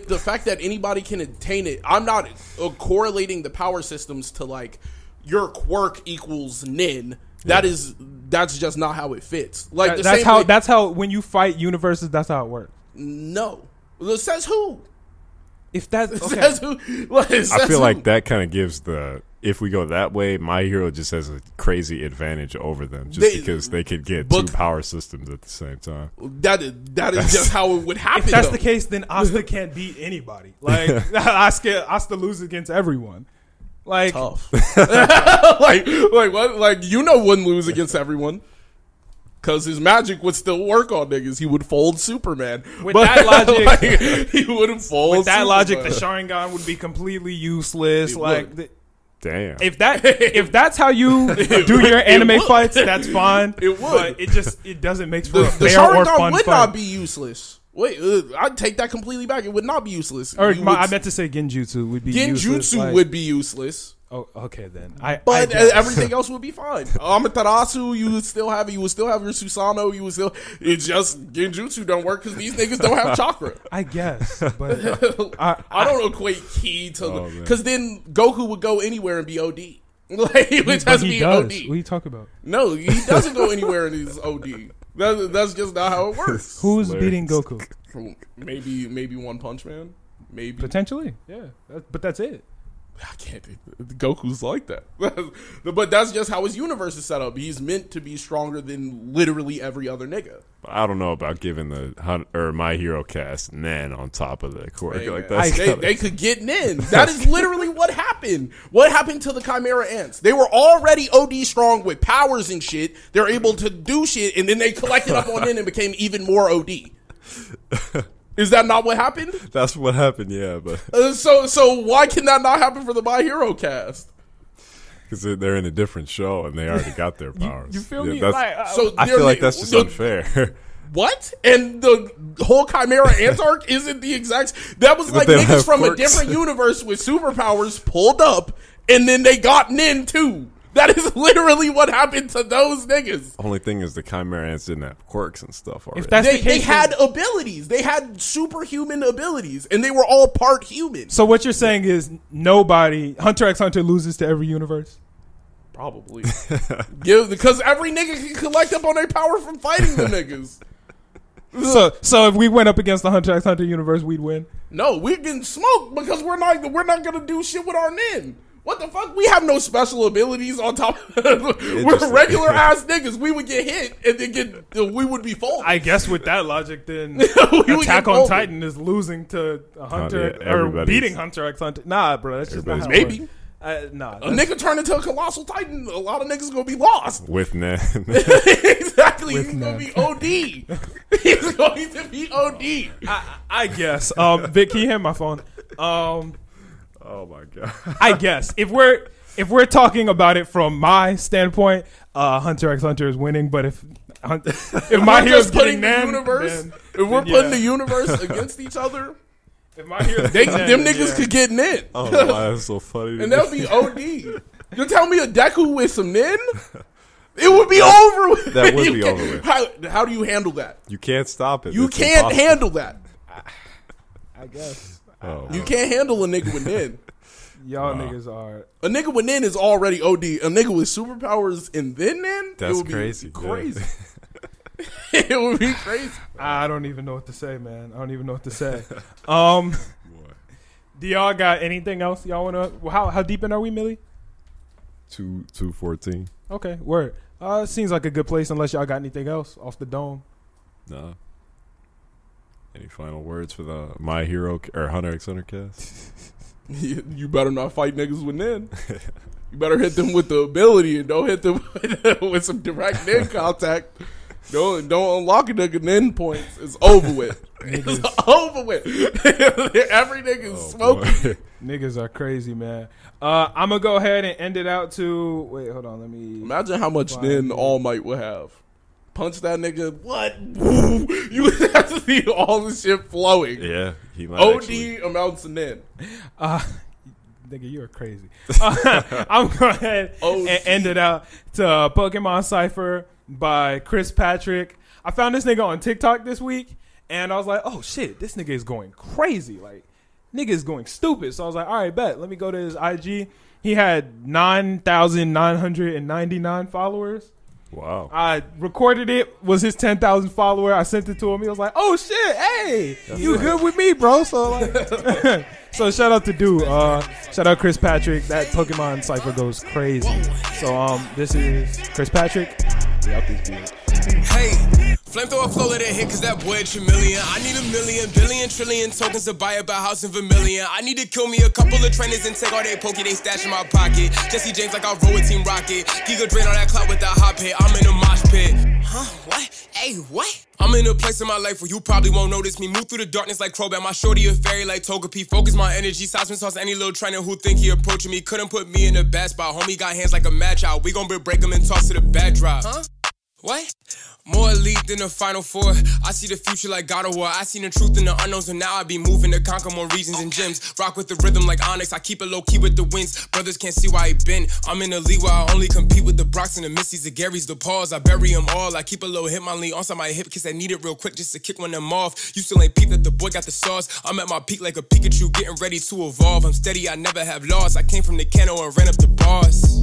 Speaker 2: the fact that anybody can obtain it, I'm not correlating the power systems to, like, your quirk equals Nin. That's just not how it fits. Like,
Speaker 1: that's how when you fight universes, that's how it works.
Speaker 2: No. It says who?
Speaker 1: If that's okay.
Speaker 2: Says who?
Speaker 3: I feel like that kind of gives if we go that way, My Hero just has a crazy advantage over them because they could get two power systems at the same time.
Speaker 2: That is just how it would happen.
Speaker 1: If that's the case, then Asta can't beat anybody. Like Asta loses against everyone. Like
Speaker 2: tough. like what? Like wouldn't lose against everyone. Because his magic would still work on niggas. He would fold Superman.
Speaker 1: With that logic,
Speaker 2: like, he wouldn't fold
Speaker 1: with that
Speaker 2: Superman.
Speaker 1: Logic, the Sharingan would be completely useless.
Speaker 3: Damn.
Speaker 1: If that's how you do your anime fights, that's fine.
Speaker 2: It would.
Speaker 1: But it doesn't make for a
Speaker 2: the
Speaker 1: fair or
Speaker 2: Sharingan
Speaker 1: fun
Speaker 2: would
Speaker 1: fight.
Speaker 2: not be useless. Wait, I'd take that completely back. It would not be useless.
Speaker 1: I meant to say Genjutsu would be useless.
Speaker 2: Genjutsu would be useless.
Speaker 1: Oh, okay then.
Speaker 2: But everything else would be fine. Amaterasu, you would still have your Susanoo. It's just Genjutsu don't work because these niggas don't have chakra.
Speaker 1: I guess, but
Speaker 2: I don't equate ki to because then Goku would go anywhere and be OD. Like he would just be OD.
Speaker 1: What are you talking about?
Speaker 2: No, he doesn't go anywhere and he's OD. That's just not how it works.
Speaker 1: Who's beating Goku?
Speaker 2: Maybe One Punch Man. Maybe
Speaker 1: potentially, yeah. But that's it.
Speaker 2: I can't think. Goku's like that. But that's just how his universe is set up. He's meant to be stronger than literally every other nigga.
Speaker 3: I don't know about giving the My Hero cast Nin on top of the quirk.
Speaker 2: Hey,
Speaker 3: like
Speaker 2: they could get Nin. That is literally what happened. What happened to the Chimera Ants? They were already OD strong with powers and shit. They're able to do shit, and then they collected up on Nin and became even more OD. Is that not what happened?
Speaker 3: That's what happened, yeah. But
Speaker 2: so why can that not happen for the My Hero cast?
Speaker 3: Because they're in a different show and they already got their powers.
Speaker 1: You feel me?
Speaker 3: I feel like that's just unfair.
Speaker 2: What? And the whole Chimera Ant arc isn't the exact... That was like niggas from a different universe with superpowers pulled up, and then they got Nin too. That is literally what happened to those niggas.
Speaker 3: Only thing is the Chimera Ants didn't have quirks and stuff already.
Speaker 1: If that's the case,
Speaker 2: they had abilities. They had superhuman abilities, and they were all part human.
Speaker 1: So what you're saying is Hunter x Hunter loses to every universe?
Speaker 2: Probably. Yeah, because every nigga can collect up on their power from fighting the niggas.
Speaker 1: So if we went up against the Hunter x Hunter universe, we'd win?
Speaker 2: No, we're getting smoked because we're not gonna do shit with our Nin. What the fuck? We have no special abilities on top. We're regular ass niggas. We would get hit and then we would be folded.
Speaker 1: I guess with that logic, then Attack on Titan is losing to Hunter or beating Hunter x Hunter. Nah, bro, that's just not how it works. Nah,
Speaker 2: a nigga turn into a colossal titan, a lot of niggas gonna be lost.
Speaker 3: With Nin.
Speaker 2: Exactly. He's gonna be OD. He's going to be OD.
Speaker 1: I guess. Vic, can you hear my phone?
Speaker 3: Oh my god!
Speaker 1: I guess if we're talking about it from my standpoint, Hunter x Hunter is winning. But if My Hero's
Speaker 2: putting
Speaker 1: the
Speaker 2: universe, if we're putting the universe against each other,
Speaker 1: if My Hero's
Speaker 2: them niggas could get Nin.
Speaker 3: Oh, that's so funny.
Speaker 2: And that'll be OD. You tell me a Deku with some Nin? It would be over with.
Speaker 3: That would be over with.
Speaker 2: How do you handle that?
Speaker 3: You can't stop it.
Speaker 2: You
Speaker 3: It's
Speaker 2: can't
Speaker 3: impossible.
Speaker 2: handle that.
Speaker 1: I guess
Speaker 3: Oh,
Speaker 2: You can't handle a nigga with nin.
Speaker 1: y'all niggas are.
Speaker 2: A nigga with nin is already OD. A nigga with superpowers and then nin?
Speaker 3: That's
Speaker 2: it would
Speaker 3: crazy.
Speaker 2: Be crazy. It would be crazy.
Speaker 1: I don't even know what to say, man. I don't even know what to say. Do y'all got anything else y'all wanna? How deep in are we, Millie?
Speaker 3: 214.
Speaker 1: Okay, word. Seems like a good place unless y'all got anything else off the dome.
Speaker 3: No. Any final words for the My Hero or Hunter x Hunter cast?
Speaker 2: You better not fight niggas with nin. You better hit them with the ability and don't hit them with some direct nin contact. Don't unlock a nigga nin points. It's over with. It's over with. Every nigga is smoking.
Speaker 1: Niggas are crazy, man. I'm gonna go ahead and end it out to. Wait, hold on. Let me.
Speaker 2: Imagine how much nin All Might would have. Punch that nigga. What? You would have to see all this shit flowing.
Speaker 3: Yeah, he might
Speaker 2: OD
Speaker 3: actually.
Speaker 2: amounts of nin.
Speaker 1: Nigga, you're crazy. I'm going to go ahead and end it out to Pokemon Cypher by Chris Patrick. I found this nigga on TikTok this week, and I was like, oh shit, this nigga is going crazy. Like, nigga is going stupid. So I was like, all right, bet. Let me go to his IG. He had 9,999 followers.
Speaker 3: Wow.
Speaker 1: I recorded it, was his 10,000 follower. I sent it to him. He was like, oh shit, hey, you good with me, bro? So like, so shout out to dude. Shout out Chris Patrick. That Pokemon Cypher goes crazy. So this is Chris Patrick. We out this bitch.
Speaker 5: Hey, flamethrower flow, let it hit, cause that boy a trillion. I need a million, billion, trillion tokens to buy up a house in Vermilion. I need to kill me a couple of trainers and take all their pokey, they stash in my pocket. Jesse James like I roll with Team Rocket. Giga drain on that cloud with that hot pit. I'm in a mosh pit. Huh? What? Hey, what? I'm in a place in my life where you probably won't notice me. Move through the darkness like Crobat. My shorty a fairy like Togepi. Focus my energy. Seismic toss any little trainer who think he approaching me. Couldn't put me in a bad spot. Homie got hands like a match out. We gon' break him and toss to the bad drop. Huh? What? More elite than the Final Four. I see the future like God of War. I seen the truth in the unknowns, so now I be moving to conquer more regions and gyms. Rock with the rhythm like Onyx. I keep it low key with the wins. Brothers can't see why he been. I'm in a league where I only compete with the Brocks and the Missies, the Garys, the Pauls. I bury them all. I keep a low hit my lead on my hip cause I need it real quick just to kick one of them off. You still ain't peeped that the boy got the sauce. I'm at my peak like a Pikachu getting ready to evolve. I'm steady, I never have lost. I came from the Kano and ran up the bars.